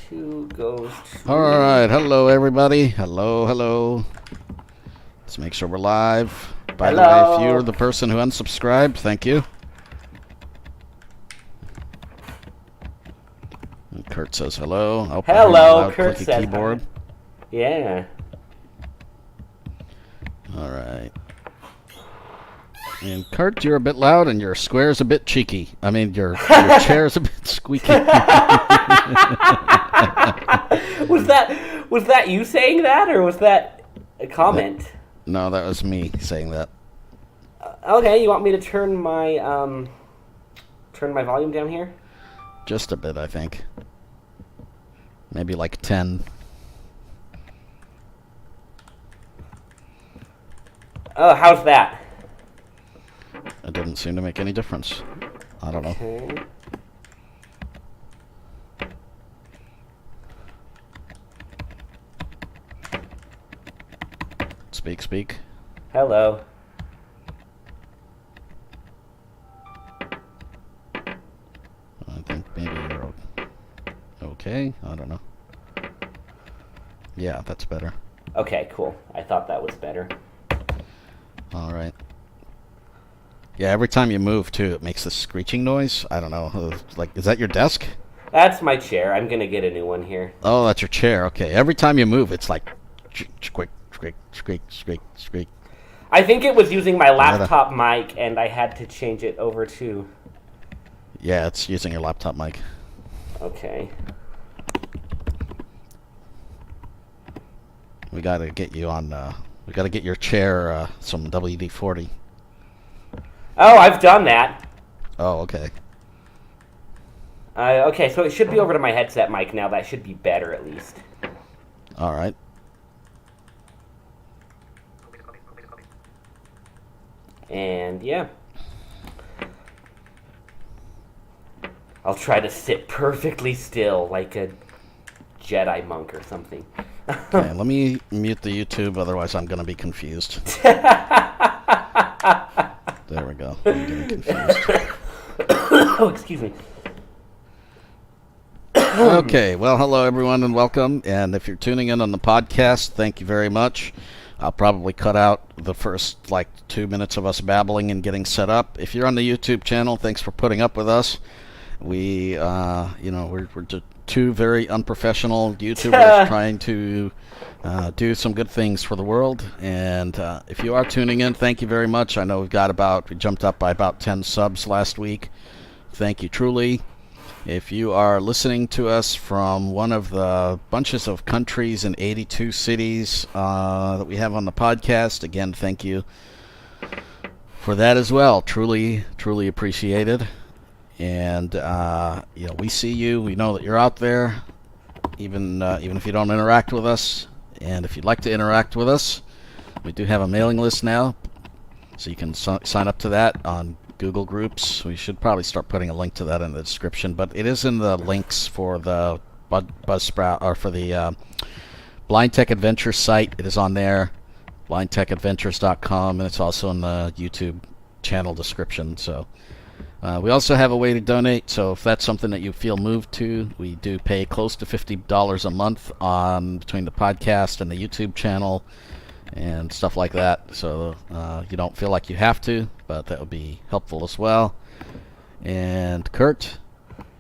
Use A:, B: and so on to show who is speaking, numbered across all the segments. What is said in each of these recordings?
A: 2 goes to...
B: All right, hello everybody. Hello. Let's make sure we're live. By the way, if you're the person who unsubscribed, thank you. And Kurt says hello. Oh,
A: hello, Kurt says
B: keyboard.
A: Hi. Yeah.
B: All right. And Kurt, you're a bit loud, and your square's a bit cheeky. I mean, your chair's a bit squeaky.
A: Was that you saying that, or was that a comment?
B: No, that was me saying that.
A: Okay, you want me to turn my volume down here?
B: Just a bit, I think. Maybe like 10.
A: Oh, how's that?
B: It didn't seem to make any difference. I don't know.
A: Okay.
B: Speak.
A: Hello.
B: I think maybe you're okay. I don't know. Yeah, that's better.
A: Okay, cool. I thought that was better.
B: All right. Yeah, every time you move, too, it makes this screeching noise. I don't know. Like, is that your desk?
A: That's my chair. I'm going to get a new one here.
B: Oh, that's your chair. Okay. Every time you move, it's like squeak.
A: I think it was using my laptop mic, and I had to change it over to...
B: Yeah, it's using your laptop mic.
A: Okay.
B: We got to get you on... we got to get your chair some WD-40.
A: Oh, I've done that.
B: Oh, okay.
A: Okay, so it should be over to my headset mic now. That should be better, at least.
B: All right.
A: And, yeah. I'll try to sit perfectly still, like a Jedi monk or something.
B: Okay, let me mute the YouTube, otherwise I'm going to be confused. There we go. I'm getting confused.
A: Oh, excuse me.
B: Okay, well, hello everyone and welcome. And if you're tuning in on the podcast, thank you very much. I'll probably cut out the first 2 minutes of us babbling and getting set up. If you're on the YouTube channel, thanks for putting up with us. We, we're just two very unprofessional YouTubers trying to do some good things for the world. And if you are tuning in, thank you very much. I know we jumped up by about 10 subs last week. Thank you truly. If you are listening to us from one of the bunches of countries and 82 cities that we have on the podcast, again, thank you for that as well. Truly appreciated. And we see you. We know that you're out there, even if you don't interact with us. And if you'd like to interact with us, we do have a mailing list now, so you can sign up to that on Google Groups. We should probably start putting a link to that in the description, but it is in the links for the Buzzsprout, or for the Blind Tech Adventure site. It is on there, blindtechadventures.com, and it's also in the YouTube channel description. So we also have a way to donate, so if that's something that you feel moved to, we do pay close to $50 a month between the podcast and the YouTube channel and stuff like that, so you don't feel like you have to, but that would be helpful as well. And Kurt?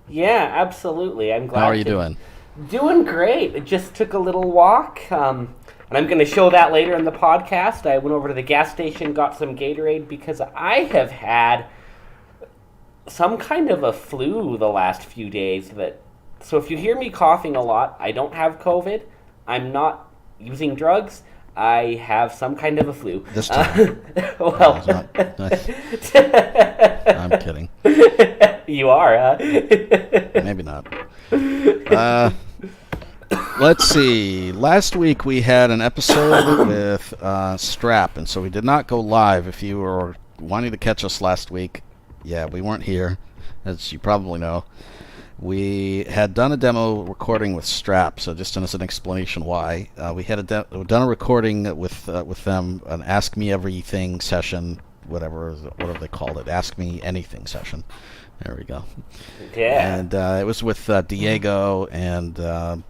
A: Yeah, absolutely. I'm glad.
B: How are you doing?
A: Doing great. It just took a little walk, and I'm going to show that later in the podcast. I went over to the gas station, got some Gatorade, because I have had some kind of a flu the last few days. So if you hear me coughing a lot, I don't have COVID. I'm not using drugs. I have some kind of a flu.
B: This time.
A: Well,
B: I'm kidding.
A: You are, huh?
B: Maybe not. Let's see. Last week we had an episode with Strap, and so we did not go live. If you were wanting to catch us last week, yeah, we weren't here, as you probably know. We had done a demo recording with Strap, so just as an explanation why. We had done a recording with them, an Ask Me Everything session, whatever they called it, Ask Me Anything session. There we go.
A: Yeah.
B: And it was with Diego, and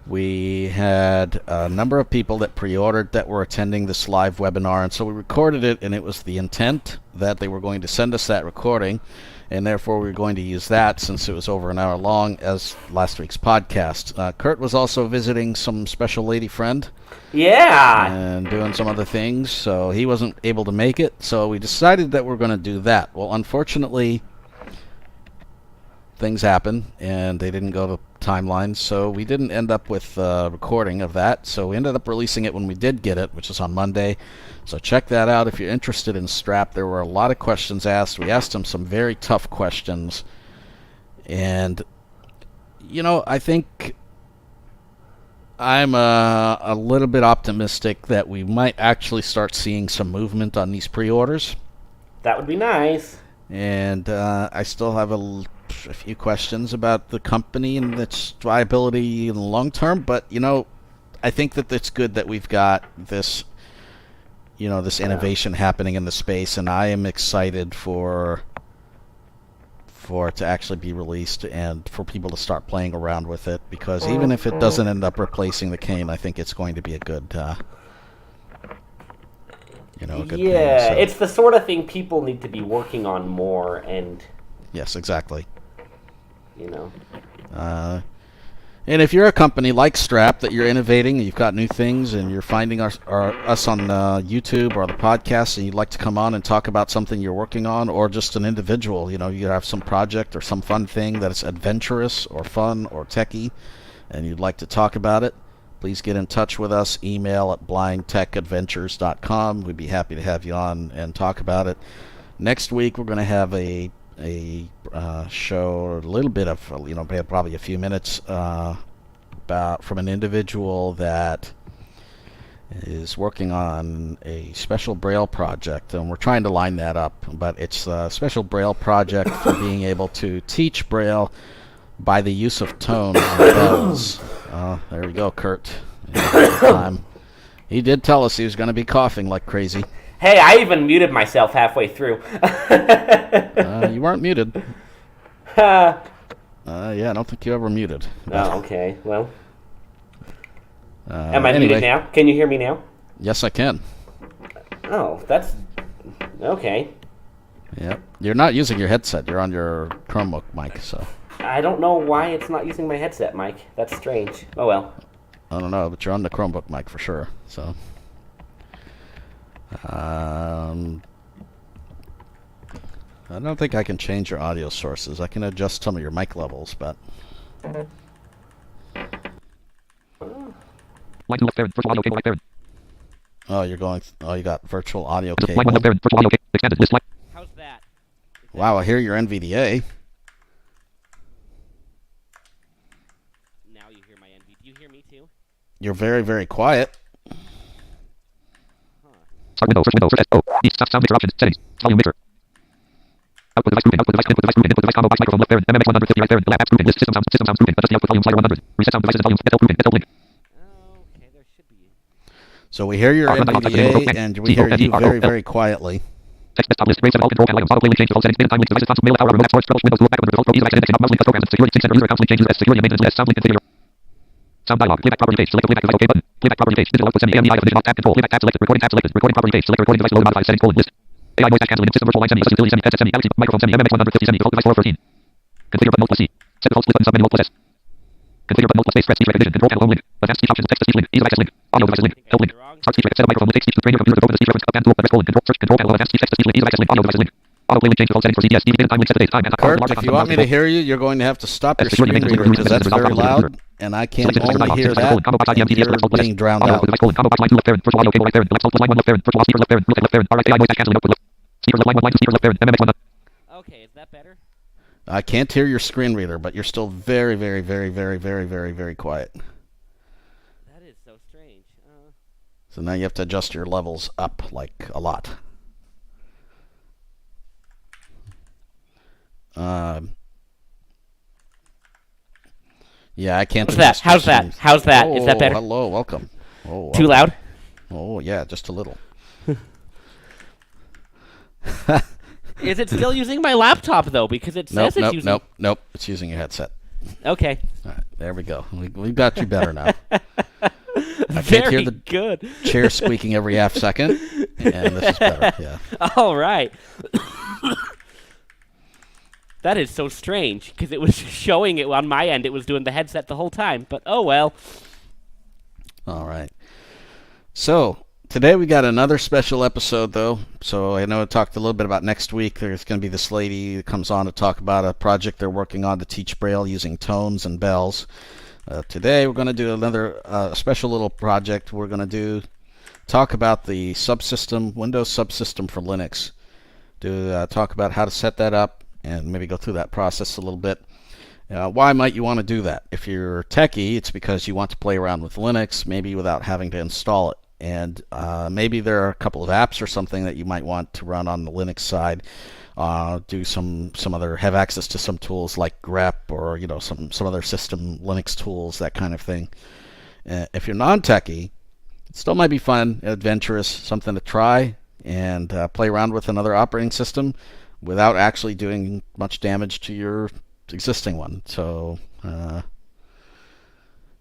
B: we had a number of people that pre-ordered that were attending this live webinar, and so we recorded it, and it was the intent that they were going to send us that recording, and therefore we were going to use that, since it was over an hour long, as last week's podcast. Kirt was also visiting some special lady friend.
A: Yeah.
B: And doing some other things, so he wasn't able to make it, so we decided that we're going to do that. Well, unfortunately, things happen, and they didn't go to timelines, so we didn't end up with a recording of that, so we ended up releasing it when we did get it, which is on Monday. So check that out if you're interested in Strap. There were a lot of questions asked. We asked them some very tough questions, and I think I'm a little bit optimistic that we might actually start seeing some movement on these pre-orders.
A: That would be nice.
B: And I still have a few questions about the company and its viability in the long term, but I think that it's good that we've got this this innovation happening in the space, and I am excited for it to actually be released and for people to start playing around with it, because even if it doesn't end up replacing the cane, I think it's going to be a good a good thing.
A: Yeah, so it's the sort of thing people need to be working on more, and
B: yes, exactly.
C: And if you're a company like Strap that you're innovating, and you've got new things, and you're finding us on YouTube or the podcast, and you'd like to come on and talk about something you're working on, or just an individual, you have some project or some fun thing that is adventurous or fun or techie, and you'd like to talk about it, please get in touch with us. Email at blindtechadventures.com. We'd be happy to have you on and talk about it. Next week, we're going to have a show, a little bit of, probably a few minutes from an individual that is working on a special Braille project, and we're trying to line that up, but it's a special Braille project for being able to teach Braille by the use of tones and bells. There we go, Kirt. He did tell us he was going to be coughing like crazy.
A: Hey, I even muted myself halfway through.
C: You weren't muted. Yeah, I don't think you ever muted.
A: Oh, okay. Well, am I muted now? Can you hear me now?
C: Yes, I can.
A: Oh, that's okay.
C: Yep. You're not using your headset. You're on your Chromebook mic, so.
A: I don't know why it's not using my headset mic. That's strange. Oh, well.
C: I don't know, but you're on the Chromebook mic for sure, so. I don't think I can change your audio sources. I can adjust some of your mic levels, but. Oh, you got virtual audio cable.
A: How's that?
C: Wow, I hear your NVDA.
A: Now you hear my NV. Do you hear me too?
C: You're very, very quiet.
B: Start window, first window, first S, O, D, stop, sound mixer options, settings, volume mixer. Output device grouping, input device combo box microphone left parent, MMX 150 right parent, lab apps grouping, list system sounds grouping, adjust the output volume slider 100, reset sound devices volume, SL grouping, SL link.
A: Okay, there should be.
C: So we hear your NVDA, and we hear you very, very quietly.
B: Text desktop list, grade 7, all control panel items, auto play link, change default settings, time link, devices, console, mail, power, remote, storage, trouble, windows, back, result, easy access, index, mouse link, programs, security, sync center, user accounts link, changes, security, maintenance, list, sound link, configure. Sound dialog. Playback property page. Select the playback device. OK button. Playback property page. Digital output semi. AMI of additional tab control. Playback tab selected. Recording tab selected. Recording property page. Select recording device load modified settings colon list. AI voice cancelling. System virtual line semi. Utility semi. Headset semi. Galaxy microphone semi. MMX 150 semi. Default device 413. Configure button mode plus C. Set default split button submenu mode plus S. Configure button mode plus space. Press speech recognition. Control panel home link. Advanced speech options. Text to speech link. Ease of access link. Audio devices link. Help link. Start speech. Set a microphone with take speech to train your computer to open the speech reference. Up and tool. Press colon. Control search. Control panel. Advanced speech. Text to speech link. Ease of access link. Audio devices link. Auto play link. Change default settings for CTS. Deviated time link. Set the date. Time.
C: Kirt, if you want me to hear you, you're going to have to stop your screen reader because that's very loud, and I can only hear that, and you're being drowned out.
B: Combo box line 2 left parent. Virtual audio cable right parent. Left line 1 left parent. Virtual speaker left parent. Left parent. RF AI voice cancelling output left. Speaker left line 1 line 2 speaker left parent. MMX 1.
A: Okay, is that better?
C: I can't hear your screen reader, but you're still very, very, very, very, very, very, very quiet.
A: That is so strange.
C: So now you have to adjust your levels up, like, a lot. Yeah, I can't.
A: How's that? How's that? How's that?
C: Oh,
A: is that better?
C: Hello, welcome. Oh,
A: Too loud?
C: Oh, yeah, just a little.
A: Is it still using my laptop, though? Because it says it's using...
B: Nope. It's using your headset.
A: Okay.
B: All right, there we go. We've got you better now. I can't
A: Very
B: hear the
A: good.
B: chair squeaking every half second, and this is better, yeah.
A: All right. That is so strange, because it was showing it on my end. It was doing the headset the whole time, but oh well.
B: All right. So, today we got another special episode, though. So I know I talked a little bit about next week. There's going to be this lady that comes on to talk about a project they're working on to teach Braille using tones and bells. Today we're going to do another special little project. We're going to talk about the subsystem, Windows Subsystem for Linux. Talk about how to set that up and maybe go through that process a little bit. Why might you want to do that? If you're techie, it's because you want to play around with Linux, maybe without having to install it. And maybe there are a couple of apps or something that you might want to run on the Linux side. Do some other, have access to some tools like grep or some other system Linux tools, that kind of thing. If you're non-techie, it still might be fun, adventurous, something to try and play around with another operating system without actually doing much damage to your existing one. So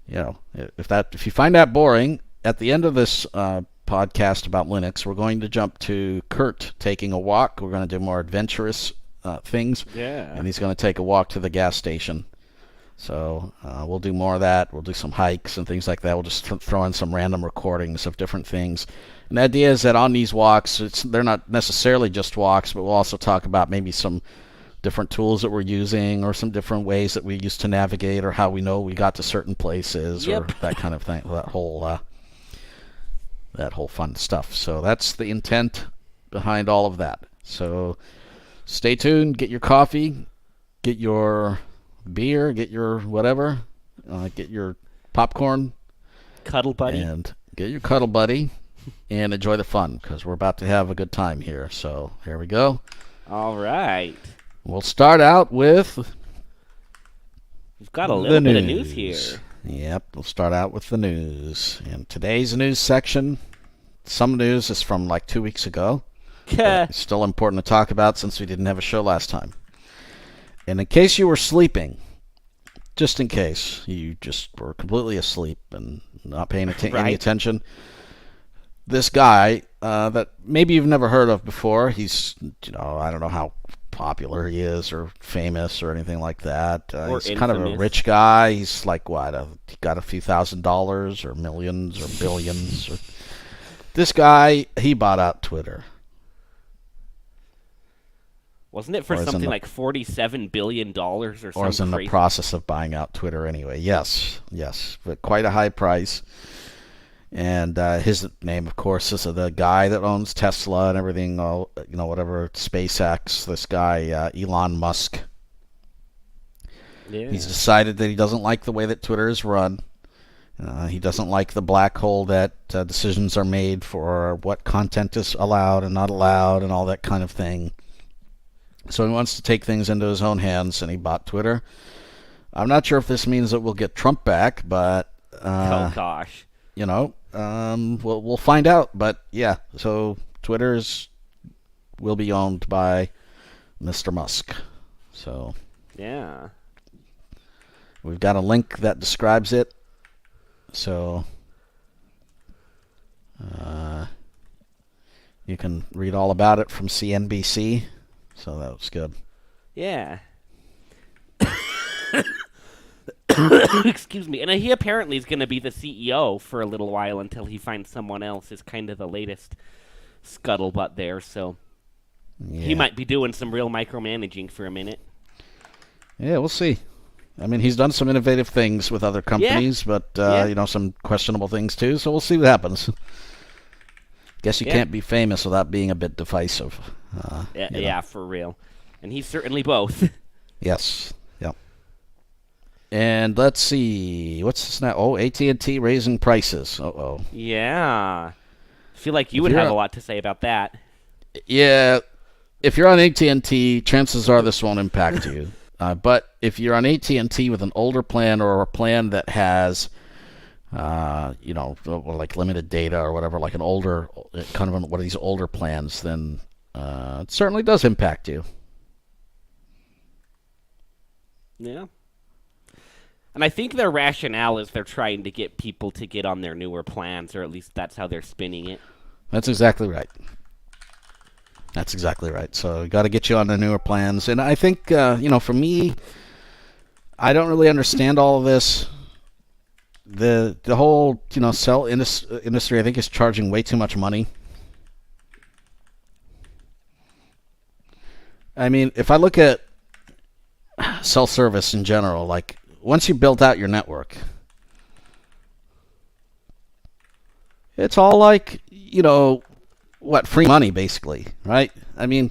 B: if you find that boring, at the end of this podcast about Linux, we're going to jump to Kirt taking a walk. We're going to do more adventurous things.
A: Yeah.
B: And he's going to take a walk to the gas station. So we'll do more of that. We'll do some hikes and things like that. We'll just throw in some random recordings of different things. And the idea is that on these walks, they're not necessarily just walks, but we'll also talk about maybe some different tools that we're using or some different ways that we used to navigate or how we know we got to certain places or that kind of thing. That whole fun stuff. So that's the intent behind all of that. So stay tuned. Get your coffee. Get your beer. Get your whatever. Get your popcorn.
A: Cuddle buddy.
B: And get your cuddle buddy. And enjoy the fun, because we're about to have a good time here. So here we go.
A: All right.
B: We'll start out with...
A: We've got a little bit of news here.
B: Yep, we'll start out with the news. In today's news section, some news is from like 2 weeks ago. But it's still important to talk about since we didn't have a show last time. And in case you were sleeping, just in case you just were completely asleep and not paying any attention, this guy that maybe you've never heard of before, he's, I don't know how popular he is or famous or anything like that. He's
A: infamous.
B: Kind of a rich guy. He's like, he got a few $1,000s or millions or billions. This guy, he bought out Twitter.
A: Wasn't it for something like $47 billion or something?
B: Or is in the process of buying out Twitter anyway. Yes, but quite a high price. And his name, of course, is the guy that owns Tesla and everything, whatever, SpaceX, this guy, Elon Musk.
A: Yeah.
B: He's decided that he doesn't like the way that Twitter is run. He doesn't like the black hole that decisions are made for what content is allowed and not allowed and all that kind of thing. So he wants to take things into his own hands, and he bought Twitter. I'm not sure if this means that we'll get Trump back, but...
A: oh, gosh.
B: We'll find out. But, yeah, so Twitter will be owned by Mr. Musk. So...
A: yeah.
B: We've got a link that describes it. So... you can read all about it from CNBC. So that was good.
A: Yeah. Excuse me. And he apparently is going to be the CEO for a little while until he finds someone else, is kind of the latest scuttlebutt there. So he might be doing some real micromanaging for a minute. Yeah,
B: we'll see. I mean, he's done some innovative things with other companies, but, some questionable things too. So we'll see what happens. Guess you can't be famous without being a bit divisive.
A: Yeah, for real. And he's certainly both.
B: Yes. Yep. And let's see. What's this now? Oh, At&T raising prices. Uh-oh.
A: Yeah. I feel like you would have a lot to say about that.
B: Yeah. If you're on At&T, chances are this won't impact you. But if you're on At&T with an older plan or a plan that has... like limited data or whatever, like an older, kind of one of these older plans, then it certainly does impact you.
A: Yeah. And I think their rationale is they're trying to get people to get on their newer plans, or at least that's how they're spinning it.
B: That's exactly right. So we got to get you on the newer plans. And I think, for me, I don't really understand all of this. The whole, cell industry, I think, is charging way too much money. I mean, if I look at cell service in general, like, once you build out your network, it's all like, free money, basically, right? I mean,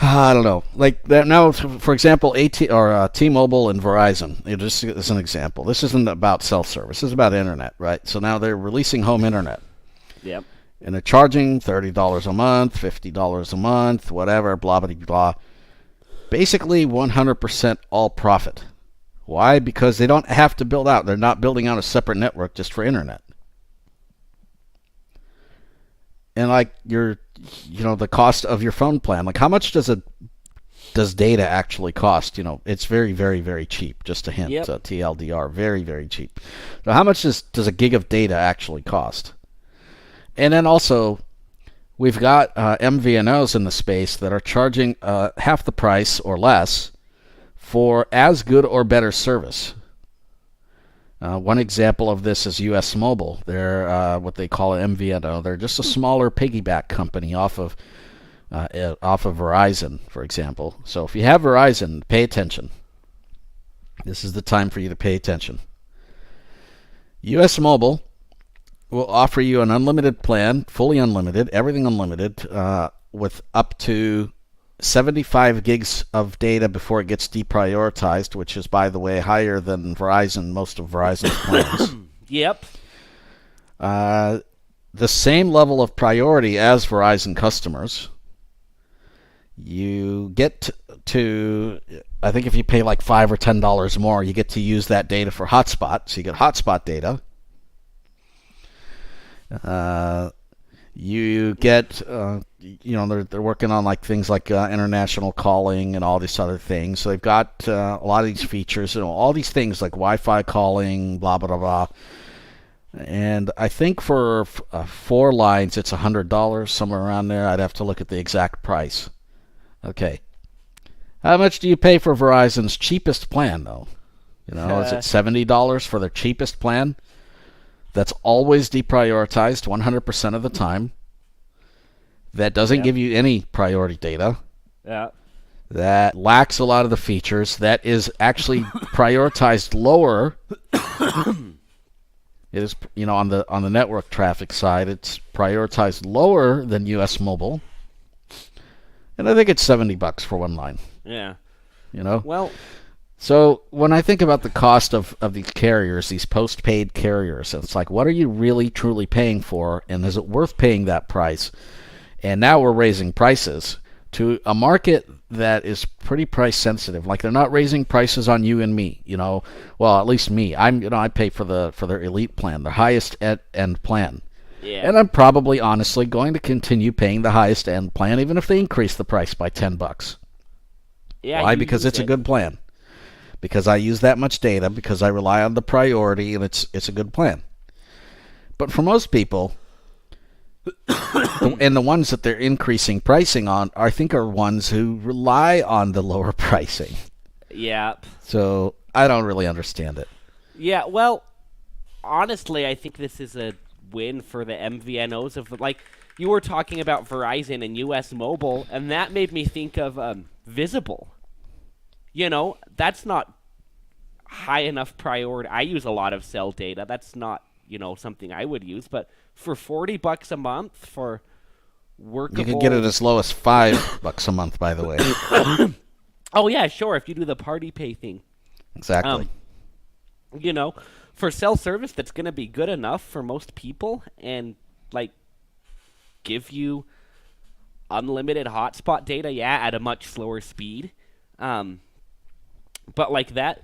B: I don't know. Like that now, for example, T-Mobile and Verizon. Just as an example, this isn't about cell service. This is about internet, right? So now they're releasing home internet.
A: Yep.
B: And they're charging $30 a month, $50 a month, whatever, blah, blah, blah. Basically 100% all profit. Why? Because they don't have to build out. They're not building out a separate network just for internet. And like the cost of your phone plan, like how much does data actually cost? It's very, very, very cheap. Just a hint,
A: yep.
B: TLDR, very, very cheap. So how much does a gig of data actually cost? And then also, we've got MVNOs in the space that are charging half the price or less for as good or better service. One example of this is US Mobile. They're what they call an MVNO. They're just a smaller piggyback company off of Verizon, for example. So if you have Verizon, pay attention. This is the time for you to pay attention. US Mobile will offer you an unlimited plan, fully unlimited, everything unlimited, with up to 75 gigs of data before it gets deprioritized, which is, by the way, higher than most of Verizon's plans.
A: Yep.
B: The same level of priority as Verizon customers. You get to, I think if you pay like $5 or $10 more, you get to use that data for hotspot. So you get hotspot data. You get, they're working on like things like international calling and all these other things. So they've got a lot of these features, all these things like Wi-Fi calling, blah, blah, blah. And I think for 4 lines, it's $100, somewhere around there. I'd have to look at the exact price. Okay. How much do you pay for Verizon's cheapest plan, though? Is it $70 for their cheapest plan? That's always deprioritized 100% of the time. That doesn't give you any priority data.
A: Yeah.
B: That lacks a lot of the features. That is actually prioritized lower. It is, on the network traffic side, it's prioritized lower than US Mobile. And I think it's $70 for 1 line.
A: Yeah.
B: Well, so when I think about the cost of these carriers, these post-paid carriers, it's like, what are you really, truly paying for? And is it worth paying that price? And now we're raising prices to a market that is pretty price sensitive. Like, they're not raising prices on you and me, Well, at least me. I pay for their elite plan, the highest end plan.
A: Yeah.
B: And I'm probably honestly going to continue paying the highest end plan, even if they increase the price by $10.
A: Yeah.
B: Why? Because it's a good plan. Because I use that much data, because I rely on the priority, and it's a good plan. But for most people, and the ones that they're increasing pricing on, I think, are ones who rely on the lower pricing.
A: Yeah.
B: So I don't really understand it.
A: Yeah, well, honestly, I think this is a win for the MVNOs. Like, you were talking about Verizon and US Mobile, and that made me think of Visible. That's not high enough priority. I use a lot of cell data. That's not, something I would use. But for $40 a month for workable...
B: You can get it as low as $5 a month, by the way.
A: Oh, yeah, sure, if you do the party pay thing.
B: Exactly.
A: For cell service, that's going to be good enough for most people and, like, give you unlimited hotspot data, at a much slower speed. But like that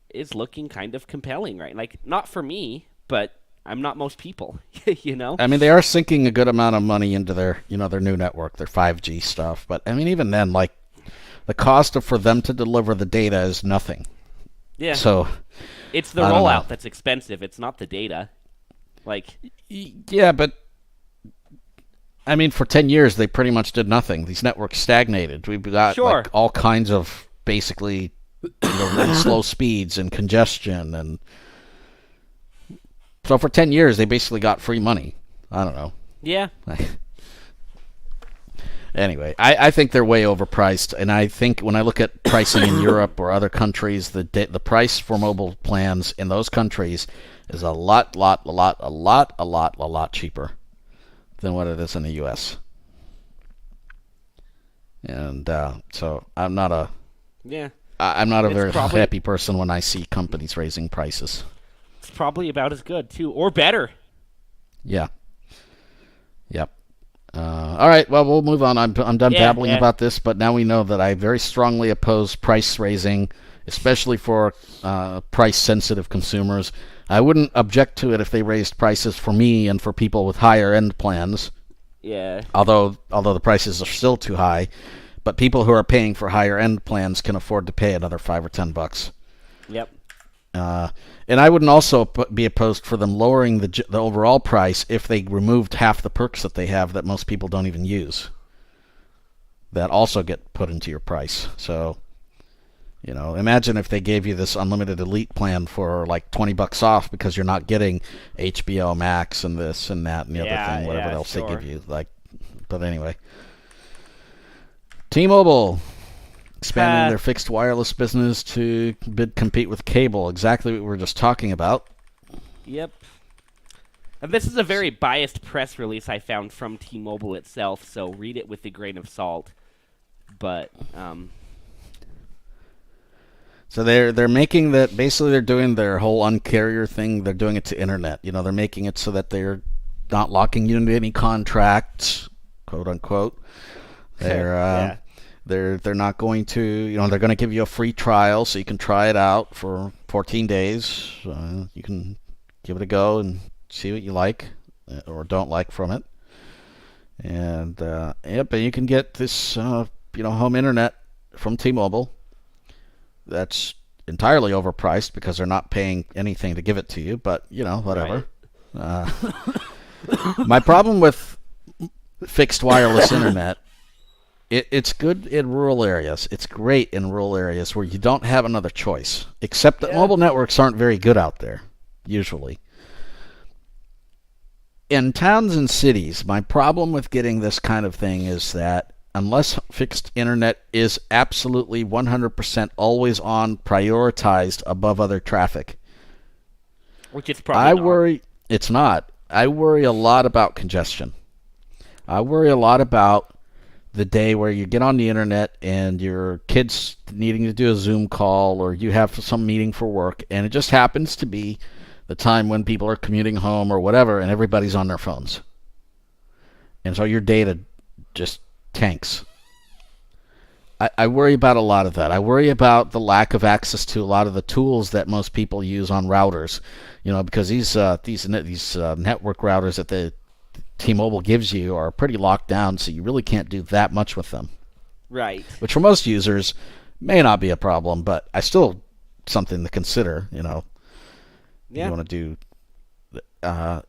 A: is looking kind of compelling, right? Like, not for me, but I'm not most people, you know?
C: I mean, they are sinking a good amount of money into their, their new network, their 5G stuff. But I mean, even then, like, the cost for them to deliver the data is nothing.
A: Yeah.
C: So
A: it's the rollout that's expensive. It's not the data. Like,
C: yeah, but I mean, for 10 years they pretty much did nothing. These networks stagnated. We've got like all kinds of basically really slow speeds and congestion, and so for 10 years they basically got free money. I don't know.
A: Yeah.
C: Anyway, I think they're way overpriced, and I think when I look at pricing in Europe or other countries, the price for mobile plans in those countries is a lot cheaper than what it is in the U.S. And so I'm not a very happy person when I see companies raising prices.
A: It's probably about as good too, or better.
C: Yeah. Yep. All right. Well, we'll move on. I'm done babbling about this, but now we know that I very strongly oppose price raising, especially for price-sensitive consumers. I wouldn't object to it if they raised prices for me and for people with higher-end plans.
A: Yeah.
C: Although the prices are still too high, but people who are paying for higher-end plans can afford to pay another $5 or $10.
A: Yep.
C: And I wouldn't also be opposed for them lowering the overall price if they removed half the perks that they have that most people don't even use. That also get put into your price. So, imagine if they gave you this unlimited elite plan for like $20 off because you're not getting HBO Max and this and that and the other thing, whatever else they give you. But anyway, T-Mobile expanding their fixed wireless business to compete with cable. Exactly what we were just talking about.
A: Yep. And this is a very biased press release I found from T-Mobile itself, so read it with a grain of salt. But
C: so they're making that, basically they're doing their whole uncarrier thing. They're doing it to internet. They're making it so that they're not locking you into any contracts, quote unquote. They're not going to, they're going to give you a free trial so you can try it out for 14 days. You can give it a go and see what you like or don't like from it. And but you can get this home internet from T-Mobile that's entirely overpriced because they're not paying anything to give it to you, but whatever. Right. My problem with fixed wireless internet, it's good in rural areas. It's great in rural areas where you don't have another choice, except that mobile networks aren't very good out there, usually. In towns and cities, my problem with getting this kind of thing is that unless fixed internet is absolutely 100% always on, prioritized above other traffic,
A: which it's probably
C: it's not. I worry a lot about congestion. I worry a lot about the day where you get on the internet and your kid's needing to do a Zoom call or you have some meeting for work and it just happens to be the time when people are commuting home or whatever and everybody's on their phones. And so your data just tanks. I worry about a lot of that. I worry about the lack of access to a lot of the tools that most people use on routers, because these network routers that the T-Mobile gives you are pretty locked down, so you really can't do that much with them.
A: Right.
C: Which for most users may not be a problem, but I still something to consider. You want to do.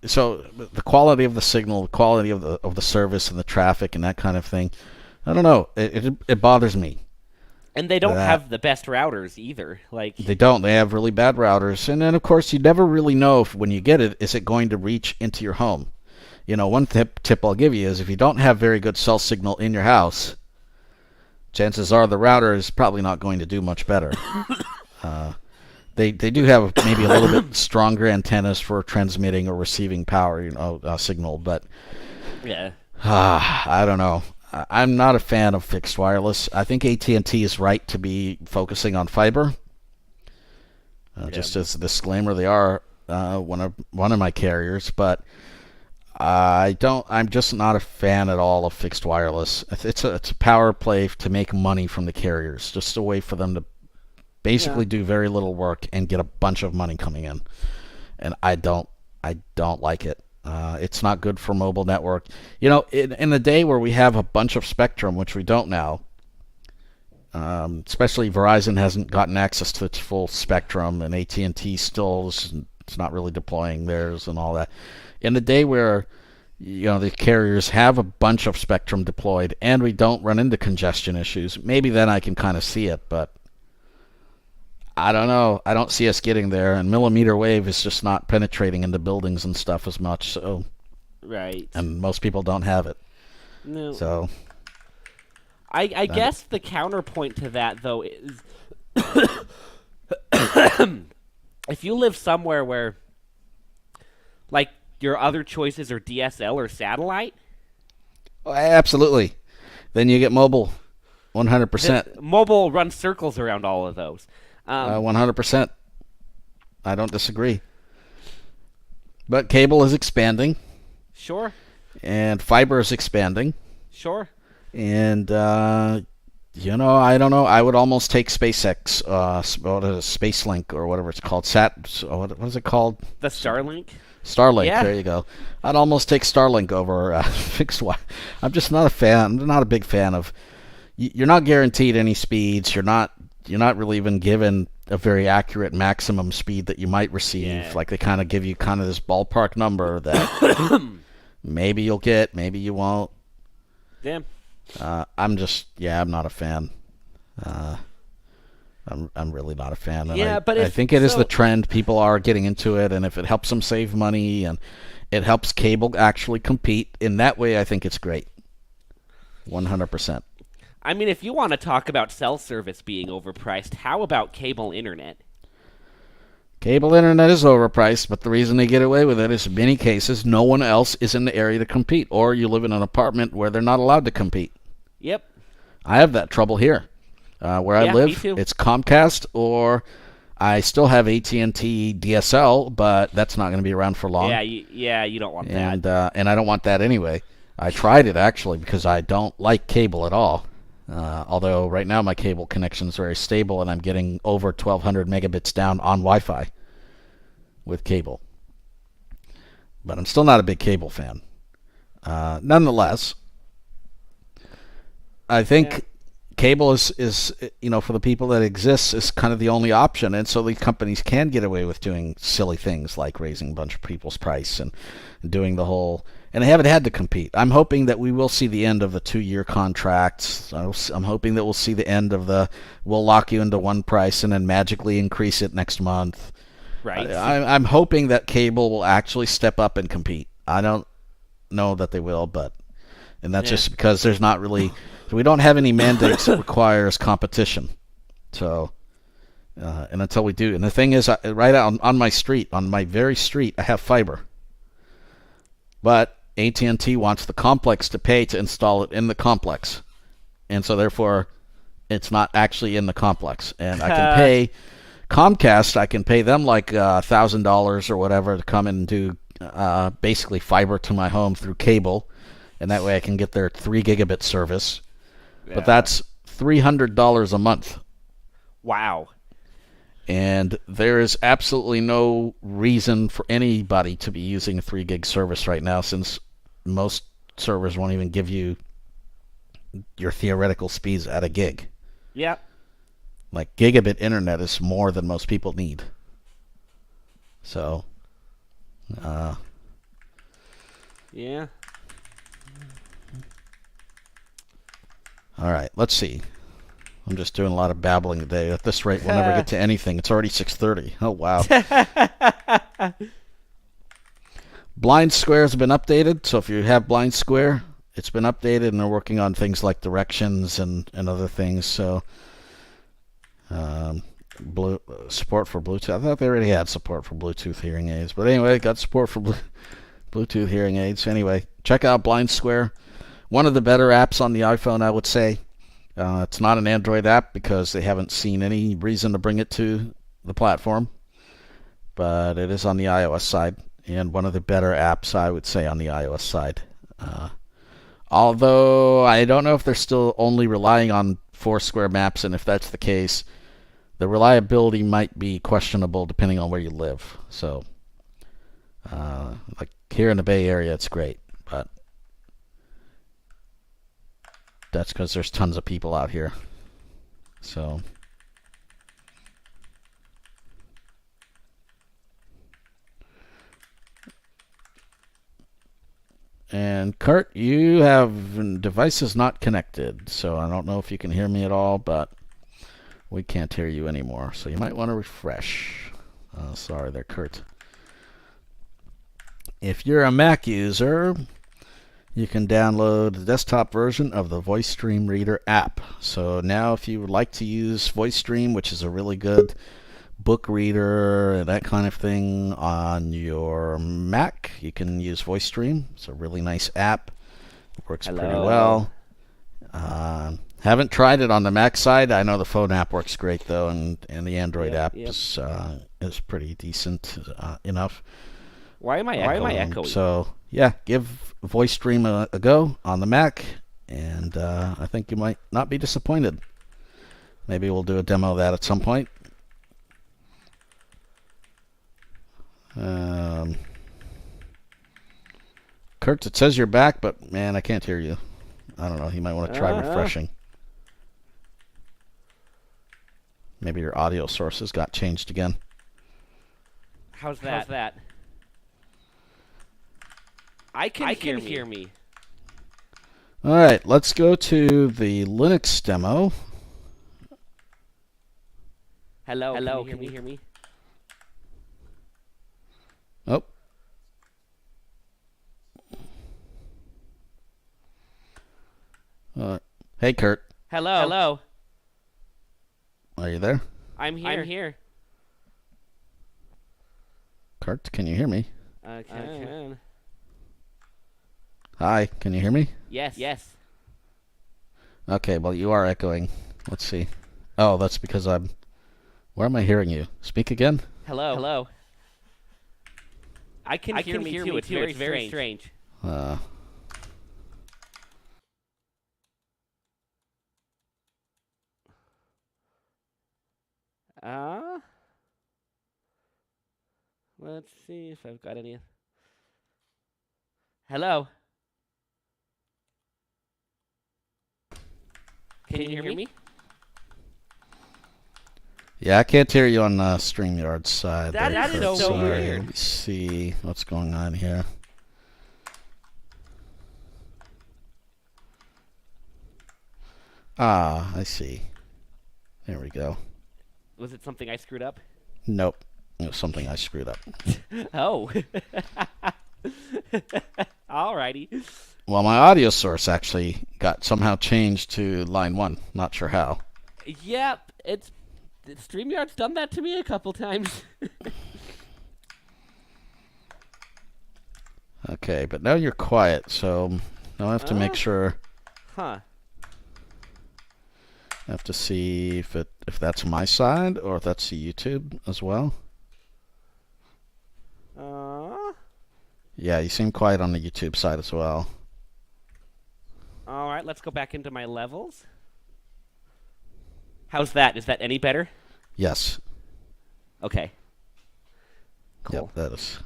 C: So the quality of the signal, the quality of the service and the traffic and that kind of thing. I don't know. It bothers me.
A: And they don't have the best routers either.
C: They don't. They have really bad routers, and then of course you never really know if when you get it, is it going to reach into your home. One tip I'll give you is if you don't have very good cell signal in your house, chances are the router is probably not going to do much better. They do have maybe a little bit stronger antennas for transmitting or receiving power, signal, but I don't know. I'm not a fan of fixed wireless. I think AT&T is right to be focusing on fiber. Just as a disclaimer, they are one of my carriers, but I'm just not a fan at all of fixed wireless. It's a power play to make money from the carriers, just a way for them to basically do very little work and get a bunch of money coming in. And I don't I don't like it. It's not good for mobile network. You know, in the day where we have a bunch of spectrum, which we don't now, especially Verizon hasn't gotten access to its full spectrum, and AT&T still it's not really deploying theirs and all that. In the day where the carriers have a bunch of spectrum deployed and we don't run into congestion issues, maybe then I can kind of see it, but I don't know. I don't see us getting there, and millimeter wave is just not penetrating into buildings and stuff as much. So,
A: right.
C: And most people don't have it.
A: No.
C: So,
A: I guess the counterpoint to that though is, if you live somewhere where, like, your other choices are DSL or satellite,
C: absolutely, then you get mobile, 100%.
A: Mobile runs circles around all of those.
C: 100%. I don't disagree. But cable is expanding.
A: Sure.
C: And fiber is expanding.
A: Sure.
C: And, I don't know. I would almost take SpaceX, SpaceLink, or whatever it's called. What is it called?
A: The Starlink?
C: Starlink,
A: yeah.
C: There you go. I'd almost take Starlink over fixed wire. I'm just not a fan. I'm not a big fan of... You're not guaranteed any speeds. You're not really even given a very accurate maximum speed that you might receive.
A: Yeah.
C: Like, they kind of give you kind of this ballpark number that maybe you'll get, maybe you won't.
A: Damn.
C: I'm not a fan. I'm really not a fan. And I think it is the trend. People are getting into it, and if it helps them save money and it helps cable actually compete in that way, I think it's great. 100%.
A: I mean, if you want to talk about cell service being overpriced, how about cable internet?
C: Cable internet is overpriced, but the reason they get away with it is in many cases no one else is in the area to compete, or you live in an apartment where they're not allowed to compete.
A: Yep.
C: I have that trouble here. Where I live, it's Comcast, or I still have AT&T DSL, but that's not going to be around for long.
A: Yeah, you don't want that.
C: And I don't want that anyway. I tried it, actually, because I don't like cable at all. Although right now my cable connection is very stable, and I'm getting over 1,200 megabits down on Wi-Fi with cable. But I'm still not a big cable fan. Nonetheless, I think cable is for the people that exists, is kind of the only option, and so these companies can get away with doing silly things like raising a bunch of people's price and doing the whole... And they haven't had to compete. I'm hoping that we will see the end of the 2-year contracts. I'm hoping that we'll see the end of we'll lock you into one price and then magically increase it next month.
A: Right.
C: I'm hoping that cable will actually step up and compete. I don't know that they will, and that's just because there's not really... We don't have any mandates that requires competition. So, and until we do... And the thing is, right out on my street, on my very street, I have fiber. But AT&T wants the complex to pay to install it in the complex. And so therefore, it's not actually in the complex. And I can pay Comcast, I can pay them like $1,000 or whatever to come and do basically fiber to my home through cable. And that way I can get their 3 gigabit service. Yeah. But that's $300 a month.
A: Wow.
C: And there is absolutely no reason for anybody to be using a 3 gig service right now, since most servers won't even give you your theoretical speeds at a gig.
A: Yep.
C: Like, gigabit internet is more than most people need. So,
A: yeah.
C: All right, let's see. I'm just doing a lot of babbling today. At this rate, we'll never get to anything. It's already 6:30. Oh, wow. Blind Square has been updated, so if you have Blind Square, it's been updated, and they're working on things like directions and other things. So, support for Bluetooth. I thought they already had support for Bluetooth hearing aids. But anyway, got support for Bluetooth hearing aids. Anyway, check out Blind Square. One of the better apps on the iPhone, I would say. It's not an Android app because they haven't seen any reason to bring it to the platform. But it is on the iOS side, and one of the better apps, I would say, on the iOS side. Although I don't know if they're still only relying on Foursquare maps, and if that's the case, the reliability might be questionable depending on where you live. So Like here in the Bay Area, it's great, but that's because there's tons of people out here. So. And Kirt, you have devices not connected, so I don't know if you can hear me at all, but we can't hear you anymore. So you might want to refresh. Sorry there, Kirt. If you're a Mac user, you can download the desktop version of the VoiceStream Reader app. So now if you would like to use VoiceStream, which is a really good book reader and that kind of thing on your Mac, you can use VoiceStream. It's a really nice app. It works pretty well. Haven't tried it on the Mac side. I know the phone app works great though, and the Android app is pretty decent enough.
A: Why am I echoing?
C: So yeah, give VoiceStream a go on the Mac, and I think you might not be disappointed. Maybe we'll do a demo of that at some point. Kirt, it says you're back, but man, I can't hear you. I don't know. You might want to try refreshing. Maybe your audio sources got changed again.
A: How's that? I can hear me.
C: All right, let's go to the Linux demo.
A: Hello. Can you hear me?
C: Oh. Hey, Kirt.
A: Hello.
C: Are you there?
A: I'm here.
C: Kirt, can you hear me?
A: I can.
C: Hi, can you hear me?
A: Yes.
C: Okay, well, you are echoing. Let's see. Oh, that's because I'm... Where am I hearing you? Speak again?
A: Hello. I can hear me too. It's very strange. Let's see if I've got any. Hello. Can you hear me?
C: Yeah, I can't hear you on StreamYard's side.
A: That is so weird.
C: Let me see what's going on here. Ah, I see. There we go.
A: Was it something I screwed up?
C: Nope. It was something I screwed up.
A: Oh. Alrighty.
C: Well, my audio source actually got somehow changed to line 1. Not sure how.
A: Yep, StreamYard's done that to me a couple times.
C: Okay, but now you're quiet, so now I have to make sure.
A: Huh.
C: I have to see if that's my side or if that's the YouTube as well. Yeah, you seem quiet on the YouTube side as well.
A: All right, let's go back into my levels. How's that? Is that any better?
C: Yes.
A: Okay. Cool.
C: Yep, that is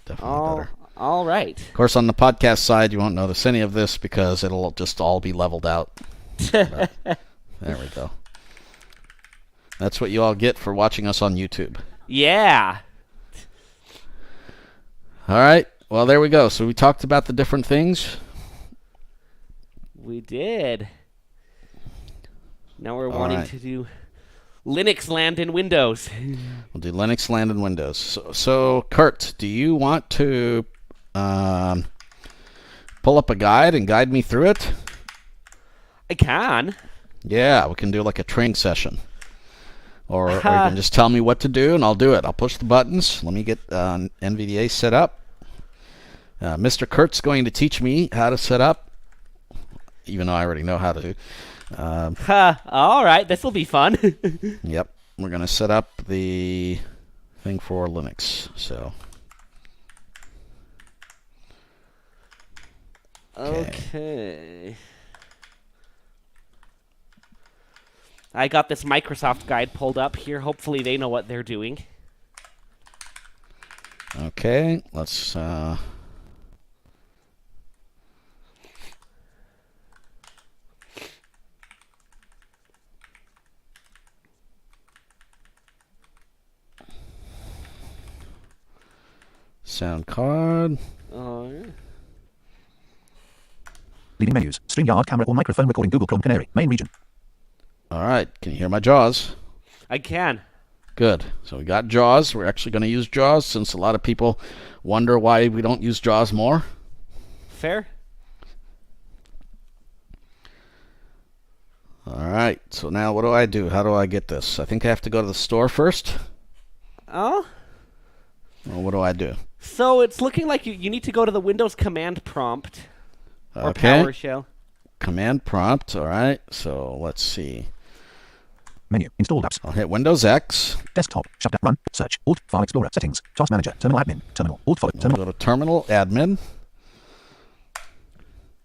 C: definitely better.
A: All right.
C: Of course, on the podcast side, you won't notice any of this because it'll just all be leveled out. There we go. That's what you all get for watching us on YouTube.
A: Yeah.
C: All right. Well, there we go. So we talked about the different things.
A: We did. Now we're wanting to do Linux land in Windows.
C: We'll do Linux land in Windows. So Kirt, do you want to pull up a guide and guide me through it?
A: I can.
C: Yeah, we can do like a training session. Or you can just tell me what to do and I'll do it. I'll push the buttons. Let me get NVDA set up. Mr. Kirt's going to teach me how to set up, even though I already know how to.
A: All right, this will be fun.
C: Yep, we're going to set up the thing for Linux. So.
A: Okay. I got this Microsoft guide pulled up here. Hopefully they know what they're doing.
B: Okay, let's sound card.
A: Oh, yeah.
D: Leading menus. StreamYard, camera or microphone recording. Google Chrome Canary. Main region.
B: All right, can you hear my JAWS?
A: I can.
B: Good. So we got JAWS. We're actually going to use JAWS since a lot of people wonder why we don't use JAWS more.
A: Fair.
B: All right, so now what do I do? How do I get this? I think I have to go to the store first.
A: Oh?
B: Well, what do I do?
A: So it's looking like you need to go to the Windows command prompt. Or
B: Okay.
A: PowerShell.
B: Command prompt. All right, so let's see.
D: Menu. Installed apps.
B: I'll hit Windows X.
D: Desktop. Shutdown. Run. Search. Alt. File Explorer. Settings. Task Manager. Terminal Admin. Terminal. Alt. Follow.
B: I'll
D: Terminal.
B: go to Terminal Admin.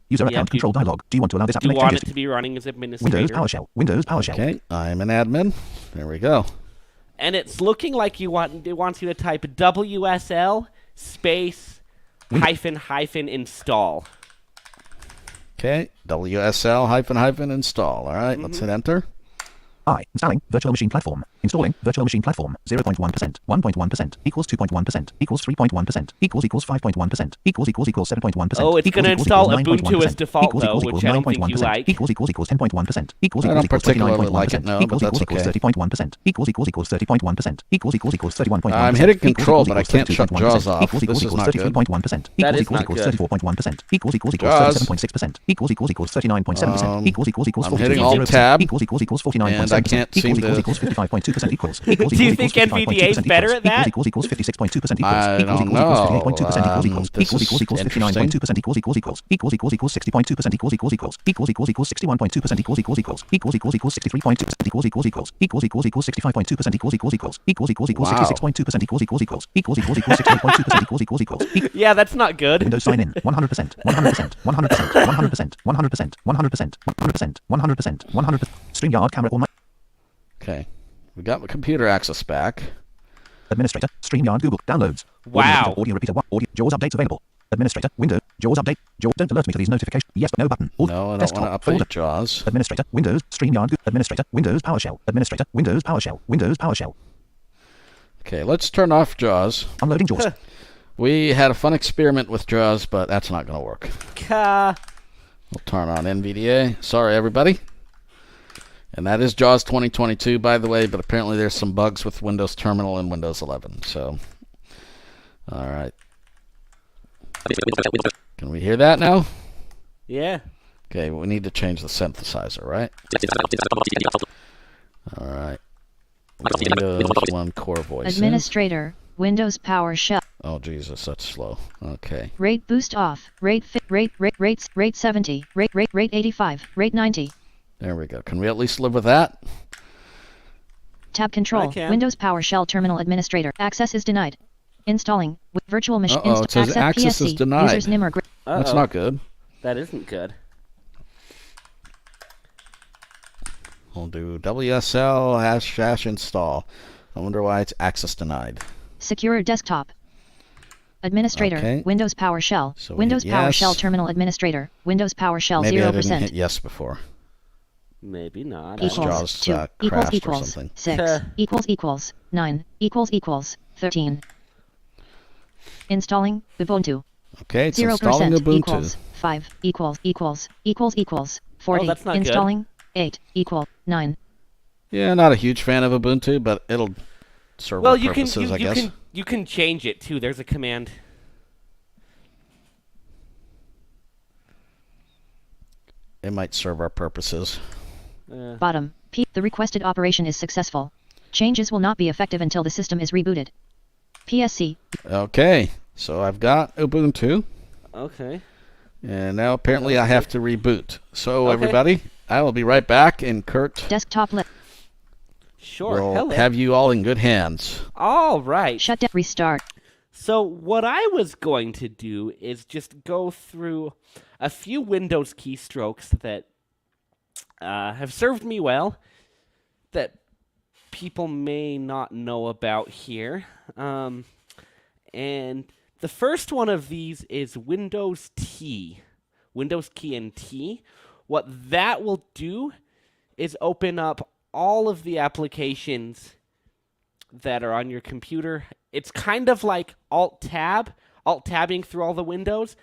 D: User
A: Yep,
D: account control dialog. Do you want to allow this app
A: Do
D: to
A: you
D: make
A: want
D: changes
A: it to
D: to
A: be running as administrator?
D: Windows PowerShell. Windows PowerShell.
B: Okay, I'm an admin. There we go.
A: And it's looking like it wants you to type WSL space hyphen install.
B: Okay, WSL hyphen install. All right, let's hit enter.
D: Installing virtual machine platform. Installing virtual machine platform. 0.1%, 1.1%, equals 2.1%, equals 3.1%, equals 5.1%, equals 7.1%.
A: Oh, it's going to install Ubuntu
D: 9.1%,
A: as default,
D: equals
A: though, which I don't think you
D: 9.1%,
A: like.
D: Equals 10.1%, equals
B: I don't particularly like it,
D: 29.1%,
B: no,
D: equals
B: but that's okay.
D: 30.1%, equals 30.1%, equals 31.1%.
B: I'm hitting control, but I can't shut
D: 32.1%,
B: JAWS off.
D: Equals
B: This is not good.
D: 33.1%,
A: That is
D: equals
A: not good.
D: 34.1%, equals
B: JAWS.
D: 37.6%, equals 39.7%, equals
B: I'm hitting Alt-Tab,
D: equals 49.7%,
B: and I can't seem to-
D: equals 55.2%, equals
A: Do you think NVDA is better at that?
D: equals 56.2%, equals
B: I don't know.
D: 38.2%,
B: This is
D: equals 59.2%, equals 60.2%, equals 61.2%, equals 63.2%, equals 65.2%, equals 66.2%, equals 68.2%,
A: Yeah, that's not good.
D: Windows sign in 100%, 100%, 100%, 100%, 100%, 100%, 100%, 100%, 100%. StreamYard camera or mic.
B: Okay, we got my computer access back.
D: Administrator, StreamYard, Google, downloads.
A: Wow.
D: Audio repeater, audio, JAWS updates available. Administrator, Windows, JAWS update, JAWS, don't alert me to these notifications. Yes, but no button. Alt,
B: No, I don't
D: desktop,
B: want to
D: folder.
B: update JAWS.
D: Administrator, Windows, StreamYard, Administrator, Windows PowerShell, Administrator, Windows PowerShell, Windows PowerShell.
B: Okay, let's turn off JAWS.
D: Unloading JAWS.
B: We had a fun experiment with JAWS, but that's not going to work.
A: Ka.
B: We'll turn on NVDA. Sorry, everybody. And that is JAWS 2022, by the way, but apparently there's some bugs with Windows Terminal and Windows 11. So, all right. Can we hear that now?
A: Yeah.
B: Okay, we need to change the synthesizer, right? All right. Windows 1 core voice.
E: Administrator, Windows PowerShell.
B: Oh, Jesus, that's slow. Okay.
E: Rate boost off. Rate 70. Rate 85. Rate 90.
B: There we go. Can we at least live with that?
E: Tab control.
A: I can.
E: Windows PowerShell Terminal Administrator. Access is denied. Installing. Virtual machine.
B: Uh-oh, it says access is denied.
E: Users Nimer.
B: That's
A: Uh-oh.
B: not good.
A: That isn't good.
B: We'll do WSL # install. I wonder why it's access denied.
E: Secure desktop. Administrator.
B: Okay.
E: Windows PowerShell.
B: So we
E: Windows
B: hit yes.
E: PowerShell Terminal Administrator. Windows PowerShell
B: Maybe I
E: 0%.
B: didn't hit yes before.
A: Maybe not.
B: Equals.
E: Equals
B: JAWS,
E: 2
B: crashed or
E: equals
B: something.
E: 6 equals 9 equals 13. Installing Ubuntu.
B: Okay, it's
E: 0%
B: installing Ubuntu.
E: equals 5 equals 40.
A: Oh, that's not
E: Installing 8 equal 9.
B: Yeah, not a huge fan of Ubuntu, but it'll serve
A: Well,
B: our
A: you can
B: purposes, I guess.
A: you can change it too. There's a command.
B: It might serve our purposes.
E: Bottom. The requested operation is successful. Changes will not be effective until the system is rebooted. PSC.
B: Okay, so I've got Ubuntu,
A: Okay.
B: and now apparently I have to reboot. So
A: Okay.
B: everybody, I will be right back, and Kirt
E: Desktop lit.
A: Sure.
B: will
A: Hello.
B: have you all in good hands.
A: All right.
E: Shut down. Restart.
A: So what I was going to do is just go through a few Windows keystrokes that have served me well, that people may not know about here. And the first one of these is Windows T. Windows key and T. What that will do is open up all of the applications that are on your computer. It's kind of like Alt-tabbing through all the windows,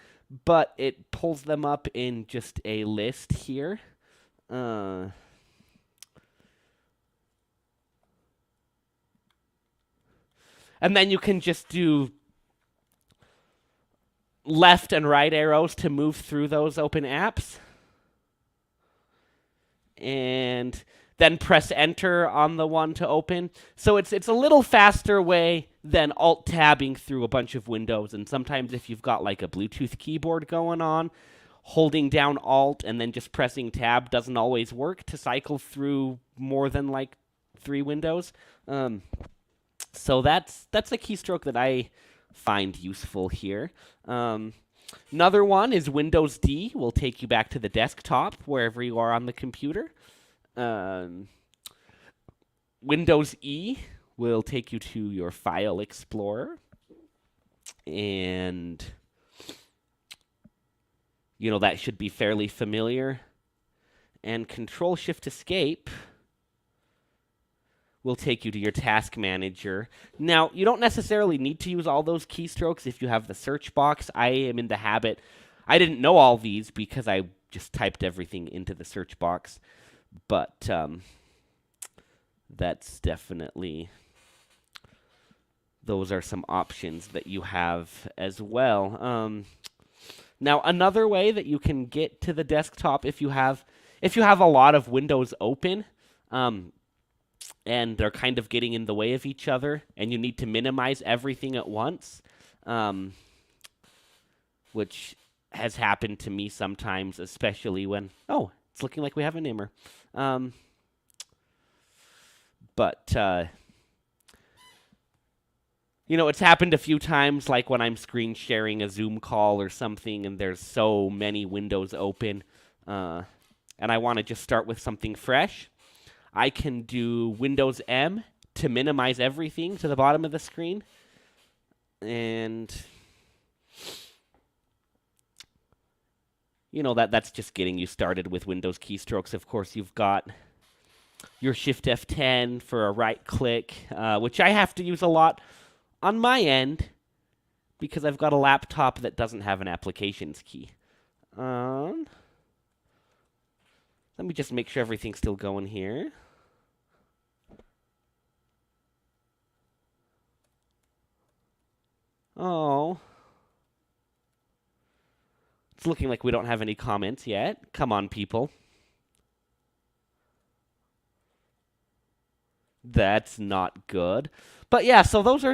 A: but it pulls them up in just a list here. And then you can just do left and right arrows to move through those open apps. And then press enter on the one to open. So it's a little faster way than alt-tabbing through a bunch of windows. And sometimes if you've got like a Bluetooth keyboard going on, holding down alt and then just pressing tab doesn't always work to cycle through more than like 3 windows. So that's a keystroke that I find useful here. Another one is Windows D. Will take you back to the desktop wherever you are on the computer. Windows E will take you to your File Explorer. And, you know, that should be fairly familiar. And Control-Shift-Escape will take you to your task manager. Now, you don't necessarily need to use all those keystrokes if you have the search box. I am in the habit. I didn't know all these because I just typed everything into the search box. But that's definitely, those are some options that you have as well. Now, another way that you can get to the desktop if you have a lot of windows open, and they're kind of getting in the way of each other, and you need to minimize everything at once, which has happened to me sometimes, especially when, it's looking like we have a Nimer. You know, it's happened a few times, like when I'm screen sharing a Zoom call or something, and there's so many windows open, and I want to just start with something fresh. I can do Windows M to minimize everything to the bottom of the screen. And, you know, that's just getting you started with Windows keystrokes. Of course, you've got your Shift F10 for a right click, which I have to use a lot on my end because I've got a laptop that doesn't have an applications key. Let me just make sure everything's still going here. Oh. It's looking like we don't have any comments yet. Come on, people. That's not good. But yeah, so those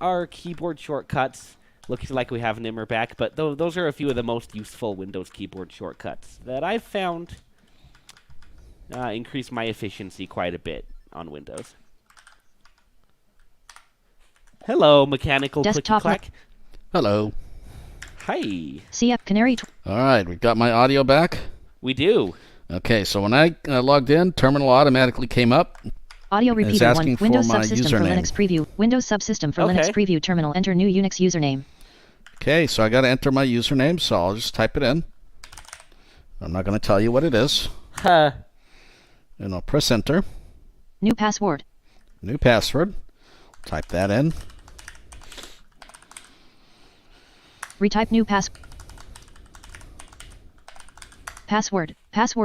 A: are keyboard shortcuts. Looks like we have Nimer back, but those are a few of the most useful Windows keyboard shortcuts that I've found increase my efficiency quite a bit on Windows. Hello, mechanical
E: Desktop
A: clicky-clack.
B: Hello.
A: Hi.
E: CF Canary.
B: All right, we've got my audio back.
A: We do.
B: Okay, so when I logged in, terminal automatically came up.
E: Audio repeater 1.
B: asking for
E: Windows
B: my
E: Subsystem for
B: username.
E: Linux preview. Windows Subsystem for Linux preview terminal. Enter new Unix username.
B: Okay, so I got to enter my username, so I'll just type it in. I'm not going to tell you what it is.
A: Huh.
B: And I'll press enter.
E: New password.
B: New password. Type that in.
E: Retype new password. Password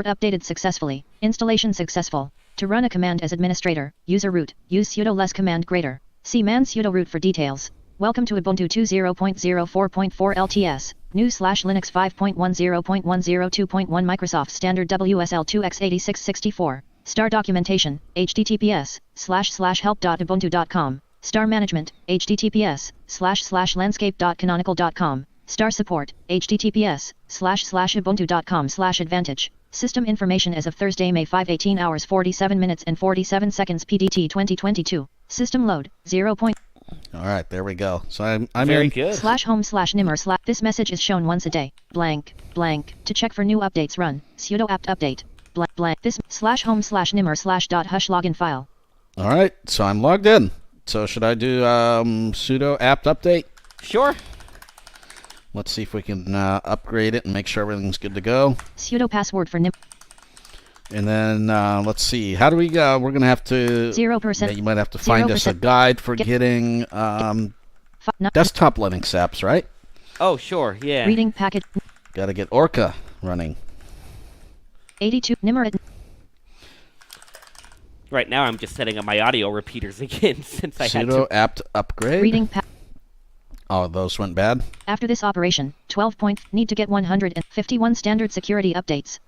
E: updated successfully. Installation successful. To run a command as administrator, user root, use sudo less command greater. See man sudo root for details. Welcome to Ubuntu 20.04.4 LTS. New /Linux 5.10.102.1 Microsoft Standard WSL2 x8664. Star documentation, https://help.ubuntu.com. Star management, https://landscape.canonical.com. Star support, https://ubuntu.com/advantage. System information as of Thursday, May 5, 18 hours 47 minutes and 47 seconds PDT 2022. System load, 0.
B: All right, there we go. So I'm
A: Very
B: in.
A: good.
E: /home/Nimer/ This message is shown once a day. Blank. To check for new updates run, sudo apt update. Blank. This /home/Nimer/.hush login file.
B: All right, so I'm logged in. So should I do sudo apt update?
A: Sure.
B: Let's see if we can upgrade it and make sure everything's good to go.
E: Sudo password for Nimer.
B: And then let's see. How do we go? We're gonna have to
E: 0%.
B: You might have to find us a
E: 0%.
B: guide for getting desktop Linux apps, right?
A: Oh, sure. Yeah.
E: Reading packet.
B: Got to get Orca running.
E: 82 Nimer.
A: Right now, I'm just setting up my audio repeaters again since I had
B: Sudo
A: to.
B: apt upgrade.
E: Reading
B: Oh, those went bad.
E: After this operation, 12 points need to get 151 standard security updates.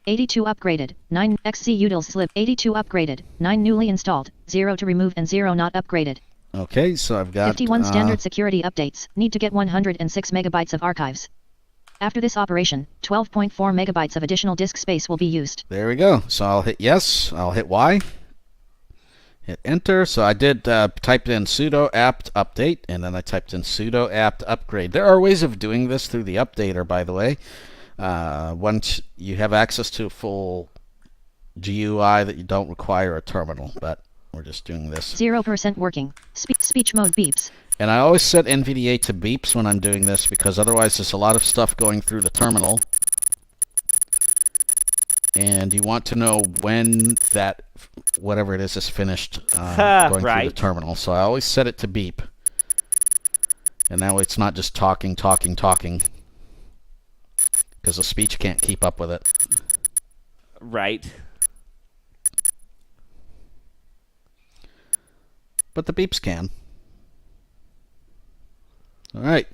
E: 82 upgraded, 9 XC utils slip. 82 upgraded, 9 newly installed, 0 to remove and 0 not upgraded.
B: Okay, so I've got
E: 51 standard security updates need to get 106 megabytes of archives. After this operation, 12.4 megabytes of additional disk space will be used.
B: There we go. So I'll hit yes. I'll hit Y. Hit enter. So I did typed in sudo apt update, and then I typed in sudo apt upgrade. There are ways of doing this through the updater, by the way. Once you have access to a full GUI that you don't require a terminal, but we're just doing this.
E: 0% working. Speech mode beeps.
B: And I always set NVDA to beeps when I'm doing this, because otherwise there's a lot of stuff going through the terminal. And you want to know when that, whatever it is finished going through the terminal. So I always set it to beep. And that way it's not just talking, because the speech can't keep up with it.
A: Right.
B: But the beeps can. All right.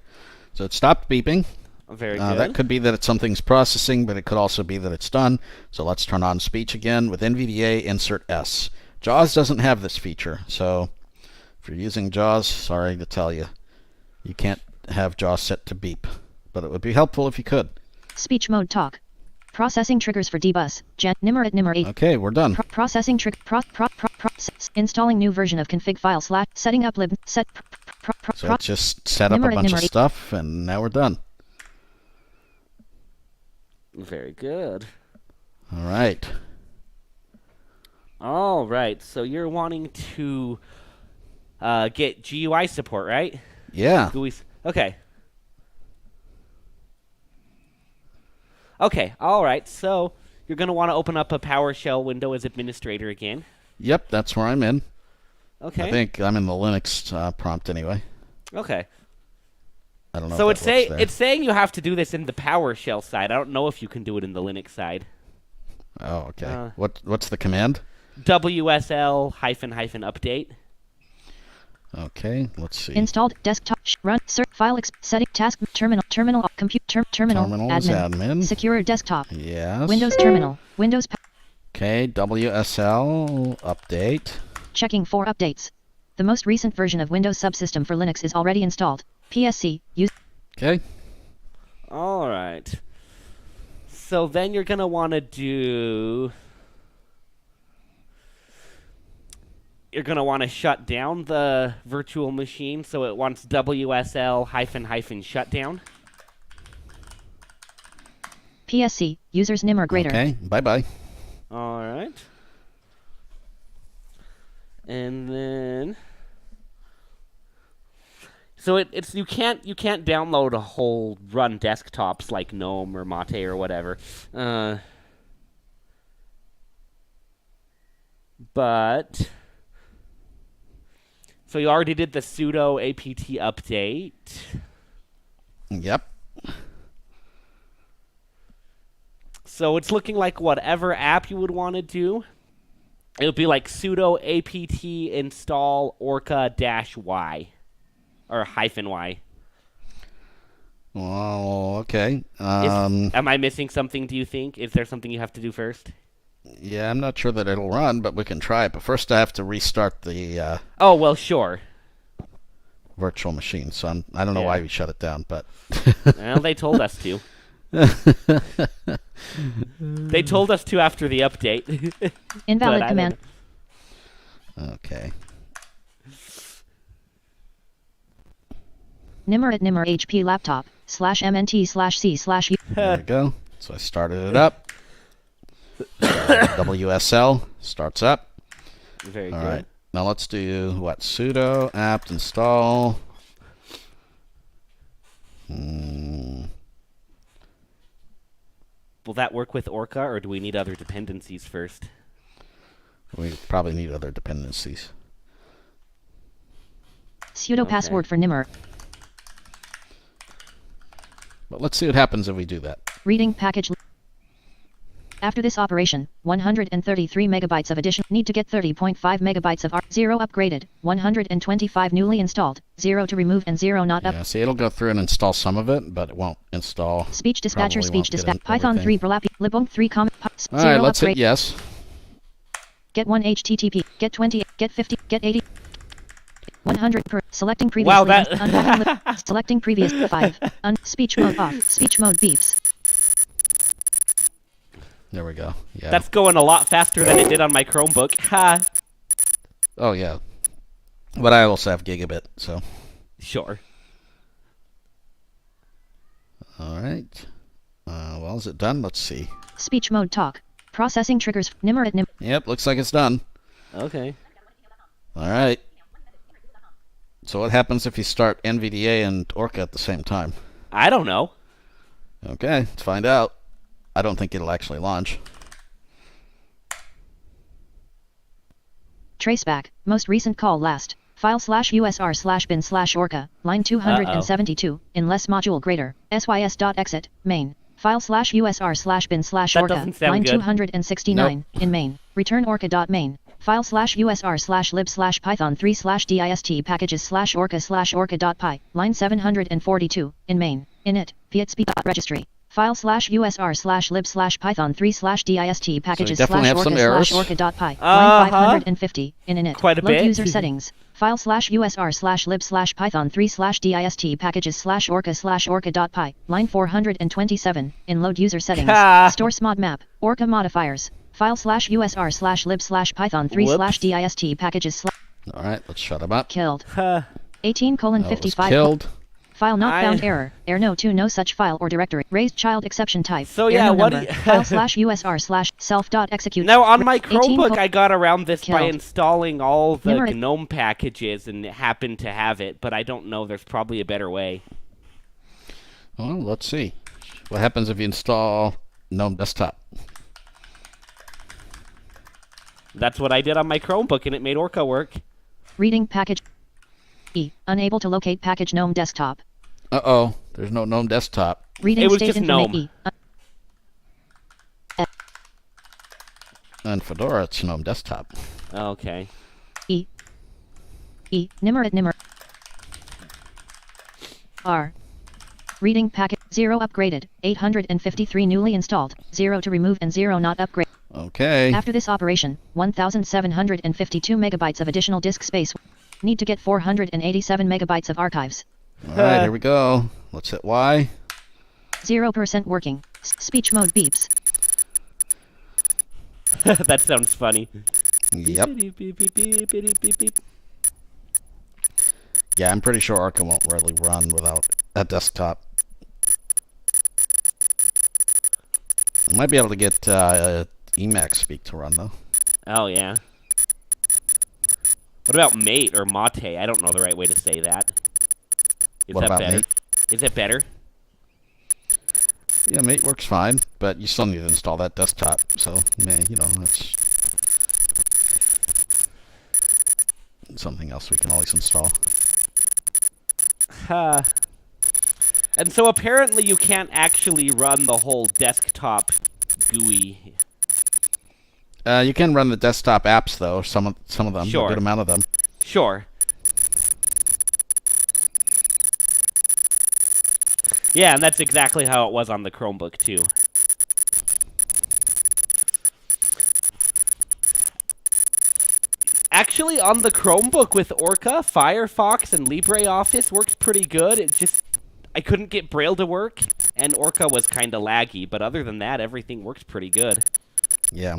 B: So it stopped beeping.
A: Very good.
B: That could be that something's processing, but it could also be that it's done. So let's turn on speech again with NVDA, insert S. JAWS doesn't have this feature, so if you're using JAWS, sorry to tell you, you can't have JAWS set to beep. But it would be helpful if you could.
E: Speech mode talk. Processing triggers for dbus. Nimer at Nimer 8.
B: Okay, we're done.
E: Processing installing new version of config file / setting up lib set.
B: So it's just set up a bunch of stuff, and now we're done.
A: Very good.
B: All right.
A: All right. So you're wanting to get GUI support, right?
B: Yeah.
A: Okay. Okay. All right. So you're going to want to open up a PowerShell window as administrator again.
B: Yep, that's where I'm in.
A: Okay.
B: I think I'm in the Linux prompt anyway.
A: Okay.
B: I don't know.
A: So
B: if
A: it's saying you have to do this in the PowerShell side. I don't know if you can do it in the Linux side.
B: Oh, okay. What's the command?
A: WSL --update.
B: Okay, let's see.
E: Installed desktop run file setting task terminal compute terminal
B: admin
E: secure desktop.
B: Yes.
E: Windows terminal Windows.
B: Okay, WSL update.
E: Checking for updates. The most recent version of Windows Subsystem for Linux is already installed. PSC use.
B: Okay.
A: All right. So then you're gonna want to do. You're going to want to shut down the virtual machine, so it wants WSL -- shutdown.
E: PSC, users Nimer greater.
B: Okay, bye-bye.
A: All right. And then... So it's you can't download a whole run desktops like GNOME or Mate or whatever. But... So you already did the sudo apt update.
B: Yep.
A: So it's looking like whatever app you would want to do, it would be like sudo apt install orca-y or -y.
B: Well, okay.
A: Am I missing something, do you think? Is there something you have to do first?
B: Yeah, I'm not sure that it'll run, but we can try it. But first I have to restart the
A: Oh, well, sure.
B: virtual machine. So I don't know why we shut it down, but...
A: Well, they told us to. They told us to after the update.
E: Invalid command.
B: Okay.
E: Nimer at Nimer HP laptop /mnt/c/u.
B: There we go. So I started it up. WSL starts up.
A: Very
B: All
A: good.
B: right. Now let's do what? Sudo apt install.
A: Will that work with Orca, or do we need other dependencies first?
B: We probably need other dependencies.
E: Sudo password for Nimer.
B: But let's see what happens if we do that.
E: Reading package. After this operation, 133 megabytes of addition. Need to get 30.5 megabytes of 0 upgraded, 125 newly installed, 0 to remove and 0 not up.
B: Yeah, see, it'll go through and install some of it, but it won't install.
E: Speech dispatcher,
B: Probably
E: speech
B: won't get
E: dispatch.
B: in
E: Python
B: everything.
E: 3 Burlapi, libung 3 comment.
B: All right, let's hit yes.
E: Get 1 HTTP, get 20, get 50, get 80. 100 per. Selecting previously.
A: Wow, that...
E: Selecting previous 5. Speech mode off. Speech mode beeps.
B: There we go. Yeah.
A: That's going a lot faster than it did on my Chromebook. Ha!
B: Oh, yeah. But I also have gigabit, so.
A: Sure.
B: All right. Well, is it done? Let's see.
E: Speech mode talk. Processing triggers. Nimer at Nimer.
B: Yep, looks like it's done.
A: Okay.
B: All right. So what happens if you start NVDA and Orca at the same time?
A: I don't know.
B: Okay, let's find out. I don't think it'll actually launch.
E: Traceback. Most recent call last. File /usr/bin/orca. Line 272. In less module greater. sys.exit. Main. File /usr/bin/orca.
A: doesn't sound
E: Line
A: good.
E: 269. In main. Return orca.main. File /usr/lib/python3/dist packages/orca/orca.py. Line 742. In main. Init. Registry. File /usr/lib/python3/dist
B: definitely have some errors.
E: packages/orca/orca.py. Line 550. In init.
A: Quite a
E: Load
A: bit.
E: user settings. File /usr/lib/python3/dist packages/orca/orca.py. Line 427. In load user settings. Store smod map. Orca modifiers. File /usr/lib/python3/dist packages.
B: All right, let's shut him up.
E: Killed.
A: Huh.
E: 18:55.
B: Killed.
E: File not found error. Error no to no such file or directory. Raised child exception type.
A: So
E: Error
A: yeah,
E: no
A: what
E: number.
A: do you-
E: File /usr/self.execute.
A: Now on my
E: 18
A: Chromebook, I got around this by
E: Killed.
A: installing all the
E: Nimer-
A: GNOME packages and happened to have it, but I don't know. There's probably a better way.
B: Well, let's see. What happens if you install GNOME Desktop?
A: That's what I did on my Chromebook, and it made Orca work.
E: Reading package. Unable to locate package GNOME desktop.
B: Uh-oh, there's no GNOME Desktop.
E: Reading
A: It was
E: state
A: just
E: information.
B: And Fedora, it's GNOME Desktop.
A: Okay.
E: Nimer at Nimer. R. Reading packet 0 upgraded, 853 newly installed, 0 to remove and 0 not upgrade.
B: Okay.
E: After this operation, 1,752 megabytes of additional disk space. Need to get 487 megabytes of archives.
B: All right, here we go. Let's hit Y.
E: 0% working. Speech mode beeps.
A: That sounds funny.
B: Yep. Yeah, I'm pretty sure Orca won't really run without a desktop. I might be able to get Emacs Speak to run, though.
A: Oh, yeah. What about Mate or Mate? I don't know the right way to say that. Is
B: What
A: that
B: about
A: better?
B: Mate?
A: Is it better?
B: Yeah, Mate works fine, but you still need to install that desktop. So, man, you know, that's something else we can always install.
A: And so apparently you can't actually run the whole desktop GUI.
B: You can run the desktop apps, though. Some of them,
A: Sure.
B: a good amount of them.
A: Sure. Yeah, and that's exactly how it was on the Chromebook, too. Actually, on the Chromebook with Orca, Firefox, and LibreOffice worked pretty good. It just... I couldn't get Braille to work, and Orca was kind of laggy, but other than that, everything works pretty good.
B: Yeah.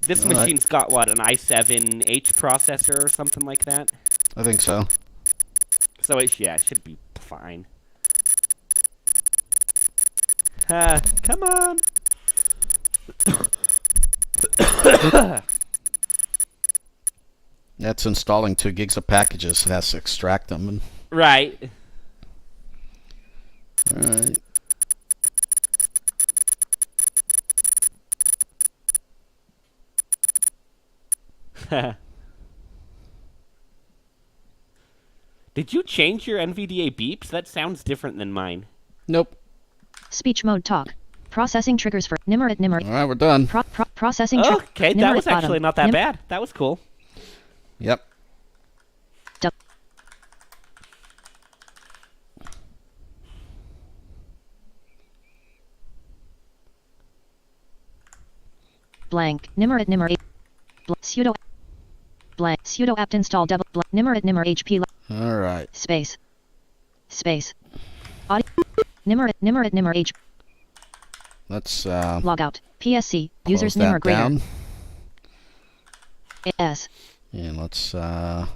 A: This
B: All right.
A: machine's got, what, an i7H processor or something like that?
B: I think so.
A: So, it should be fine. Come on!
B: That's installing 2 gigs of packages. It has to extract them. And...
A: Right.
B: All right.
A: Did you change your NVDA beeps? That sounds different than mine.
B: Nope.
E: Speech mode talk. Processing triggers for Nimer at Nimer.
B: All right, we're done.
E: Processing
A: Okay, that was actually not that bad. That was cool.
B: Yep.
E: Blank. Nimer at Nimer. Sudo. Blank. Sudo apt install double. Nimer at Nimer HP.
B: All right.
E: Space. Audio. Nimer at Nimer H.
B: Let's
E: Log out. PSC. Users
B: close
E: Nimer
B: that
E: greater.
B: down.
E: S.
B: And let's all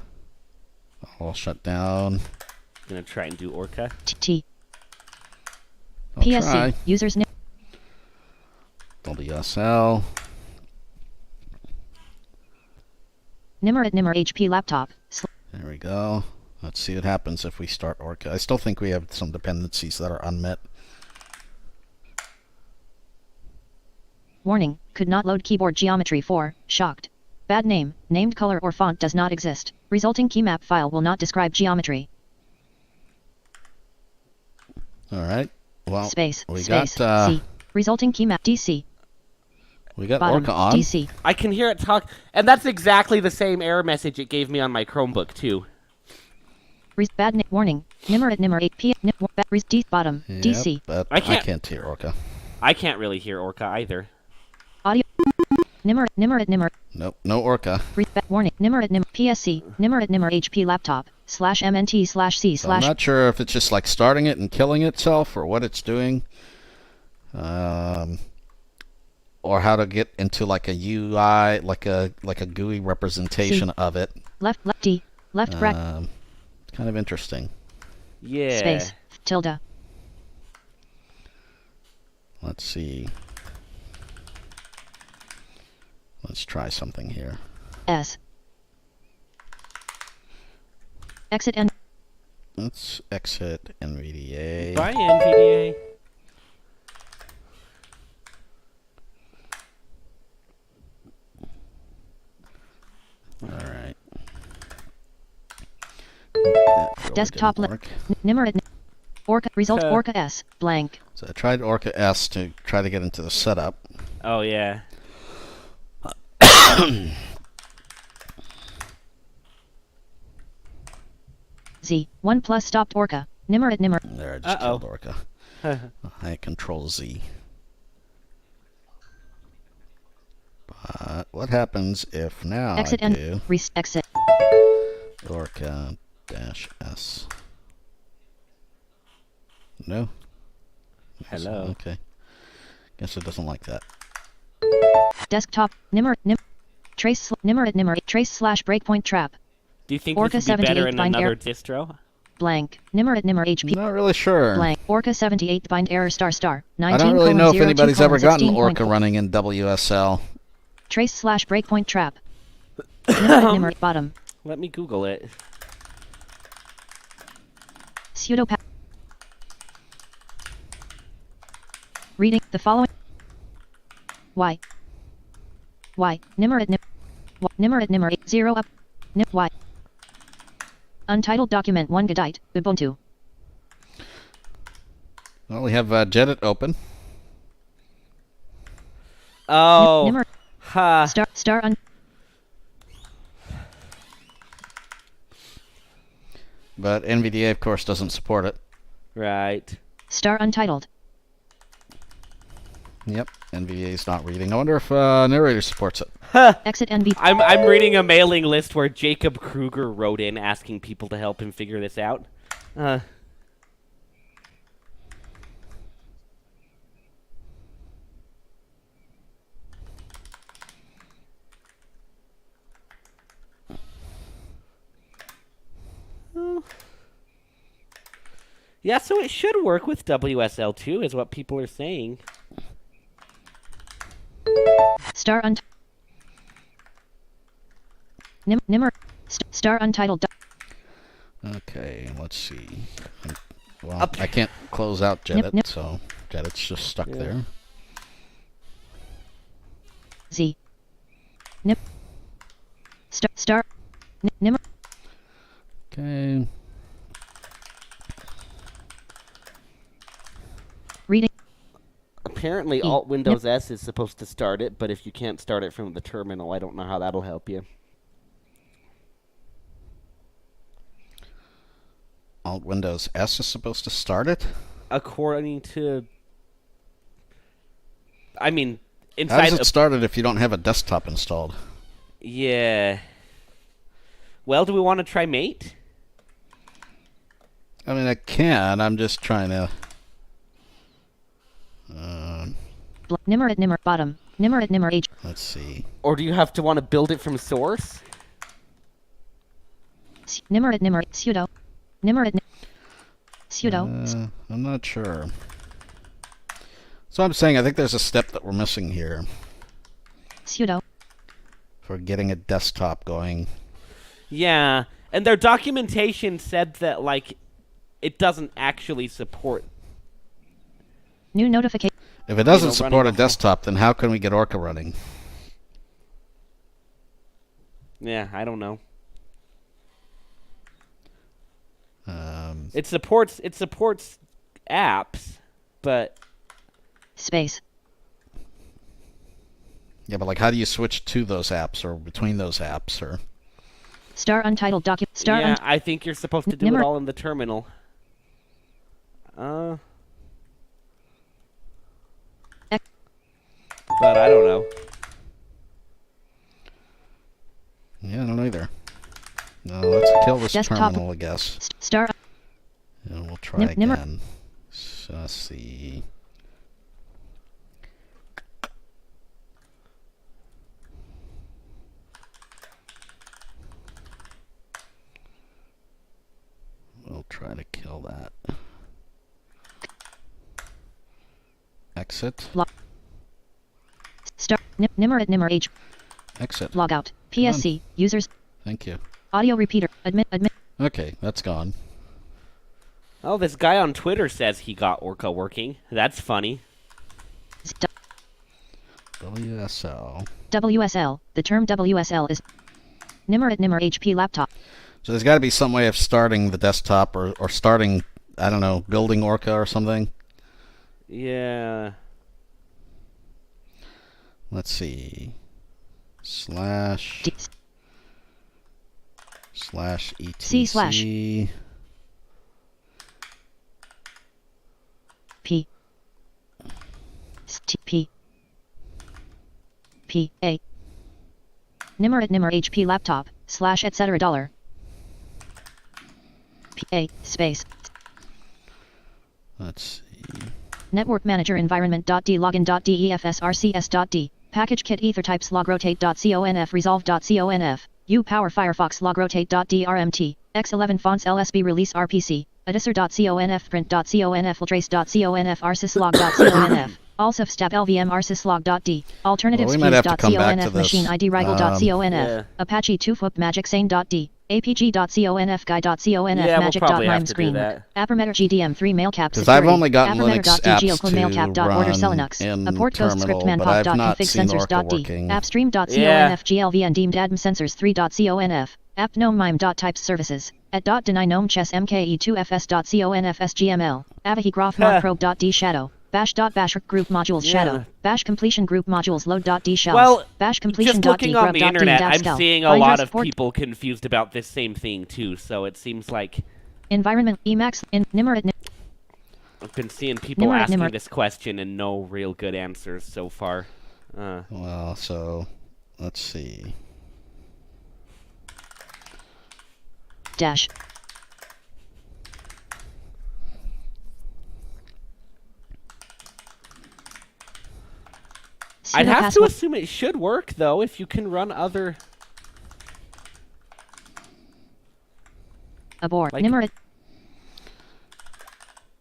B: shut down.
A: Gonna try and do Orca.
E: T.
B: I'll
E: PSC.
B: try.
E: Users
B: WSL.
E: Nimer at Nimer HP laptop.
B: There we go. Let's see what happens if we start Orca. I still think we have some dependencies that are unmet.
E: Warning, could not load keyboard geometry for, shocked. Bad name, named color or font does not exist. Resulting keymap file will not describe geometry.
B: All right. Well, we
E: space,
B: got
E: C. Resulting keymap DC.
B: we got
E: Bottom,
B: Orca on.
E: DC.
A: I can hear it talk, and that's exactly the same error message it gave me on my Chromebook, too.
E: Bad name, warning, Nimer at Nimer 8P, D, bottom,
B: Yep,
E: DC.
B: but
A: I
B: I
A: can't-
B: can't hear Orca.
A: I can't really hear Orca either.
E: Audio. Nimer at Nimer.
B: Nope, no Orca.
E: Warning, Nimer at Nimer, PSC, Nimer at Nimer HP laptop, /MNT/C/
B: So I'm not sure if it's just like starting it and killing itself or what it's doing. Or how to get into like a UI, like a GUI representation of it.
E: left D, left bracket,
B: It's kind of interesting.
A: Yeah.
E: space, tilde.
B: Let's see. Let's try something here.
E: S. Exit N.
B: Let's exit NVDA.
A: Bye, NVDA.
B: All right.
E: Desktop Nimer at Orca result Orca S blank.
B: So I tried Orca S to try to get into the setup.
A: Oh, yeah.
E: Z 1 plus stopped Orca. Nimer at Nimer.
B: There, I just killed Orca. I control Z. But what happens if now
E: Exit
B: I
E: N.
B: do
E: Exit.
B: Orca dash S? No?
A: Hello.
B: Okay. Guess it doesn't like that.
E: Desktop Nimer trace Nimer at Nimer trace / breakpoint trap
A: Do you think
E: Orca
A: this would be better
E: 78
A: in
E: bind
A: another
E: error.
A: distro?
E: Blank Nimer at Nimer HP
B: Not really sure.
E: blank Orca 78 bind error *** 19
B: I don't really know if anybody's ever gotten
E: 16.
B: Orca running in WSL.
E: Trace / breakpoint trap Nimer at Nimer bottom
A: Let me Google it.
E: sudo reading the following Y Nimer at Nimer 0 up Y Untitled document 1 Gedite Ubuntu.
B: Well, we have Jedit open.
A: Oh.
E: Nimer
A: Ha.
E: star
B: But NVDA, of course, doesn't support it.
A: Right.
E: star untitled.
B: Yep, NVDA is not reading. I wonder if Narrator supports it.
E: Exit NV.
A: I'm reading a mailing list where Jacob Kruger wrote in asking people to help him figure this out. Yeah, so it should work with WSL2, is what people are saying.
E: Star Nimer. Star Untitled.
B: Okay, let's see. Well, I can't close out Jedit, so Jedit's just stuck there.
E: Z. Nip. Star. Nimer.
B: Okay.
E: Reading.
A: Apparently, Alt Windows S is supposed to start it, but if you can't start it from the terminal, I don't know how that'll help you.
B: Alt Windows S is supposed to start it?
A: According to... I mean,
B: How
A: inside...
B: does it start it if you don't have a desktop installed?
A: Yeah. Well, do we want to try Mate?
B: I mean, I can. I'm just trying to...
E: Nimer at Nimer bottom. Nimer at Nimer H.
B: Let's see.
A: Or do you have to want to build it from source?
E: Nimer at Nimer sudo. Nimer at sudo.
B: I'm not sure. So I'm saying I think there's a step that we're missing here
E: Sudo.
B: for getting a desktop going.
A: Yeah, and their documentation said that, like, it doesn't actually support...
E: New notification.
B: If it doesn't
A: running
B: support a
A: the whole-
B: desktop, then how can we get Orca running?
A: Yeah, I don't know. It supports apps, but...
E: Space.
B: Yeah, but like, how do you switch to those apps or between those apps? Or
E: Star Untitled document. Star
A: yeah, I think you're supposed to do it
E: Nimer-
A: all in the terminal. But I don't know.
B: yeah, I don't know either. No, let's kill this
E: Desktop.
B: terminal, I guess.
E: Star.
B: And we'll try
E: Nimer-
B: again. So, let's see. We'll try to kill that. Exit.
E: Star. Nimer at Nimer H.
B: Exit.
E: Logout. PSC. Users.
B: Thank you.
E: Audio repeater. Admit.
B: Okay, that's gone.
A: Oh, this guy on Twitter says he got Orca working. That's funny.
B: WSL.
E: WSL. The term WSL is Nimer at Nimer HP laptop.
B: So there's got to be some way of starting the desktop or starting, I don't know, building Orca or something.
A: Yeah.
B: Let's see. Slash etc.
E: C slash. P. P. P. A. Nimer at Nimer HP laptop / etc. $. P. A. Space.
B: Let's see.
E: Network Manager Environment.d login.defsrcs.d Package Kit Ether Types logrotate.conf resolve.conf U Power Firefox logrotate.drmt X11 Fonts LSB Release RPC Editor.conf Print.conf Filtrace.conf arsyslog.conf Allsufstab LVM arsyslog.d Alternatives
B: Well, we might have to come back to
E: Fuse.conf
B: this.
E: Machine ID Rigel.conf
A: Yeah.
E: Apache 2FOP Magic Sane.d apg.conf guy.conf
A: Yeah, we'll
E: magic
A: probably have
E: mime
A: to do
E: screen
A: that.
E: Appermeter GDM3 mailcap
B: Because I've
E: security
B: only gotten Linux apps
E: mailcap
B: to
E: order
B: run
E: selinux
B: in
E: apport ghost script
B: terminal, but I've not
E: manpop.config
B: seen Orca
E: sensors.d
B: working.
E: appstream.conf
A: Yeah.
E: glvn deemed adm sensors 3.conf app gnome mime.types services at deny gnome chess mke2fs.conf sgml avahi graph modprobe.d shadow bash.bash group modules
A: Yeah.
E: shadow bash completion group modules load.d shells
A: Well,
E: bash completion
A: Just looking on the internet, I'm
E: scale.
A: seeing a
E: Find your
A: lot of
E: support
A: people confused about this same thing too. So it seems like
E: environment emacs in Nimer at
A: I've been seeing people
E: Nimer-
A: asking
E: Nimer.
A: this question and no real good answers so far.
B: Well, so let's see.
E: dash
A: I'd
E: sudo
A: have to
E: password
A: assume it should work though if you can run other.
E: abort
A: like-
E: Nimer at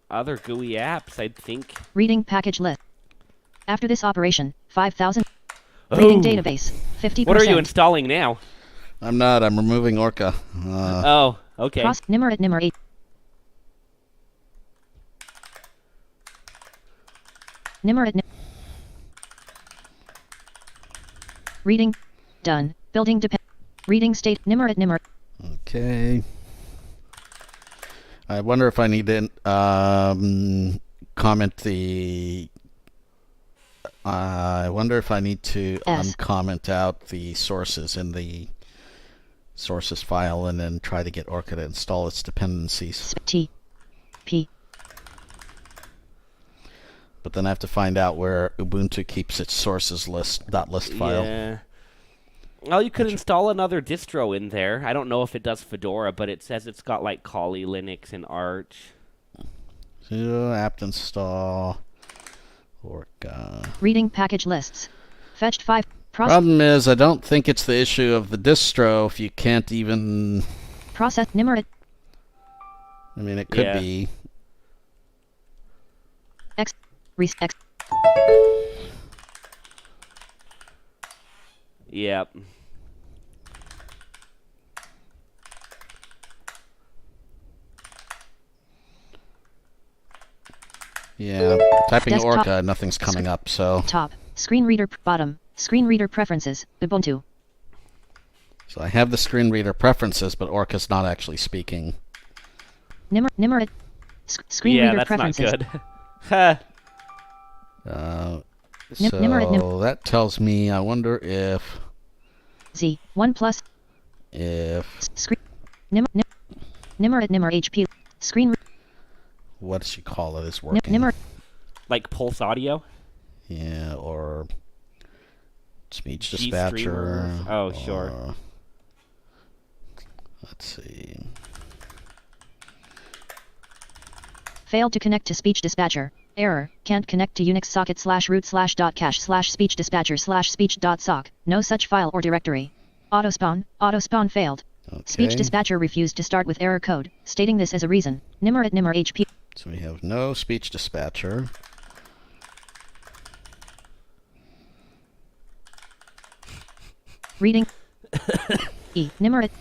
A: other GUI apps, I think.
E: Reading package list. After this operation, 5,000. Reading
A: Oh.
E: database, 50%.
A: What are you installing now?
B: I'm not. I'm removing Orca.
A: Oh, okay.
E: Nimer at Nimer 8. Nimer at Reading. Done. Building depend. Reading state. Nimer at Nimer.
B: Okay. I wonder if I need to comment the. I wonder if I need to uncomment out the sources in the sources file and then try to get Orca to install its dependencies.
E: P.
B: But then I have to find out where Ubuntu keeps its sources list file.
A: Yeah. Well, you could install another distro in there. I don't know if it does Fedora, but it says it's got like Kali Linux and Arch.
B: So apt install Orca.
E: Reading package lists. Fetched 5.
B: Problem is, I don't think it's the issue of the distro if you can't even...
E: Process Nimer at
B: I mean, it could
A: Yeah.
B: be.
E: X.
A: Yep.
B: Yeah, typing
E: Desktop.
B: Orca, nothing's coming up, so...
E: Top. Screen reader bottom. Screen reader preferences. Ubuntu.
B: So I have the screen reader preferences, but Orca's not actually speaking.
E: Nimer at screen
A: Yeah,
E: reader
A: that's
E: preferences.
A: not good. Ha.
B: So
E: Nimer
B: that tells me, I wonder if...
E: Z. 1 plus.
B: If...
E: Screen. Nimer at Nimer HP. Screen.
B: What does she call it is working?
E: Nimer.
A: Like Pulse Audio?
B: Yeah, or... Speech
A: G
B: dispatcher.
A: streamers. Oh, sure.
B: or- Let's see.
E: Failed to connect to speech dispatcher. Error. Can't connect to Unix socket /root/.cache /speech dispatcher /speech.sock. No such file or directory. Autospawn failed.
B: Okay.
E: Speech dispatcher refused to start with error code, stating this as a reason. Nimer at Nimer HP.
B: So we have no speech dispatcher.
E: Reading. Nimer at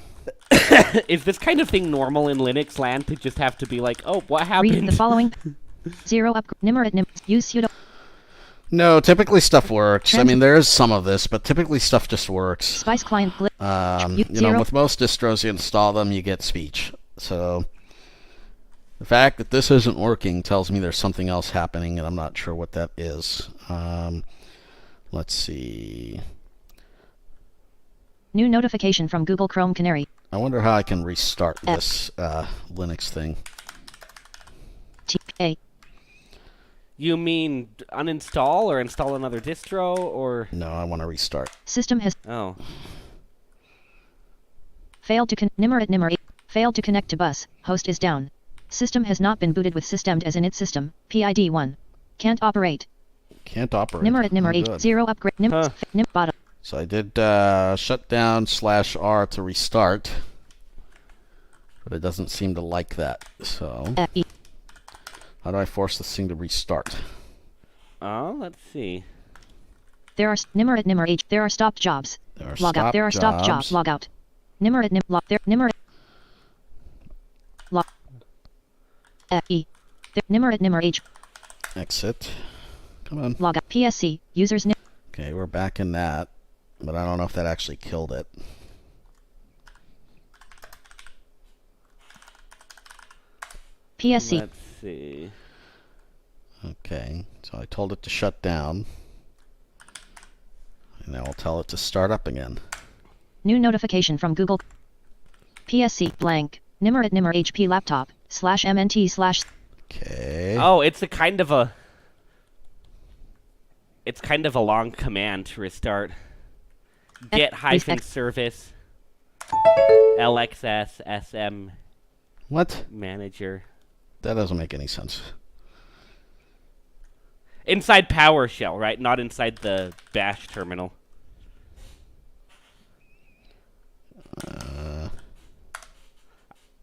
A: Is this kind of thing normal in Linux land to just have to be like, oh, what happened?
E: read the following. 0 up. Nimer at Nimer. Use sudo.
B: No, typically stuff works. I mean, there is some of this, but typically stuff just works.
E: Spice client glitch.
B: You know, with most distros, you install them, you get speech. So the fact that this isn't working tells me there's something else happening, and I'm not sure what that is. Let's see.
E: New notification from Google Chrome Canary.
B: I wonder how I can restart this Linux thing.
E: A.
A: You mean uninstall or install another distro or...
B: No, I want to restart.
E: System has
A: Oh.
E: failed to Nimer at Nimer 8. Failed to connect to bus. Host is down. System has not been booted with systemd as in its system. PID 1. Can't operate.
B: Can't operate.
E: Nimer at Nimer
B: Oh,
E: 8.
B: good.
E: 0 upgrade. Nim bottom.
B: So I did shut down /R to restart, but it doesn't seem to like that. So
E: E.
B: how do I force this thing to restart?
A: Oh, let's see.
E: There are Nimer at Nimer 8. There are stopped jobs.
B: There are
E: Log out. There are stopped jobs. Log out. Nimer at Nim. Log there. Nimer. Log. E. There, Nimer at Nimer H.
B: Exit. Come on.
E: Log out. PSC. Users.
B: Okay, we're back in that, but I don't know if that actually killed it.
E: PSC.
A: Let's see.
B: Okay, so I told it to shut down, and now I'll tell it to start up again.
E: New notification from Google. PSC blank. Nimer at Nimer HP laptop /MNT/
B: Okay.
A: Oh, it's a kind of a... It's kind of a long command to restart. Get hyphen service LXS SM
B: What?
A: manager.
B: That doesn't make any sense.
A: Inside PowerShell, right? Not inside the bash terminal.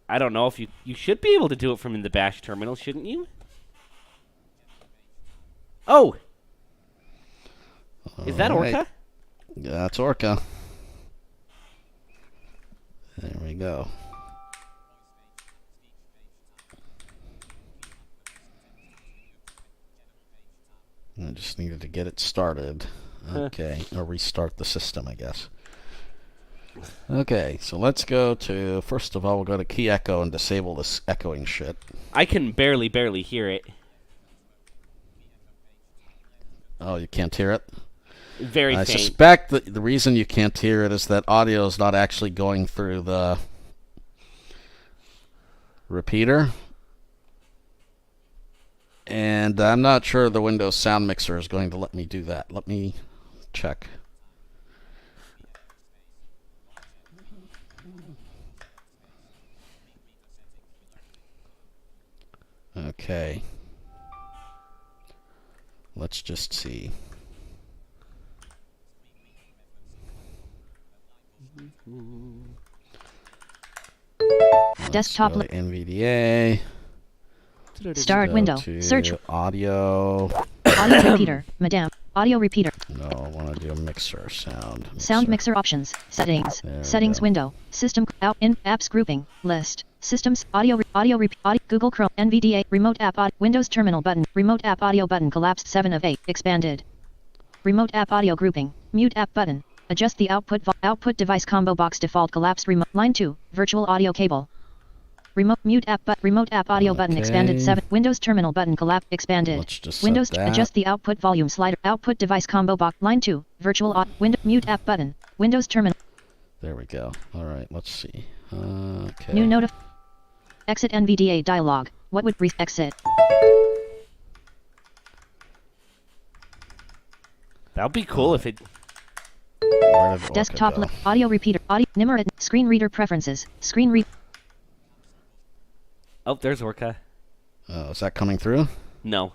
A: I don't know if you should be able to do it from in the bash terminal, shouldn't you? Oh! Is that
B: Alright.
A: Orca?
B: Yeah, that's Orca. There we go. I just needed to get it started. Okay, or restart the system, I guess. Okay, so let's go to, first of all, we'll go to key echo and disable this echoing shit.
A: I can barely hear it.
B: Oh, you can't hear it?
A: Very
B: I
A: faint.
B: suspect that the reason you can't hear it is that audio is not actually going through the repeater. And I'm not sure the Windows Sound Mixer is going to let me do that. Let me check. Okay. Let's just see.
E: Desktop
B: Let's go to NVDA.
E: Start
B: Go
E: window.
B: to
E: Search.
B: audio.
E: Audio repeater. Madame. Audio repeater.
B: No, I want to do a mixer sound.
E: Sound mixer options. Settings.
B: There we
E: Settings
B: go.
E: window. System. Out. In. Apps grouping. List. Systems. Audio. Google Chrome. NVDA. Remote app. Windows terminal button. Remote app audio button collapsed 7 of 8. Expanded. Remote app audio grouping. Mute app button. Adjust the output device combo box default collapsed. Remote. Line 2. Virtual audio cable. Remote mute app remote app audio button expanded 7. Windows terminal button collapse expanded.
B: Let's just set
E: Windows
B: that.
E: adjust the output volume slider. Output device combo box line 2. Virtual window mute app button. Windows terminal.
B: There we go. All right, let's see. Okay.
E: New notif. Exit NVDA dialog. What would exit?
A: That would be cool if it...
B: Where did Orca
E: Desktop
B: go?
E: audio repeater. Audio Nimer screen reader preferences. Screen read.
A: Oh, there's Orca.
B: Is that coming through?
A: No.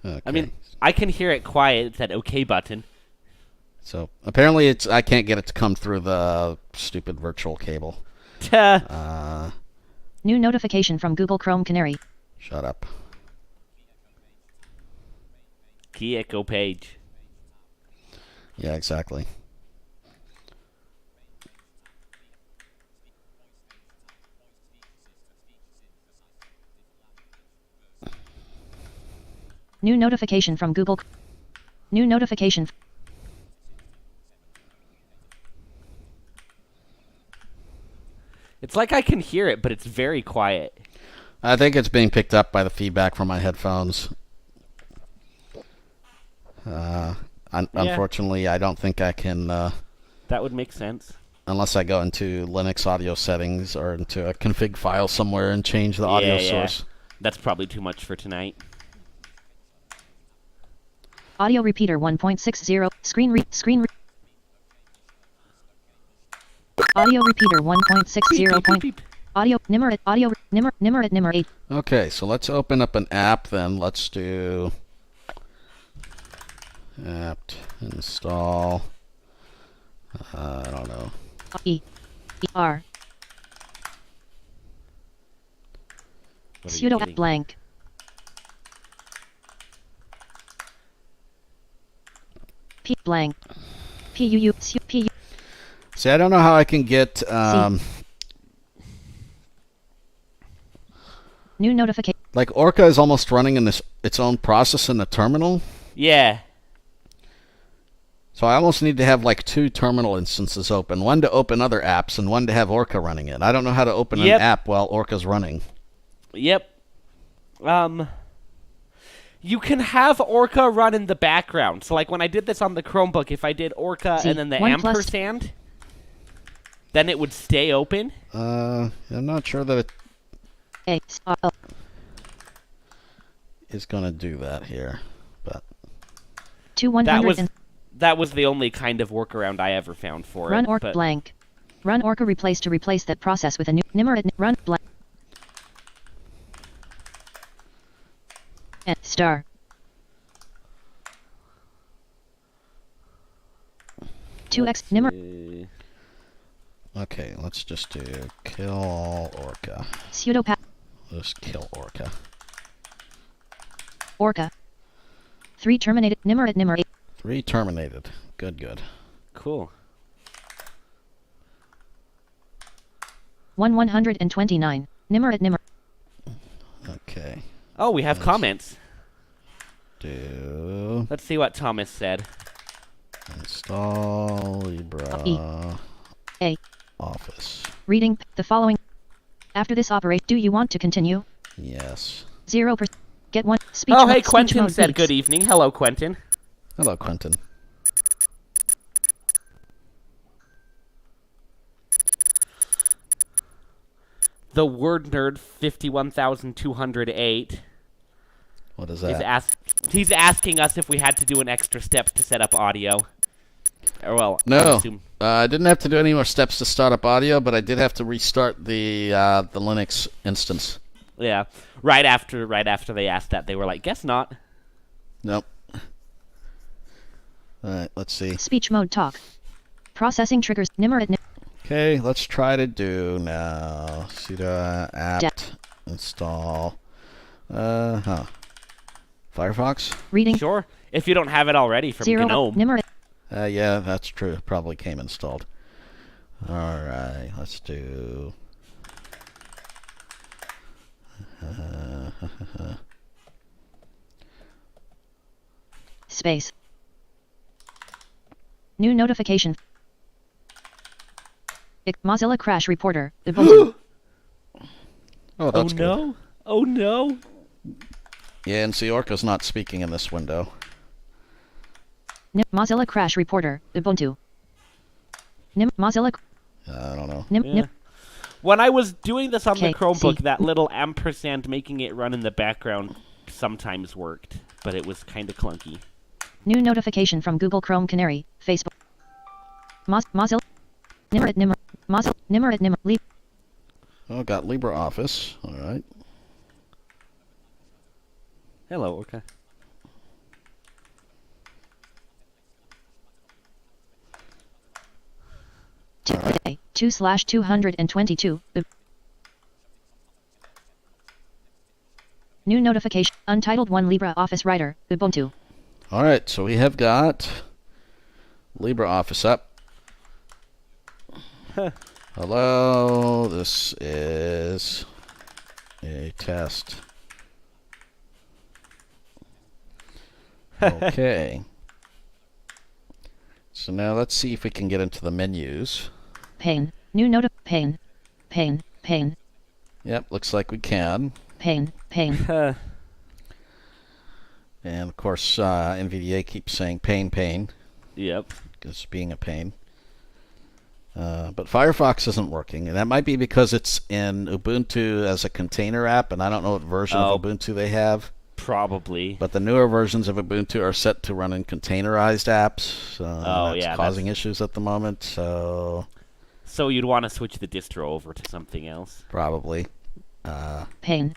B: Okay.
A: I mean, I can hear it quiet. It's that OK button.
B: So apparently I can't get it to come through the stupid virtual cable.
E: New notification from Google Chrome Canary.
B: Shut up.
A: Key echo page.
B: Yeah, exactly.
E: New notification from Google. New notification.
A: It's like I can hear it, but it's very quiet.
B: I think it's being picked up by the feedback from my headphones. Unfortunately, I don't think I can,
A: That would make sense.
B: unless I go into Linux audio settings or into a config file somewhere and change the audio source.
A: That's probably too much for tonight.
E: Audio repeater 1.60. Audio repeater 1.60. Audio Nimer at Nimer 8.
B: Okay, so let's open up an app then. Let's do apt install. I don't know.
E: R.
A: What are you
E: Sudo
A: getting?
E: blank. P blank. PUU. P.
B: See, I don't know how I can get.
E: New notification.
B: Like Orca is almost running in its own process in the terminal.
A: Yeah.
B: So I almost need to have like 2 terminal instances open. One to open other apps and one to have Orca running it. I don't know how to open an app while Orca's running.
A: Yep. You can have Orca run in the background. So like when I did this on the Chromebook, if I did Orca and then the ampersand, then it would stay open.
B: I'm not sure that it is going to do that here, but
E: 100
A: that was the only kind of workaround I ever found for
E: run
A: it.
E: Orca blank. Run Orca replace to replace that process with a new Nimer at run blank. And star. 2x Nimer.
B: okay, let's just do kill Orca.
E: Sudo
B: Just kill Orca.
E: Orca. 3 terminated. Nimer at Nimer 8.
B: 3 terminated. Good, good.
A: Cool.
E: 129. Nimer at Nimer.
B: Okay.
A: Oh, we have comments.
B: Do
A: Let's see what Thomas said.
B: install Libra
E: A.
B: Office.
E: Reading the following. After this operate, do you want to continue?
B: Yes.
E: 0%. Get 1. Speech
A: Oh,
E: mode-
A: hey,
E: speech
A: Quentin
E: mode
A: said
E: beeps.
A: good evening. Hello, Quentin.
B: Hello, Quentin.
A: The word nerd 51,208
B: What is
A: is
B: that?
A: he's asking us if we had to do an extra step to set up audio. Or well, I
B: No.
A: assume.
B: I didn't have to do any more steps to start up audio, but I did have to restart the Linux instance.
A: Yeah. Right after they asked that, they were like, "Guess not."
B: Nope. All right, let's see.
E: Speech mode talk. Processing triggers. Nimer at Nimer.
B: Okay, let's try to do now. sudo apt install. Firefox?
E: Reading.
A: Sure. If you don't have it already from
E: 0.
A: GNOME.
E: Nimer at
B: Yeah, that's true. It probably came installed. All right, let's do.
E: space. New notification. Mozilla Crash Reporter. Ubuntu.
B: Oh, that's good.
A: no. Oh no.
B: Yeah, and see, Orca's not speaking in this window.
E: Mozilla Crash Reporter. Ubuntu. Mozilla.
B: I don't know.
A: Yeah. When I was doing this on the
E: Okay,
A: Chromebook,
E: see.
A: that little ampersand making it run in the background sometimes worked, but it was kind of clunky.
E: New notification from Google Chrome Canary. Facebook. Mozilla. Nimer at Nimer. Mozilla. Nimer at Nimer.
B: Oh, got LibreOffice. All right.
A: Hello, okay.
E: Today. 2/222. New notification. Untitled 1 LibreOffice Writer. Ubuntu.
B: All right, so we have got LibreOffice up. Hello, this is a test. Okay. So now let's see if we can get into the menus.
E: Pane. New note. Pane. Pane. Pane.
B: Yep, looks like we can.
E: Pane. Pane.
B: And of course, NVDA keeps saying pain,
A: Yep.
B: because being a pain. But Firefox isn't working, and that might be because it's in Ubuntu as a container app, and I don't know what version of Ubuntu they have.
A: Probably.
B: But the newer versions of Ubuntu are set to run in containerized apps. That's causing issues at the moment, so
A: So you'd want to switch the distro over to something else.
B: probably.
E: Pane.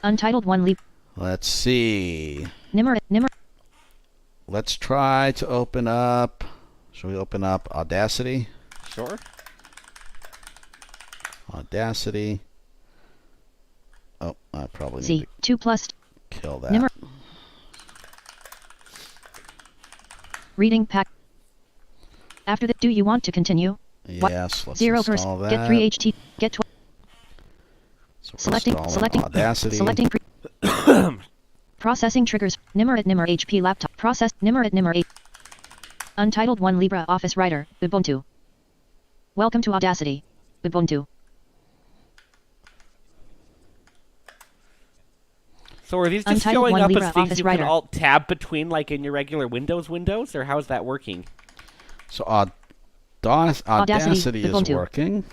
E: Untitled 1 Lib.
B: Let's see.
E: Nimer.
B: Let's try to open up. Shall we open up Audacity?
A: Sure.
B: Audacity. Oh, I probably need
E: Z. 2 plus.
B: to kill that.
E: Nimer. Reading pack. After that, do you want to continue?
B: Yes, let's
E: 0%.
B: install that.
E: Get 3 HT. Get 12.
B: So we're
E: Selecting.
B: installing Audacity.
E: Selecting. Processing triggers. Nimer at Nimer HP laptop. Process. Nimer at Nimer 8. Untitled 1 LibreOffice Writer. Ubuntu. Welcome to Audacity. Ubuntu.
A: So are these just
E: Untitled
A: showing
E: 1
A: up as
E: LibreOffice
A: things you
E: Writer.
A: can alt-tab between, like in your regular windows, or how's that working?
B: So Audacity is
E: Ubuntu.
B: working.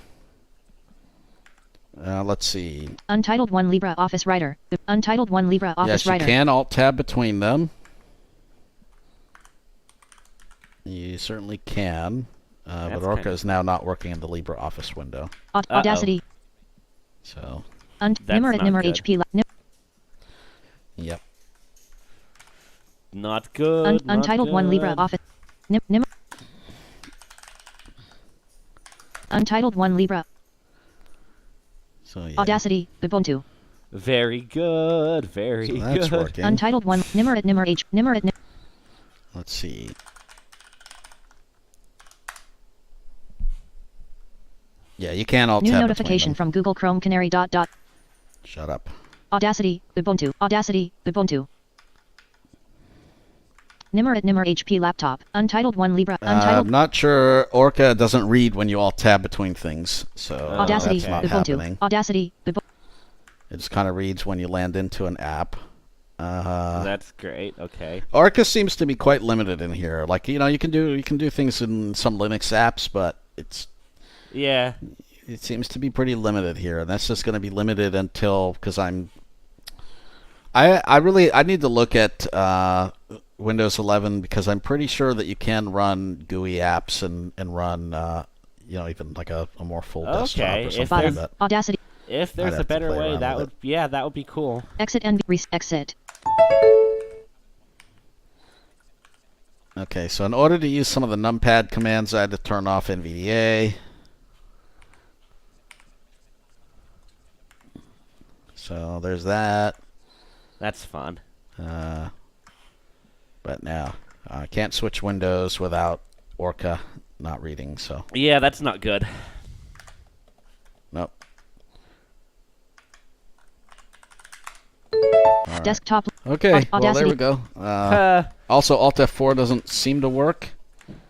B: Let's see.
E: Untitled 1 LibreOffice Writer. Untitled 1 LibreOffice
B: Yes,
E: Writer.
B: you can alt-tab between them. You certainly can. But
A: That's
B: Orca
A: kinda-
B: is now not working in the LibreOffice window.
E: Audacity.
B: So,
A: That's
E: Nimer at
A: not
E: Nimer
A: good.
E: HP.
B: yep.
A: Not good. not
E: Untitled 1
A: good.
E: LibreOffice. Nimer. Untitled 1 Libre.
B: So yeah.
E: Audacity. Ubuntu.
A: Very good. Very
B: So that's
A: good.
B: working.
E: Untitled 1. Nimer at Nimer H. Nimer at Nimer.
B: Let's see. Yeah, you can alt
E: New
B: tab
E: notification
B: between them.
E: from Google Chrome Canary dot dot.
B: Shut up.
E: Audacity, Ubuntu, Audacity, Ubuntu. Nimer at Nimer HP laptop. Untitled 1 Libra. Untitled.
B: I'm not sure. Orca doesn't read when you alt tab between things, so
E: Audacity,
B: that's not
E: Ubuntu,
B: happening.
E: Audacity, Ubuntu.
B: It just kind of reads when you land into an app.
A: That's great. Okay.
B: Orca seems to be quite limited in here. Like, you can do things in some Linux apps, but it seems to be pretty limited here, and that's just going to be limited until because I need to look at Windows 11 because I'm pretty sure that you can run GUI apps and run even like a more full desktop or
A: If
B: something like that.
E: Audacity.
A: If there's a better way, that would be cool.
E: Exit and exit.
B: Okay, so in order to use some of the numpad commands, I had to turn off NVDA. So there's that.
A: That's fun.
B: But now I can't switch windows without Orca not reading. So
A: Yeah, that's not good.
B: nope. Right.
E: Desktop.
B: Okay, well there
E: Audacity.
B: we go. Also, Alt F4 doesn't seem to work,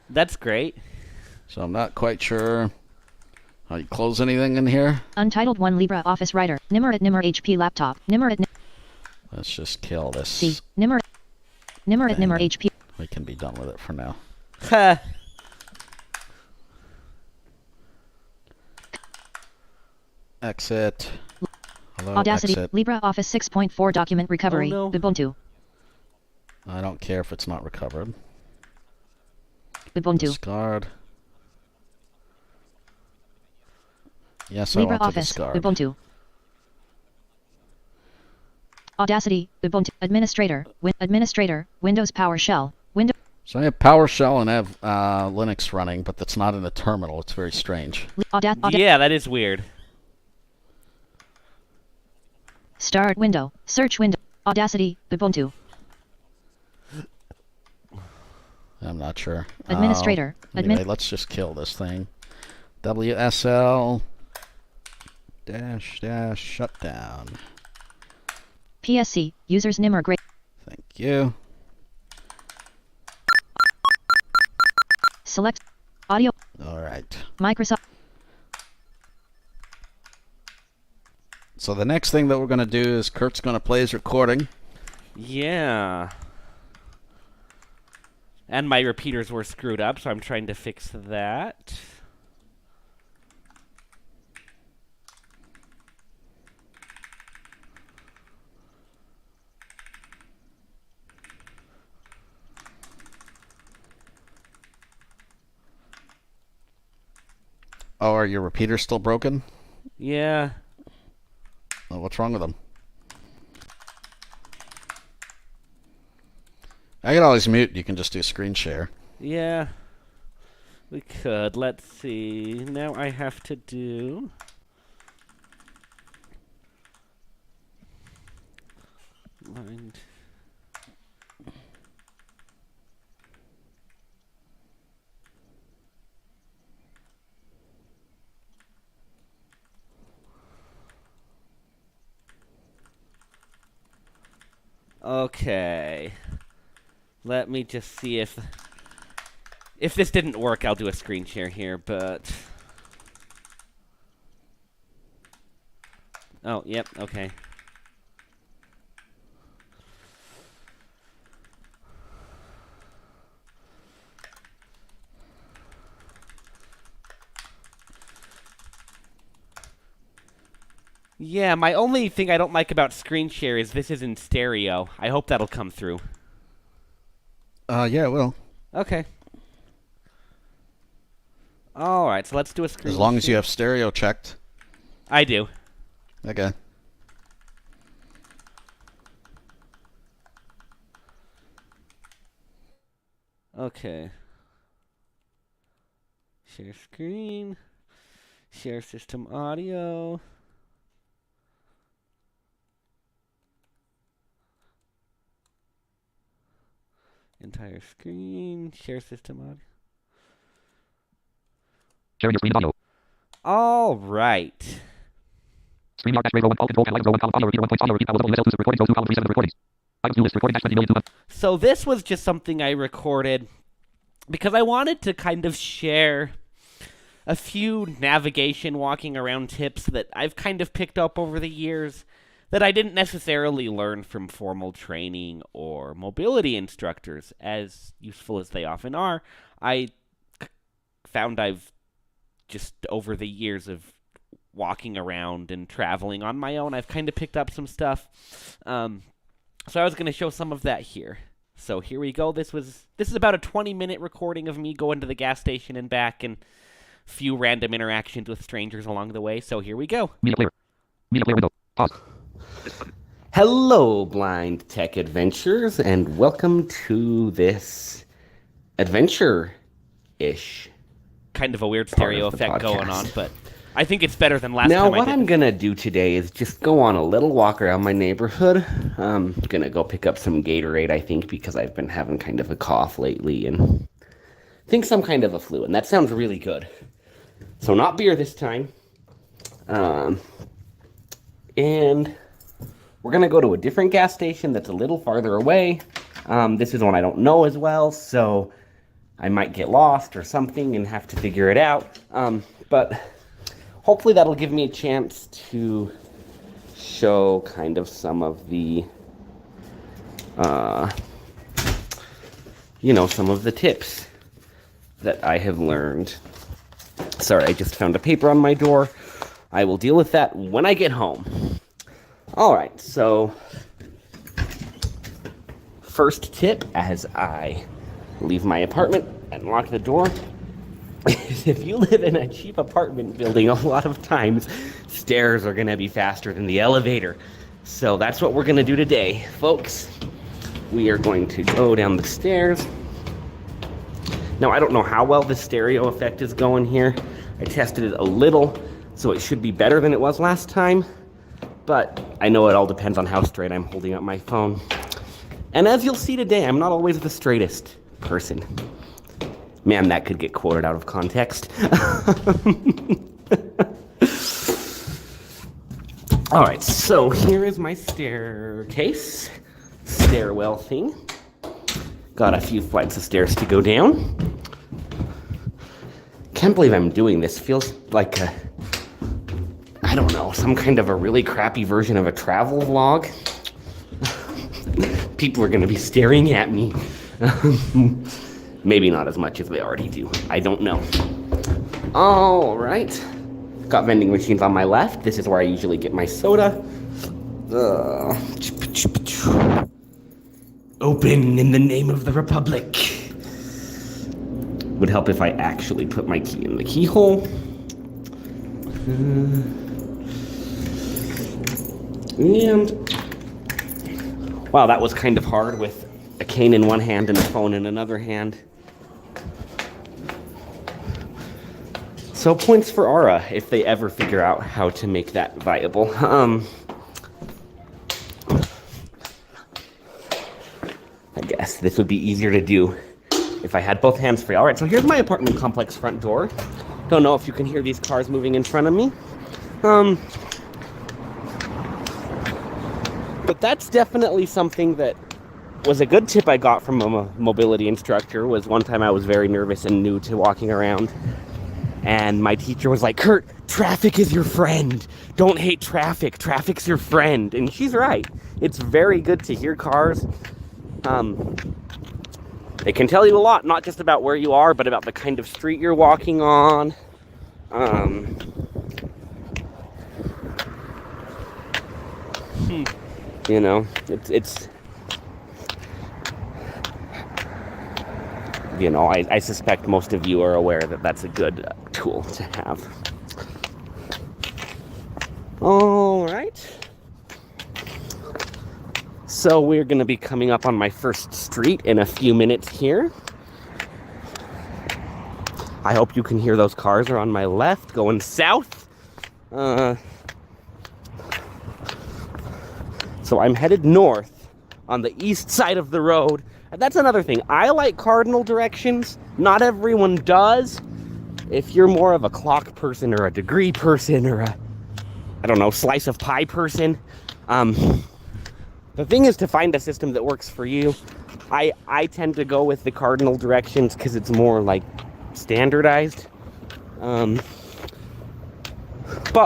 A: That's great.
B: so I'm not quite sure how you close anything in here.
E: Untitled 1 Libra Office Writer. Nimer at Nimer HP laptop. Nimer at
B: Let's just kill this.
E: C. Nimer at Nimer HP.
B: We can be done with it for now. Exit. Hello,
E: Audacity.
B: exit.
E: LibreOffice 6.4 document recovery.
A: Oh, no.
E: Ubuntu.
B: I don't care if it's not recovered.
E: Ubuntu.
B: Discard. Yes, I want to
E: LibreOffice.
B: discard.
E: Ubuntu. Audacity. Ubuntu. Administrator. Administrator. Windows PowerShell. Windows.
B: So I have PowerShell and I have Linux running, but that's not in the terminal. It's very strange.
A: Yeah, that is weird.
E: Start window. Search window. Audacity. Ubuntu.
B: I'm not sure.
E: Administrator.
B: Anyway, let's just kill this thing. WSL -- shutdown.
E: PSC. Users Nimer Great.
B: Thank you.
E: Select. Audio.
B: All right.
E: Microsoft.
B: So the next thing that we're going to do is Kurt's going to play his recording.
A: Yeah. And my repeaters were screwed up, so I'm trying to fix that.
B: Oh, are your repeaters still broken?
A: Yeah.
B: Oh, what's wrong with them? I can always mute. You can just do screen share.
A: Yeah. We could. Let's see. Now I have to do... Mind. Okay. Let me just see if this didn't work, I'll do a screen share here, but... Oh, yep, okay. Yeah, my only thing I don't like about screen share is this is in stereo. I hope that'll come through.
B: Yeah, it will.
A: Okay. Alright, so let's do a screen
B: As long as
A: share.
B: you have stereo checked.
A: I do.
B: Okay.
A: Okay. Share screen. Share system audio. Entire screen. Share system audio.
D: Sharing your screen audio.
A: All right.
D: StreamYard dash radio 1 control and light row 1 column audio repeater 1 point audio repeat level exclusive recordings go to column 37 recordings. Items new list recording dash 20 million 200.
A: So this was just something I recorded because I wanted to kind of share a few navigation walking around tips that I've kind of picked up over the years that I didn't necessarily learn from formal training or mobility instructors, as useful as they often are. I found I've just over the years of walking around and traveling on my own, I've kind of picked up some stuff. So I was going to show some of that here. So here we go. This is about a 20-minute recording of me going to the gas station and back, and a few random interactions with strangers along the way. So here we go.
D: Media player. Media player window. Pause.
A: Hello, Blind Tech Adventures, and welcome to this adventure-ish kind of a weird stereo effect going on, but I think it's better than last time I did. Now, what I'm going to do today is just go on a little walk around my neighborhood. I'm going to go pick up some Gatorade, I think, because I've been having kind of a cough lately and think some kind of a flu, and that sounds really good. So not beer this time. And we're going to go to a different gas station that's a little farther away. This is one I don't know as well, so I might get lost or something and have to figure it out. But hopefully that'll give me a chance to show kind of some of the, some of the tips that I have learned. Sorry, I just found a paper on my door. I will deal with that when I get home. All right, so first tip as I leave my apartment and lock the door. If you live in a cheap apartment building, a lot of times stairs are going to be faster than the elevator. So that's what we're going to do today, folks. We are going to go down the stairs. Now, I don't know how well the stereo effect is going here. I tested it a little, so it should be better than it was last time. But I know it all depends on how straight I'm holding up my phone. And as you'll see today, I'm not always the straightest person. Man, that could get quoted out of context. All right, so here is my staircase, stairwell thing. Got a few flights of stairs to go down. Can't believe I'm doing this. Feels like I don't know, some kind of a really crappy version of a travel vlog. People are going to be staring at me. Maybe not as much as they already do. I don't know. All right. Got vending machines on my left. This is where I usually get my soda. Open in the name of the Republic. Would help if I actually put my key in the keyhole. And wow, that was kind of hard with a cane in one hand and a phone in another hand. So points for Aura if they ever figure out how to make that viable. I guess this would be easier to do if I had both hands free. All right, so here's my apartment complex front door. Don't know if you can hear these cars moving in front of me. But that's definitely something that was a good tip I got from a mobility instructor. Was one time I was very nervous and new to walking around. And my teacher was like, Kirt, traffic is your friend. Don't hate traffic. Traffic's your friend. And she's right. It's very good to hear cars. They can tell you a lot, not just about where you are, but about the kind of street you're walking on. You know, it's you know, I suspect most of you are aware that that's a good tool to have. All right. So we're going to be coming up on my first street in a few minutes here. I hope you can hear those cars are on my left going south. So I'm headed north on the east side of the road That's another thing. I like cardinal directions. Not everyone does. If you're more of a clock person or a degree person or a, I don't know, slice of pie person, the thing is to find a system that works for you. I tend to go with the cardinal directions because it's more like standardized. But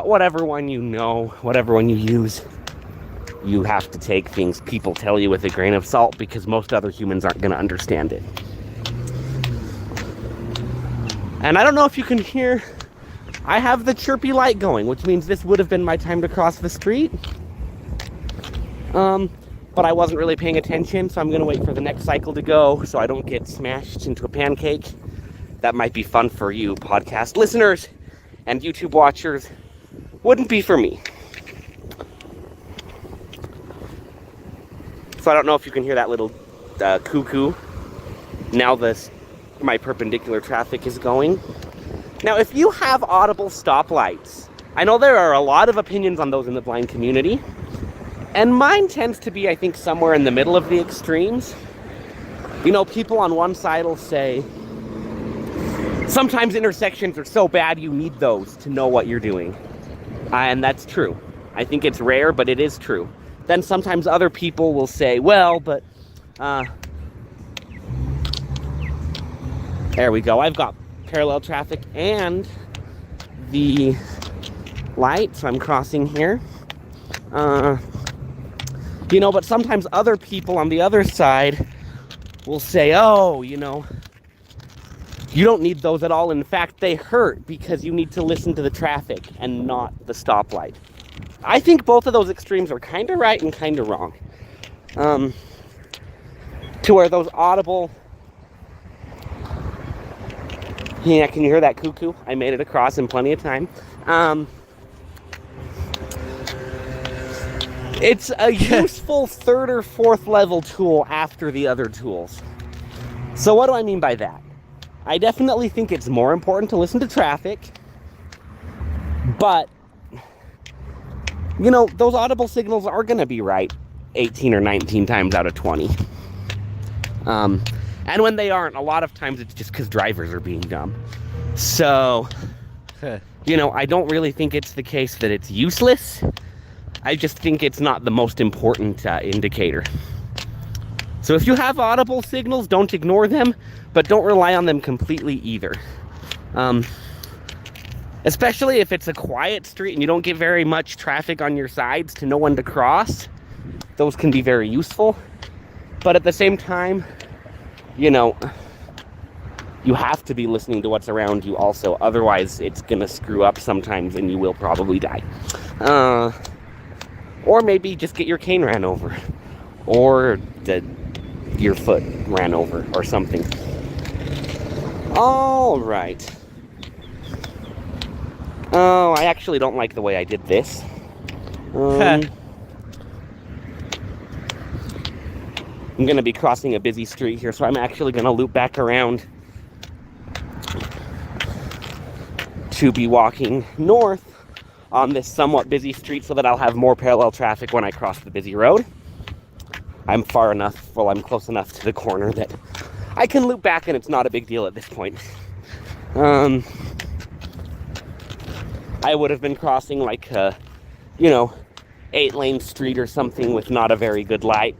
A: whatever one you know, whatever one you use, you have to take things people tell you with a grain of salt because most other humans aren't going to understand it. And I don't know if you can hear, I have the chirpy light going, which means this would have been my time to cross the street. But I wasn't really paying attention, so I'm going to wait for the next cycle to go so I don't get smashed into a pancake. That might be fun for you podcast listeners and YouTube watchers. Wouldn't be for me. So I don't know if you can hear that little cuckoo. Now my perpendicular traffic is going. Now, if you have Audible stoplights, I know there are a lot of opinions on those in the blind community, and mine tends to be, I think, somewhere in the middle of the extremes. You know, people on one side will say, sometimes intersections are so bad you need those to know what you're doing. And that's true. I think it's rare, but it is true. Then sometimes other people will say, well, but, there we go. I've got parallel traffic and the light, so I'm crossing here. You know, but sometimes other people on the other side will say, oh, you know, you don't need those at all. In fact, they hurt because you need to listen to the traffic and not the stoplight. I think both of those extremes are kind of right and kind of wrong. To where those Audible... Yeah, can you hear that cuckoo? I made it across in plenty of time. It's a useful third or fourth level tool after the other tools. So what do I mean by that? I definitely think it's more important to listen to traffic, but, you know, those Audible signals are going to be right 18 or 19 times out of 20. And when they aren't, a lot of times it's just because drivers are being dumb. So, you know, I don't really think it's the case that it's useless. I just think it's not the most important indicator. So if you have Audible signals, don't ignore them, but don't rely on them completely either. Especially if it's a quiet street and you don't get very much traffic on your sides to know when to cross. Those can be very useful. But at the same time, you know, you have to be listening to what's around you also. Otherwise, it's going to screw up sometimes and you will probably die. Or maybe just get your cane ran over. Or your foot ran over or something. All right. Oh, I actually don't like the way I did this. I'm going to be crossing a busy street here, so I'm actually going to loop back around to be walking north on this somewhat busy street so that I'll have more parallel traffic when I cross the busy road. I'm far enough, well, I'm close enough to the corner that I can loop back and it's not a big deal at this point. I would have been crossing like a, 8-lane street or something with not a very good light,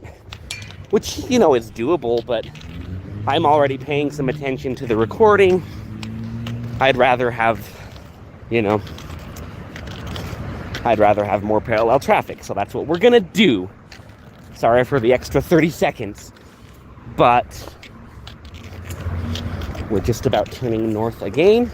A: which, is doable, but I'm already paying some attention to the recording. I'd rather have more parallel traffic, so that's what we're gonna do. Sorry for the extra 30 seconds, but we're just about turning north again.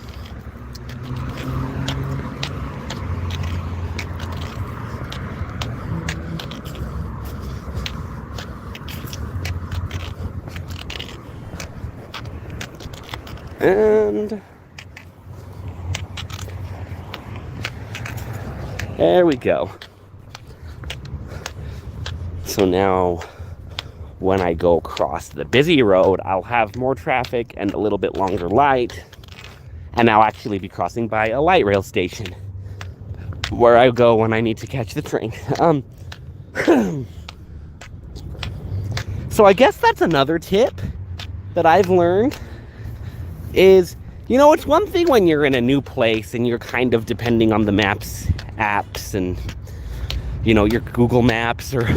A: And there we go. So now when I go across the busy road, I'll have more traffic and a little bit longer light. And I'll actually be crossing by a light rail station where I go when I need to catch the train. So I guess that's another tip that I've learned is, you know, it's one thing when you're in a new place and you're kind of depending on the maps apps and, you know, your Google Maps or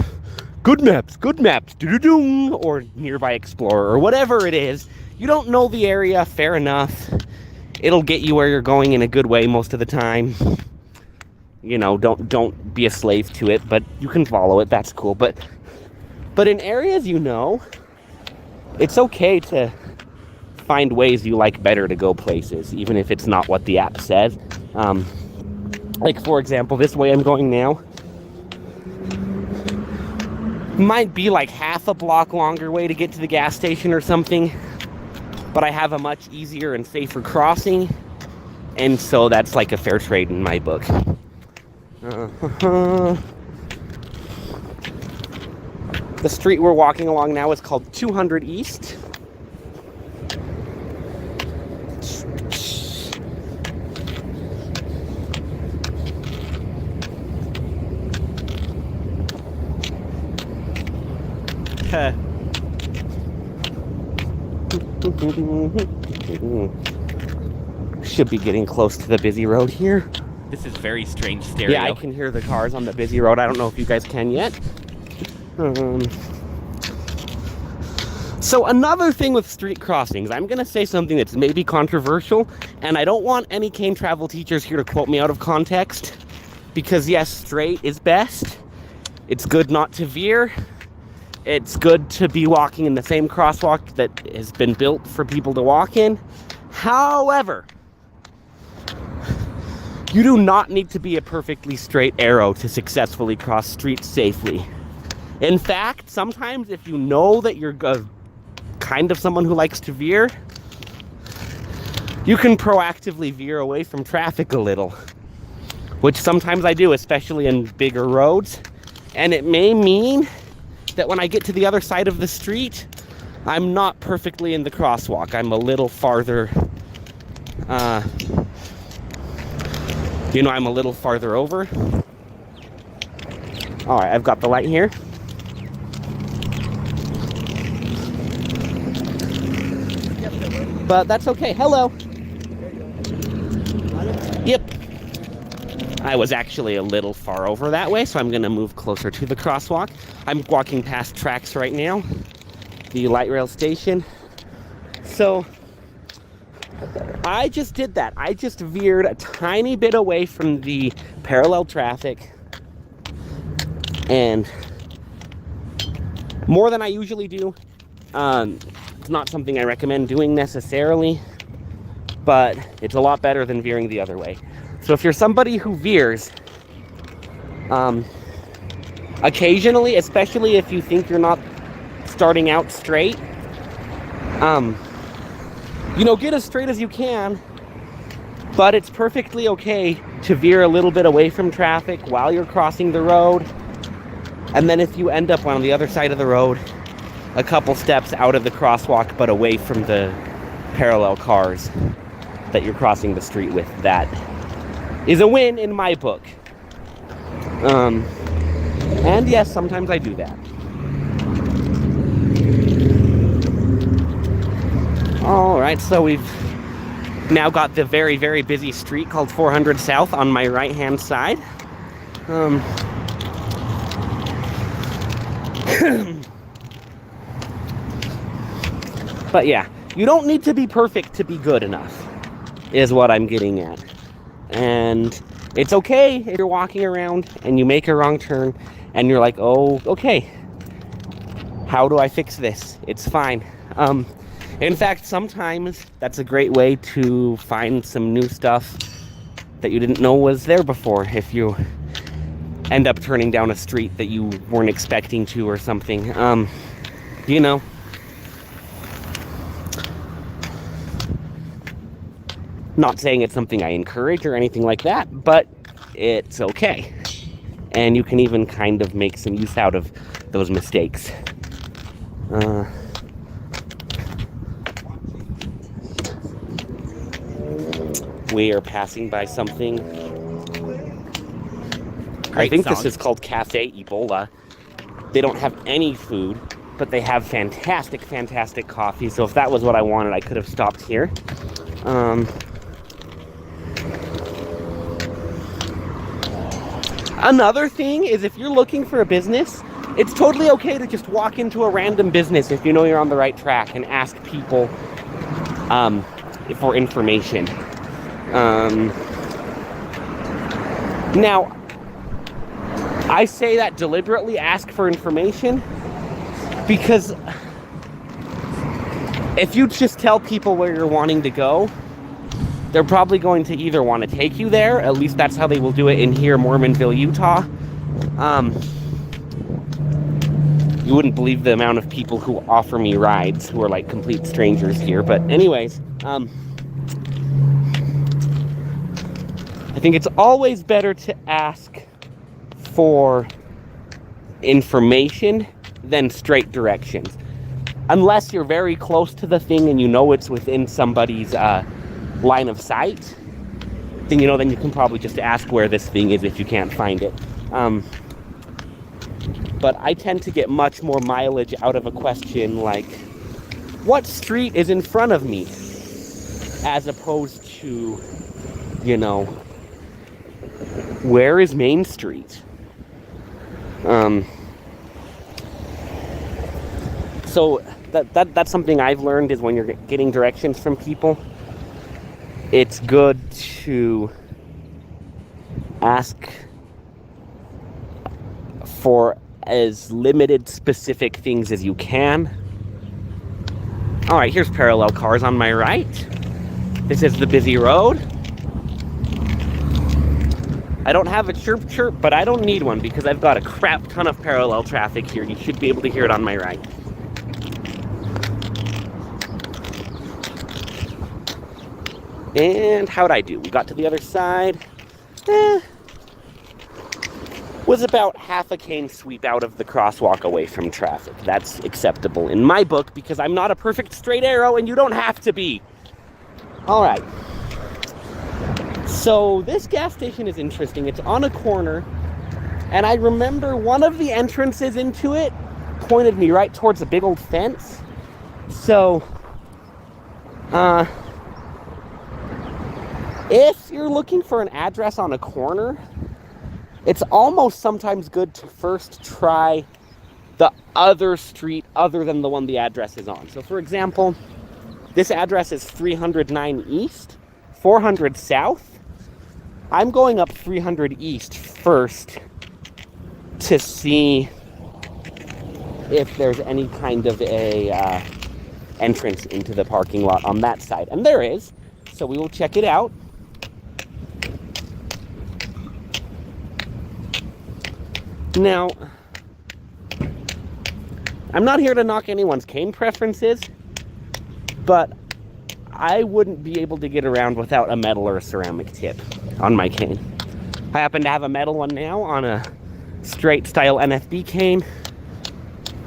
A: Good Maps, doo-doo-doo, or Nearby Explorer or whatever it is. You don't know the area, fair enough. It'll get you where you're going in a good way most of the time. You know, don't be a slave to it, but you can follow it, that's cool. But in areas you know, it's okay to find ways you like better to go places, even if it's not what the app says. Like, for example, this way I'm going now might be like half a block longer way to get to the gas station or something, but I have a much easier and safer crossing, and so that's like a fair trade in my book. The street we're walking along now is called 200 East. Should be getting close to the busy road here.
F: This is very strange stereo.
A: Yeah, I can hear the cars on the busy road. I don't know if you guys can yet. So another thing with street crossings, I'm going to say something that's maybe controversial, and I don't want any cane travel teachers here to quote me out of context, because yes, straight is best. It's good not to veer. It's good to be walking in the same crosswalk that has been built for people to walk in. However, you do not need to be a perfectly straight arrow to successfully cross streets safely. In fact, sometimes if you know that you're kind of someone who likes to veer, you can proactively veer away from traffic a little, which sometimes I do, especially in bigger roads. And it may mean that when I get to the other side of the street, I'm not perfectly in the crosswalk. I'm a little farther, I'm a little farther over. All right, I've got the light here. But that's okay. Hello. Yep. I was actually a little far over that way, so I'm going to move closer to the crosswalk. I'm walking past tracks right now, the light rail station. So I just did that. I just veered a tiny bit away from the parallel traffic, and more than I usually do. It's not something I recommend doing necessarily, but it's a lot better than veering the other way. So if you're somebody who veers, occasionally, especially if you think you're not starting out straight, get as straight as you can, but it's perfectly okay to veer a little bit away from traffic while you're crossing the road. And then if you end up on the other side of the road, a couple steps out of the crosswalk, but away from the parallel cars that you're crossing the street with, that is a win in my book. And yes, sometimes I do that. All right, so we've now got the very, very busy street called 400 South on my right-hand side. But yeah, you don't need to be perfect to be good enough, is what I'm getting at. And it's okay if you're walking around and you make a wrong turn and you're like, oh, okay, how do I fix this? It's fine. In fact, sometimes that's a great way to find some new stuff that you didn't know was there before, if you end up turning down a street that you weren't expecting to or something. Not saying it's something I encourage or anything like that, but it's okay. And you can even kind of make some use out of those mistakes. We are passing by something. I think this is called Cafe Ebola. They don't have any food. but they have fantastic, fantastic coffee. So if that was what I wanted, I could have stopped here. Another thing is, if you're looking for a business, it's totally okay to just walk into a random business if you know you're on the right track and ask people for information. Now, I say that deliberately, ask for information, because if you just tell people where you're wanting to go, they're probably going to either want to take you there, at least that's how they will do it in here, Mormonville, Utah. You wouldn't believe the amount of people who offer me rides who are like complete strangers here. But anyways, I think it's always better to ask for information than straight directions. Unless you're very close to the thing and you know it's within somebody's line of sight, then then you can probably just ask where this thing is if you can't find it. But I tend to get much more mileage out of a question like, what street is in front of me? As opposed to, where is Main Street? So that's something I've learned, is when you're getting directions from people, it's good to ask for as limited specific things as you can. All right, here's parallel cars on my right. This is the busy road. I don't have a chirp chirp, but I don't need one because I've got a crap ton of parallel traffic here. You should be able to hear it on my right. And how'd I do? We got to the other side. Was about half a cane sweep out of the crosswalk away from traffic. That's acceptable in my book because I'm not a perfect straight arrow and you don't have to be. All right. So this gas station is interesting. It's on a corner, and I remember one of the entrances into it pointed me right towards a big old fence. So, if you're looking for an address on a corner, it's almost sometimes good to first try the other street other than the one the address is on. So for example, this address is 309 East, 400 South. I'm going up 300 East first to see if there's any kind of a entrance into the parking lot on that side. And there is, so we will check it out. Now, I'm not here to knock anyone's cane preferences, but I wouldn't be able to get around without a metal or a ceramic tip on my cane. I happen to have a metal one now on a straight style NFB cane.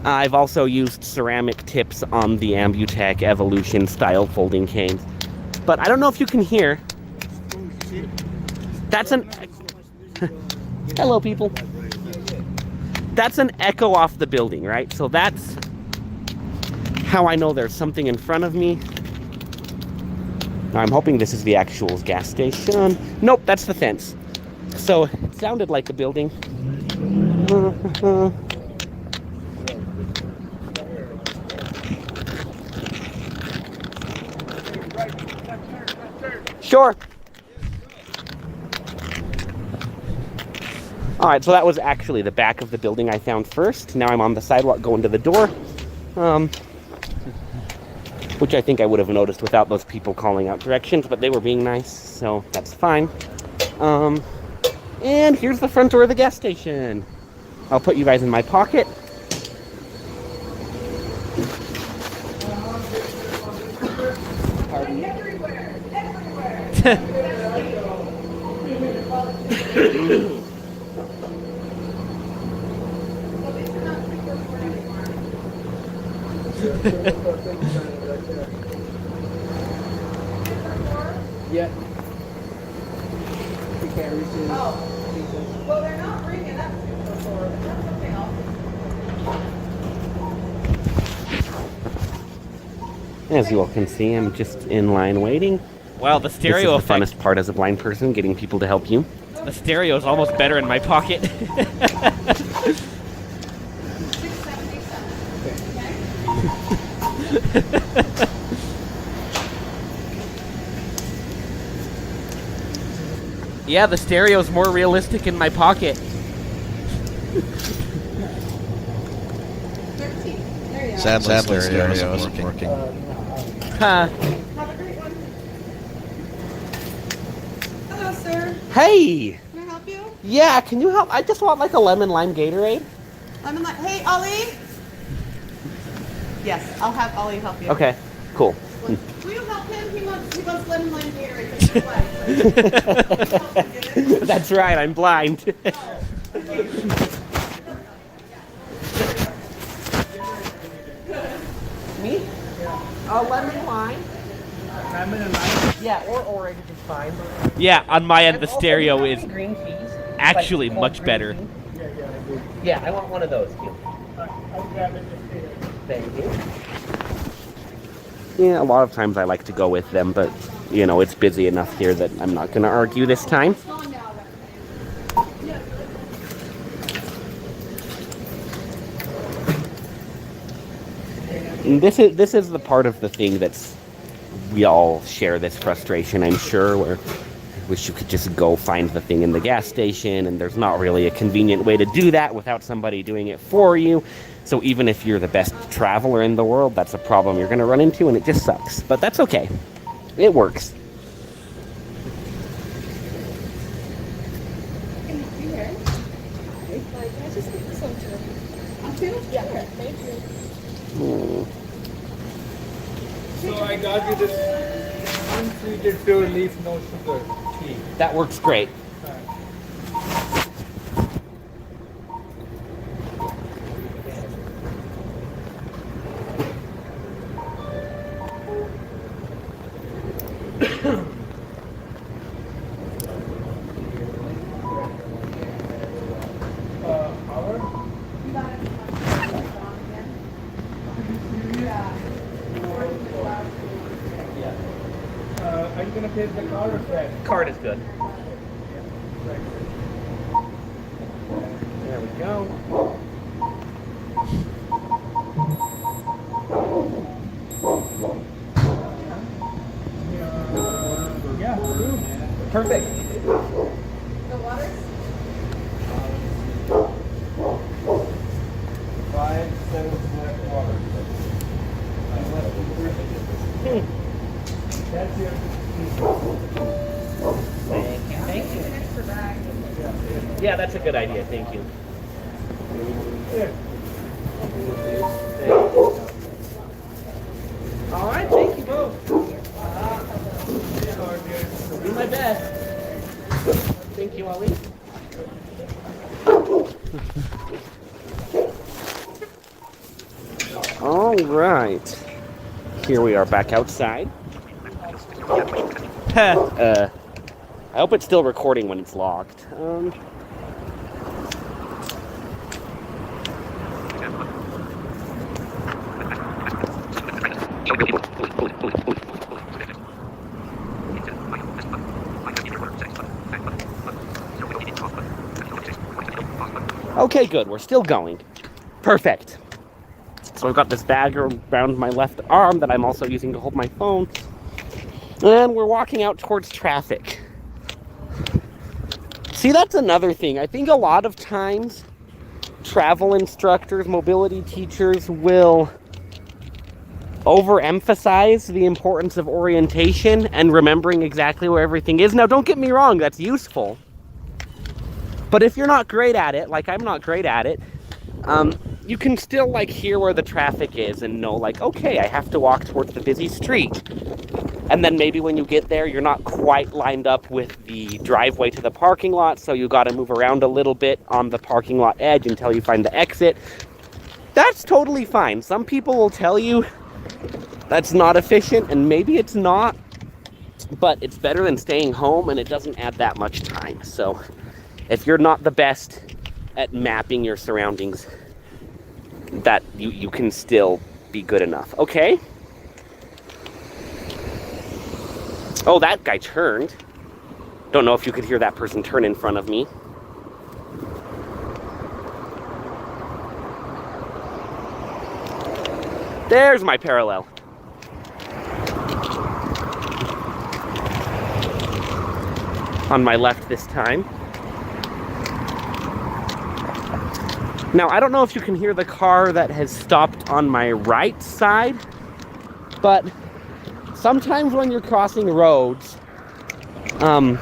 A: I've also used ceramic tips on the Ambutech Evolution style folding canes. But I don't know if you can hear. That's an... Hello, people. That's an echo off the building, right? So that's how I know there's something in front of me. Now, I'm hoping this is the actual gas station. Nope, that's the fence. So it sounded like a building. Sure. All right, so that was actually the back of the building I found first. Now I'm on the sidewalk going to the door, which I think I would have noticed without those people calling out directions, but they were being nice, so that's fine. And here's the front door of the gas station. I'll put you guys in my pocket.
G: Everywhere.
A: Yeah. The carries in.
G: Oh. Well, they're not bringing up before, but that's okay.
A: As you all can see, I'm just in line waiting.
F: Wow, the
A: This is
F: stereo
A: the
F: effect.
A: funnest part as a blind person, getting people to help you.
F: The stereo is almost better in my pocket. Yeah, the stereo's more realistic in my pocket.
G: 13. There you go.
B: Sadly, stereo isn't working.
F: Huh.
G: Have a great one. Hello, sir.
A: Hey!
G: Can I help you?
A: Yeah, can you help? I just want like a lemon lime Gatorade.
G: Hey, Ollie. Yes, I'll have Ollie help you.
A: Okay, cool.
G: Will you help him? He wants lemon lime Gatorade. But
A: That's right, I'm blind. Me? Lemon lime. Lemon and lime? Yeah, or orange is fine.
F: Yeah, on my end, the stereo is
A: green peas.
F: actually
A: Like
F: much
A: green
F: better.
A: tea. Yeah, I want one of those too. Thank you. Yeah, a lot of times I like to go with them, but you know, it's busy enough here that I'm not going to argue this time. And this is the part of the thing that's we all share this frustration, I'm sure, where I wish you could just go find the thing in the gas station, and there's not really a convenient way to do that without somebody doing it for you. So even if you're the best traveler in the world, that's a problem you're going to run into, and it just sucks. But that's okay. It works.
H: So I got you this untreated pure leaf, no sugar tea.
A: That works great.
H: Are you gonna pay the card or check?
A: Card is good. There we go.
H: Yeah, true.
A: Perfect.
G: The water?
H: 5, 7 flat water. That's your.
A: Thank you. Yeah, that's a good idea. Thank you.
H: Here.
A: All right, thank you both. I'll do my best. Thank you, Ollie. All right. Here we are back outside. I hope it's still recording when it's locked. Okay, good. We're still going. Perfect. So I've got this bag around my left arm that I'm also using to hold my phone. And we're walking out towards traffic. See, that's another thing. I think a lot of times travel instructors, mobility teachers will overemphasize the importance of orientation and remembering exactly where everything is. Now, don't get me wrong, that's useful. But if you're not great at it, like I'm not great at it, you can still like hear where the traffic is and know like, okay, I have to walk towards the busy street. And then maybe when you get there, you're not quite lined up with the driveway to the parking lot, so you got to move around a little bit on the parking lot edge until you find the exit. That's totally fine. Some people will tell you that's not efficient, and maybe it's not, but it's better than staying home, and it doesn't add that much time. So if you're not the best at mapping your surroundings, that you can still be good enough. Okay? Oh, that guy turned. Don't know if you could hear that person turn in front of me. There's my parallel. On my left this time. Now, I don't know if you can hear the car that has stopped on my right side, but sometimes when you're crossing roads, now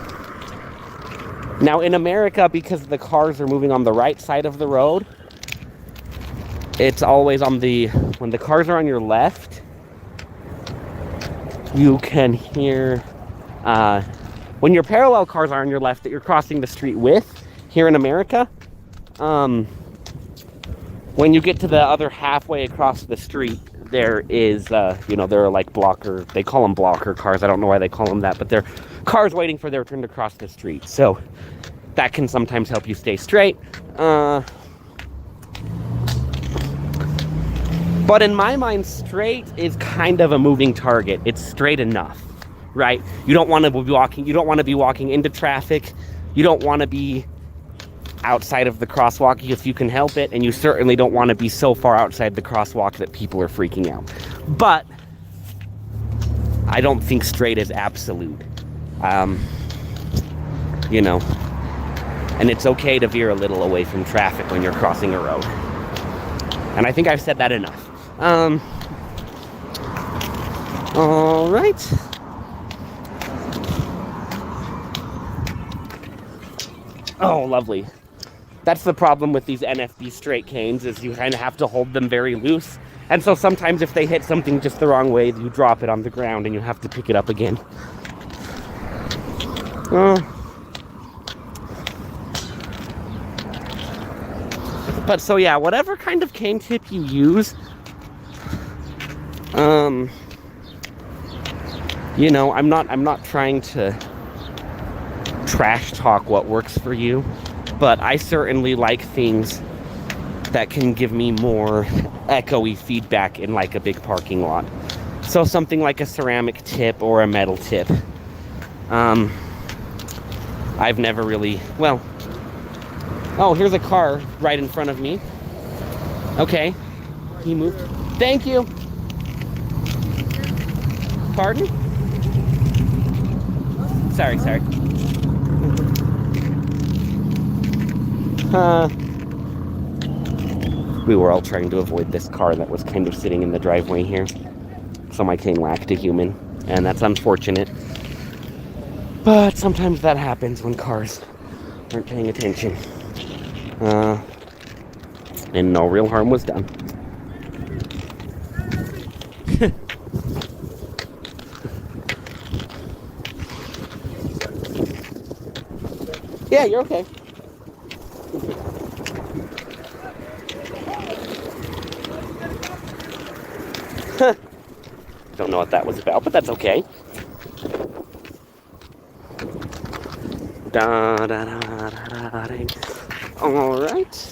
A: in America, because the cars are moving on the right side of the road, it's always on when the cars are on your left, you can hear, when your parallel cars are on your left that you're crossing the street with, here in America, when you get to the other halfway across the street, there is, there are like blocker, they call them blocker cars, I don't know why they call them that, but they're cars waiting for their turn to cross the street, so that can sometimes help you stay straight. But in my mind, straight is kind of a moving target. It's straight enough, right? You don't want to be walking into traffic. You don't want to be outside of the crosswalk if you can help it, and you certainly don't want to be so far outside the crosswalk that people are freaking out. But I don't think straight is absolute. And it's okay to veer a little away from traffic when you're crossing a road. And I think I've said that enough. All right. Oh, lovely. That's the problem with these NFB straight canes, is you kind of have to hold them very loose. And so sometimes if they hit something just the wrong way, you drop it on the ground and you have to pick it up again. But so yeah, whatever kind of cane tip you use, I'm not trying to trash talk what works for you, but I certainly like things that can give me more echoey feedback in like a big parking lot. So something like a ceramic tip or a metal tip. I've never really, oh, here's a car right in front of me. Okay, he moved. Thank you. Pardon? Sorry. We were all trying to avoid this car that was kind of sitting in the driveway here. So my cane whacked a human, and that's unfortunate. But sometimes that happens when cars aren't paying attention. And no real harm was done. Yeah, you're okay. Don't know what that was about, but that's okay. All right.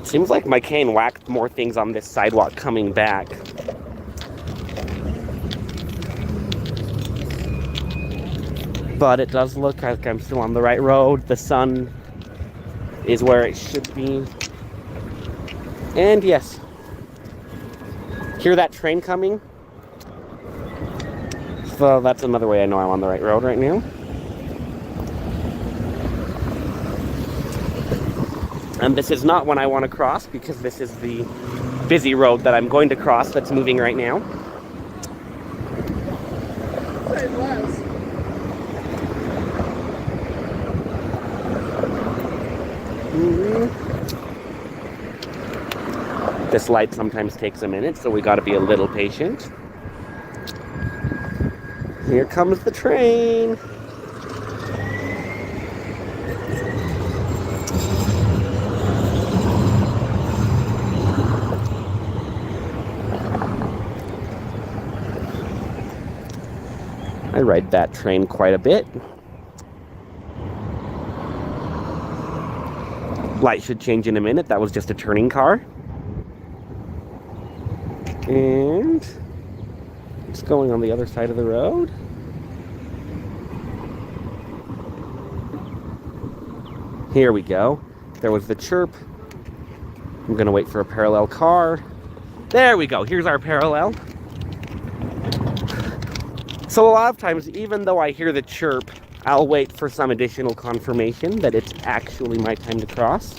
A: Seems like my cane whacked more things on this sidewalk coming back. But it does look like I'm still on the right road. The sun is where it should be. And yes, hear that train coming? So that's another way I know I'm on the right road right now. And this is not one I want to cross, because this is the busy road that I'm going to cross that's moving right now.
G: It was.
A: This light sometimes takes a minute, so we got to be a little patient. Here comes the train. I ride that train quite a bit. Light should change in a minute. That was just a turning car. And it's going on the other side of the road. Here we go. There was the chirp. I'm gonna wait for a parallel car. There we go. Here's our parallel. So a lot of times, even though I hear the chirp, I'll wait for some additional confirmation that it's actually my time to cross.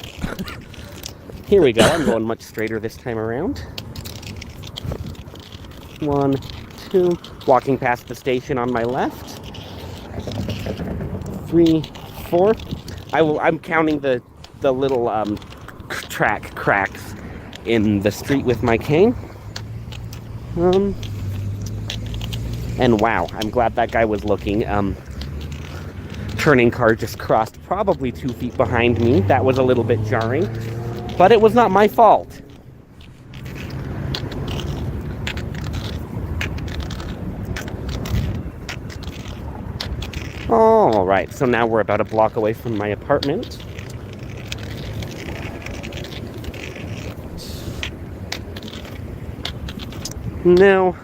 A: Here we go. I'm going much straighter this time around. 1, 2. Walking past the station on my left. 3, 4. I'm counting the little track cracks in the street with my cane. And wow, I'm glad that guy was looking. Turning car just crossed probably 2 feet behind me. That was a little bit jarring, but it was not my fault. All right, so now we're about a block away from my apartment. Now,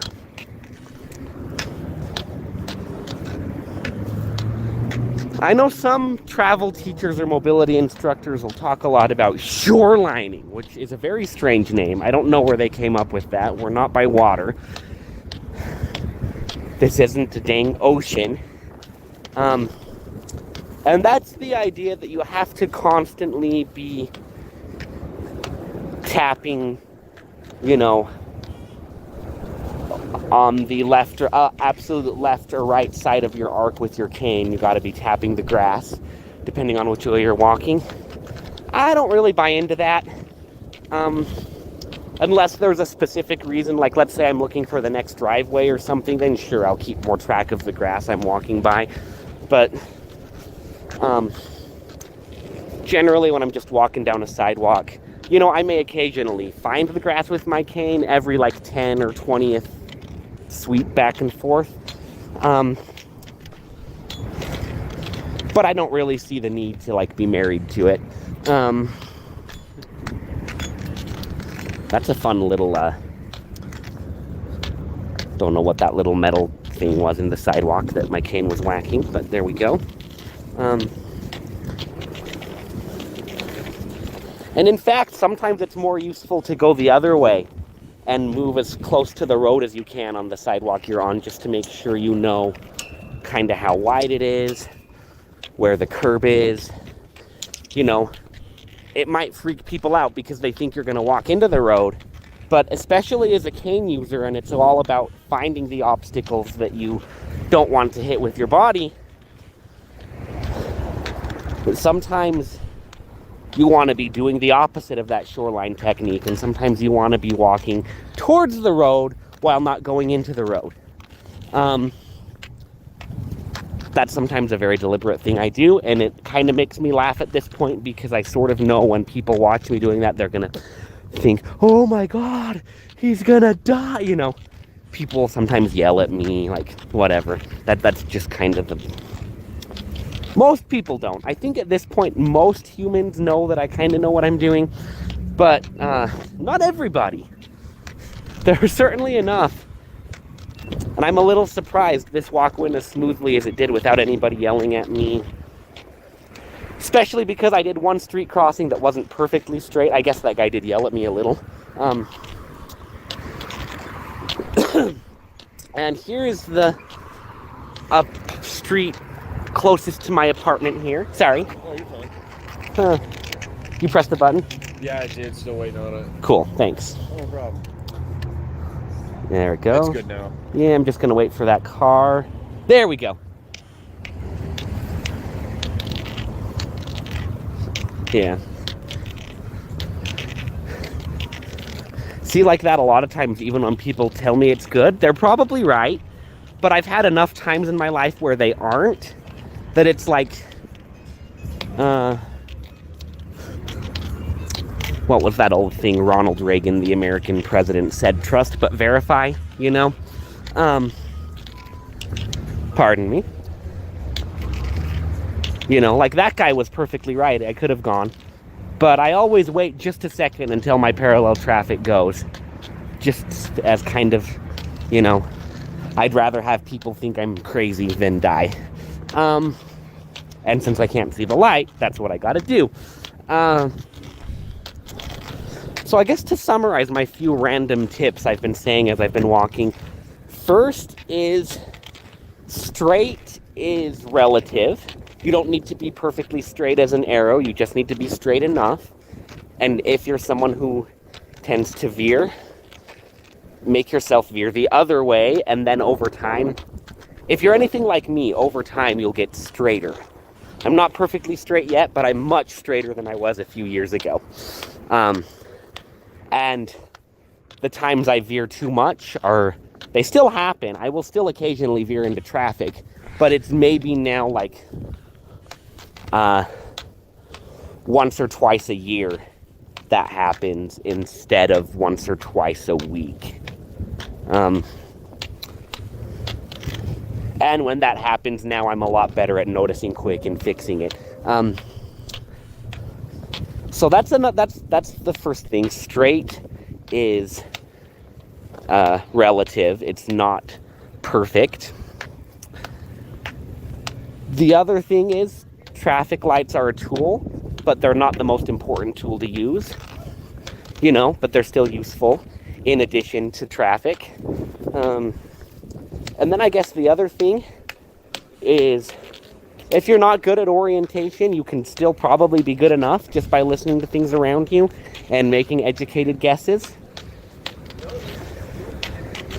A: I know some travel teachers or mobility instructors will talk a lot about shorelining, which is a very strange name. I don't know where they came up with that. We're not by water. This isn't a dang ocean. And that's the idea that you have to constantly be tapping, you know, on the left or absolute left or right side of your arc with your cane. You got to be tapping the grass, depending on which way you're walking. I don't really buy into that, unless there's a specific reason. Like, let's say I'm looking for the next driveway or something. Then sure, I'll keep more track of the grass I'm walking by. But generally, when I'm just walking down a sidewalk, you know, I may occasionally find the grass with my cane every like 10 or 20th sweep back and forth. But I don't really see the need to like be married to it. That's a fun little, don't know what that little metal thing was in the sidewalk that my cane was whacking, but there we go. And in fact, sometimes it's more useful to go the other way and move as close to the road as you can on the sidewalk you're on, just to make sure you know kind of how wide it is, where the curb is. You know, it might freak people out because they think you're going to walk into the road, but especially as a cane user, and it's all about finding the obstacles that you don't want to hit with your body, but sometimes you want to be doing the opposite of that shoreline technique, and sometimes you want to be walking towards the road while not going into the road. That's sometimes a very deliberate thing I do, and it kind of makes me laugh at this point because I sort of know when people watch me doing that, they're going to think, oh my God, he's going to die. You know, people sometimes yell at me, like, whatever. That's just kind of the... Most people don't. I think at this point, most humans know that I kind of know what I'm doing, but not everybody. There are certainly enough. And I'm a little surprised this walk went as smoothly as it did without anybody yelling at me. Especially because I did one street crossing that wasn't perfectly straight. I guess that guy did yell at me a little. And here's the street closest to my apartment here. Sorry.
I: Oh, you're fine.
A: You pressed the button?
I: Yeah, I did. Still waiting on it.
A: Cool, thanks.
I: No problem.
A: There we go.
I: That's good now.
A: Yeah, I'm just going to wait for that car. There we go. Yeah. See, like that a lot of times, even when people tell me it's good, they're probably right. But I've had enough times in my life where they aren't, that it's like, what was that old thing Ronald Reagan, the American president, said? Trust but verify, you know? Part Pardon me. You know, like that guy was perfectly right. I could have gone. But I always wait just a second until my parallel traffic goes. Just as kind of, you know, I'd rather have people think I'm crazy than die. And since I can't see the light, that's what I gotta do. So I guess to summarize my few random tips I've been saying as I've been walking. First is straight is relative. You don't need to be perfectly straight as an arrow. You just need to be straight enough. And if you're someone who tends to veer, make yourself veer the other way. And then over time, if you're anything like me, over time you'll get straighter. I'm not perfectly straight yet, but I'm much straighter than I was a few years ago. And the times I veer too much they still happen. I will still occasionally veer into traffic, but it's maybe now like once or twice a year that happens instead of once or twice a week. And when that happens now, I'm a lot better at noticing quick and fixing it. So that's the first thing. Straight is relative. It's not perfect. The other thing is traffic lights are a tool, but they're not the most important tool to use. You know, but they're still useful in addition to traffic. And then I guess the other thing is if you're not good at orientation, you can still probably be good enough just by listening to things around you and making educated guesses.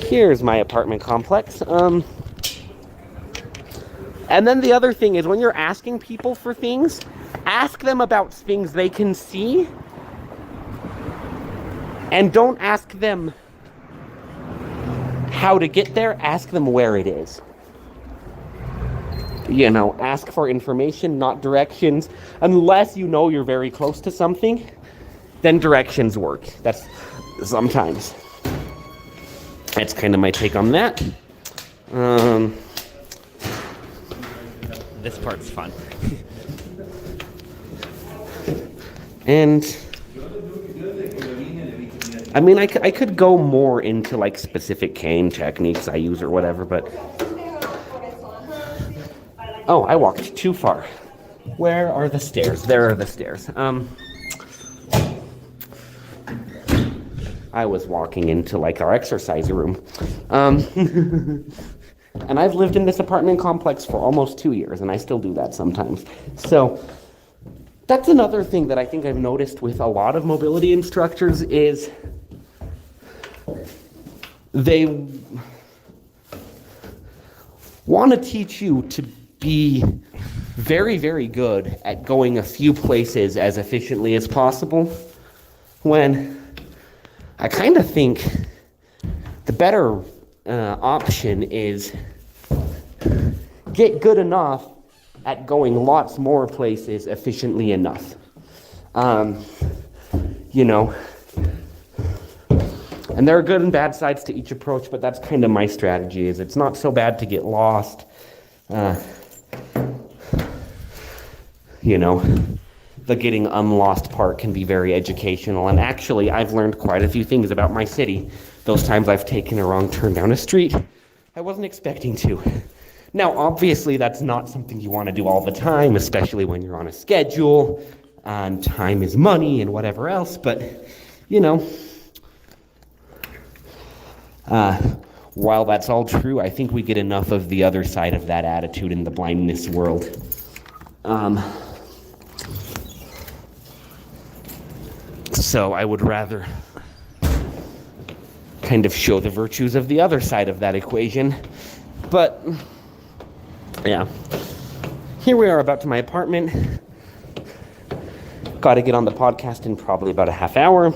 A: Here's my apartment complex. And then the other thing is when you're asking people for things, ask them about things they can see. And don't ask them how to get there, ask them where it is. You know, ask for information, not directions. Unless you know you're very close to something, then directions work. That's sometimes. That's kind of my take on that.
F: This part's fun.
A: And I mean, I could go more into like specific cane techniques I use or whatever, but oh, I walked too far. Where are the stairs? There are the stairs. I was walking into like our exercise room. And I've lived in this apartment complex for almost 2 years, and I still do that sometimes. So that's another thing that I think I've noticed with a lot of mobility instructors is they want to teach you to be very, very good at going a few places as efficiently as possible, when I kind of think the better option is get good enough at going lots more places efficiently enough. You know, and there are good and bad sides to each approach, but that's kind of my strategy. Is it's not so bad to get lost. You know, the getting unlost part can be very educational, and actually I've learned quite a few things about my city those times I've taken a wrong turn down a street I wasn't expecting to. Now, obviously, that's not something you want to do all the time, especially when you're on a schedule, and time is money and whatever else, but, you know, while that's all true, I think we get enough of the other side of that attitude in the blindness world. So I would rather kind of show the virtues of the other side of that equation. But, yeah. Here we are about to my apartment. Got to get on the podcast in probably about a half hour.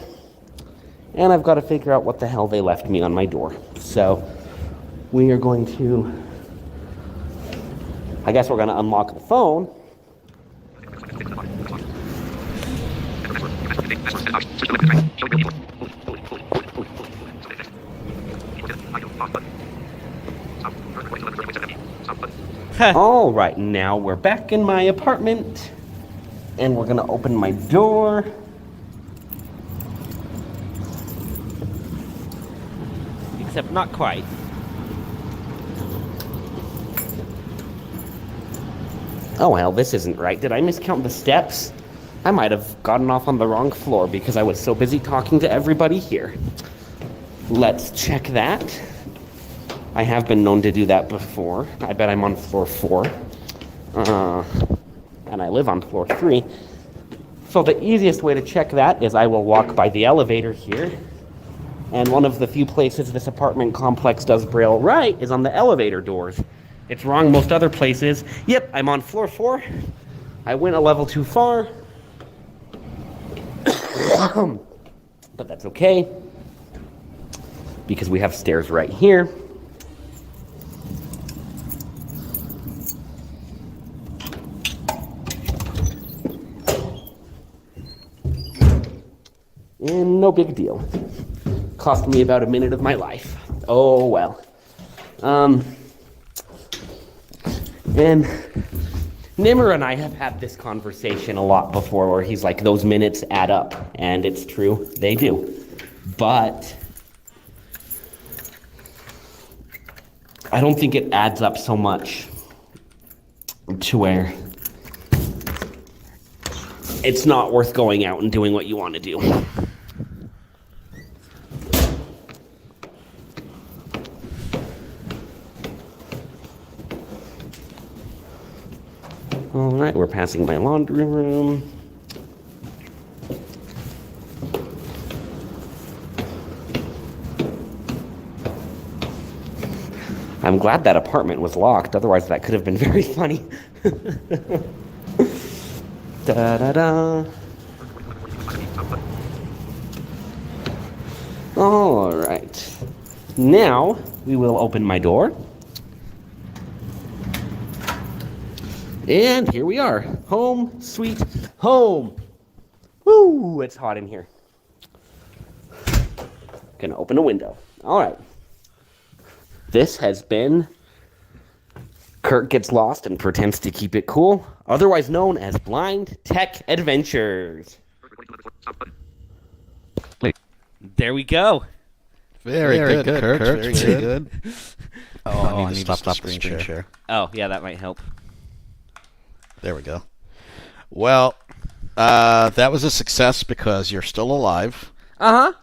A: And I've got to figure out what the hell they left me on my door. So, we are going to... I guess we're going to unlock the phone. All right, now we're back in my apartment, and we're gonna open my door.
F: Except not quite.
A: Oh well, this isn't right. Did I miscount the steps? I might have gotten off on the wrong floor because I was so busy talking to everybody here. Let's check that. I have been known to do that before. I bet I'm on floor 4. And I live on floor 3. So the easiest way to check that is I will walk by the elevator here. And one of the few places this apartment complex does Braille right is on the elevator doors. It's wrong most other places. Yep, I'm on floor 4. I went a level too far. But that's okay, because we have stairs right here. And no big deal. Cost me about a minute of my life. Oh well. And Nimer and I have had this conversation a lot before where he's like, those minutes add up. And it's true, they do. But I don't think it adds up so much to where it's not worth going out and doing what you want to do. All right, we're passing my laundry room. I'm glad that apartment was locked, otherwise that could have been very funny. Da-da-da. All right. Now, we will open my door. And here we are. Home, sweet home. Woo, it's hot in here. Gonna open a window. All right. This has been Kirt Gets Lost and Pretends to Keep It Cool, otherwise known as Blind Tech Adventures.
F: There we go.
C: Very good, Kirt. Very good.
B: Oh, I need to stop the screen share.
F: Oh, yeah, that might help.
B: There we go. Well, that was a success because you're still alive.
F: Uh-huh.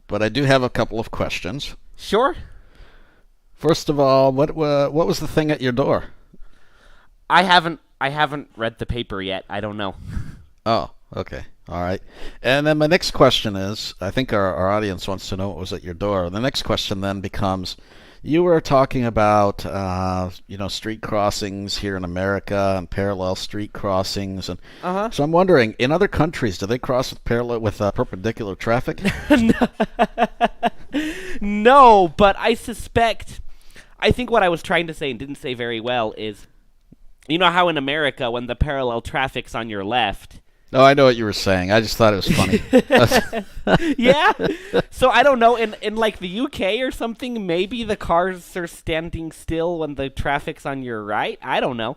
B: But I do have a couple of questions.
F: Sure.
B: First of all, what was the thing at your door?
F: I haven't read the paper yet. I don't know.
B: Oh, okay. All right. And then my next question is, I think our audience wants to know what was at your door. The next question then becomes, you were talking about, street crossings here in America and parallel street crossings. And so I'm wondering, in other countries, do they cross with perpendicular traffic?
F: No, but I think what I was trying to say and didn't say very well is, you know how in America, when the parallel traffic's on your left...
B: No, I know what you were saying. I just thought it was funny.
F: Yeah? So I don't know, in like the UK or something, maybe the cars are standing still when the traffic's on your right? I don't know.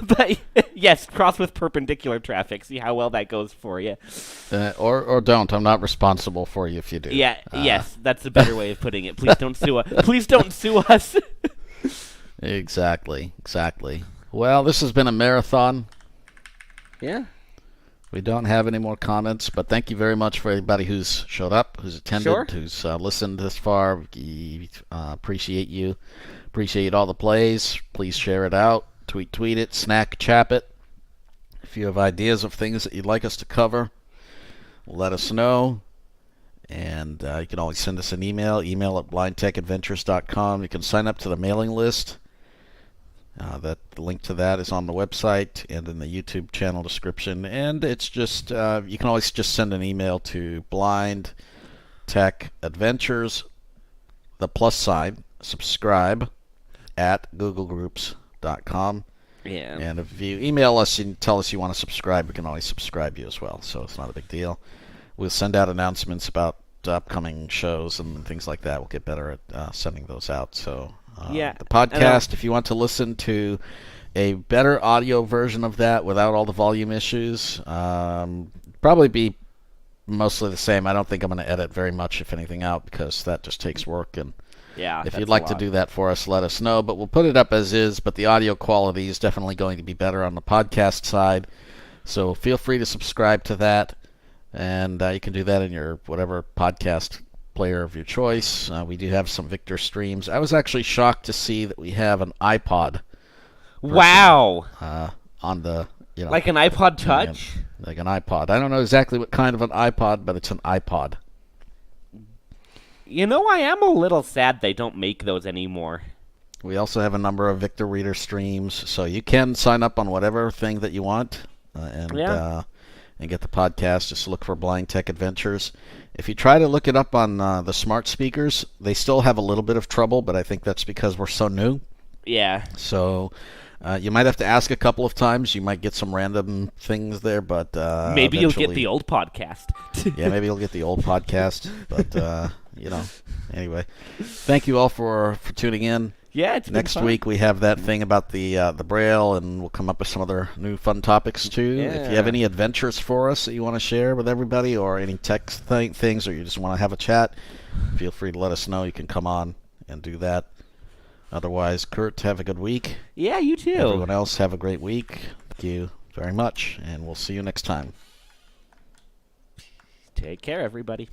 F: But yes, cross with perpendicular traffic. See how well that goes for you.
B: Or don't. I'm not responsible for you if you do.
F: Yeah, yes, that's a better way of putting it. Please don't sue us. Please don't sue us.
B: Exactly. Well, this has been a marathon.
F: Yeah.
B: We don't have any more comments, but thank you very much for everybody who's showed up, who's attended,
F: Sure.
B: who's listened this far. We appreciate you. Appreciate all the plays. Please share it out. Tweet it. Snack chap it. If you have ideas of things that you'd like us to cover, let us know. And you can always send us an email at blindtechadventures.com. You can sign up to the mailing list. The link to that is on the website and in the YouTube channel description. And it's just, you can always just send an email to blindtechadventures, +, subscribe, @googlegroups.com.
F: Yeah.
B: And if you email us and tell us you want to subscribe, we can always subscribe you as well. So it's not a big deal. We'll send out announcements about upcoming shows and things like that. We'll get better at sending those out. So The podcast, if you want to listen to a better audio version of that without all the volume issues, probably be mostly the same. I don't think I'm going to edit very much, if anything, out because that just takes work. And if you'd like to do that for us, let us know. But we'll put it up as is, but the audio quality is definitely going to be better on the podcast side. So feel free to subscribe to that, and you can do that in your whatever podcast player of your choice. We do have some Victor streams. I was actually shocked to see that we have an iPod.
F: Wow.
B: On the,
F: like an iPod Touch?
B: Like an iPod. I don't know exactly what kind of an iPod, but it's an iPod.
F: I am a little sad they don't make those anymore.
B: We also have a number of Victor Reader streams, so you can sign up on whatever thing that you want and get the podcast. Just look for Blind Tech Adventures. If you try to look it up on the smart speakers, they still have a little bit of trouble, but I think that's because we're so new.
F: Yeah.
B: So you might have to ask a couple of times. You might get some random things there, but
F: maybe you'll get the old podcast.
B: Yeah, maybe you'll get the old podcast. But anyway, thank you all for tuning in.
F: Yeah, it's been
B: next
F: fun.
B: week we have that thing about the Braille, and we'll come up with some other new fun topics too.
F: Yeah.
B: If you have any adventures for us that you want to share with everybody, or any tech things, or you just want to have a chat, feel free to let us know. You can come on and do that. Otherwise, Kirt, have a good week.
F: Yeah, you too.
B: Everyone else, have a great week. Thank you very much, and we'll see you next time.
F: Take care, everybody.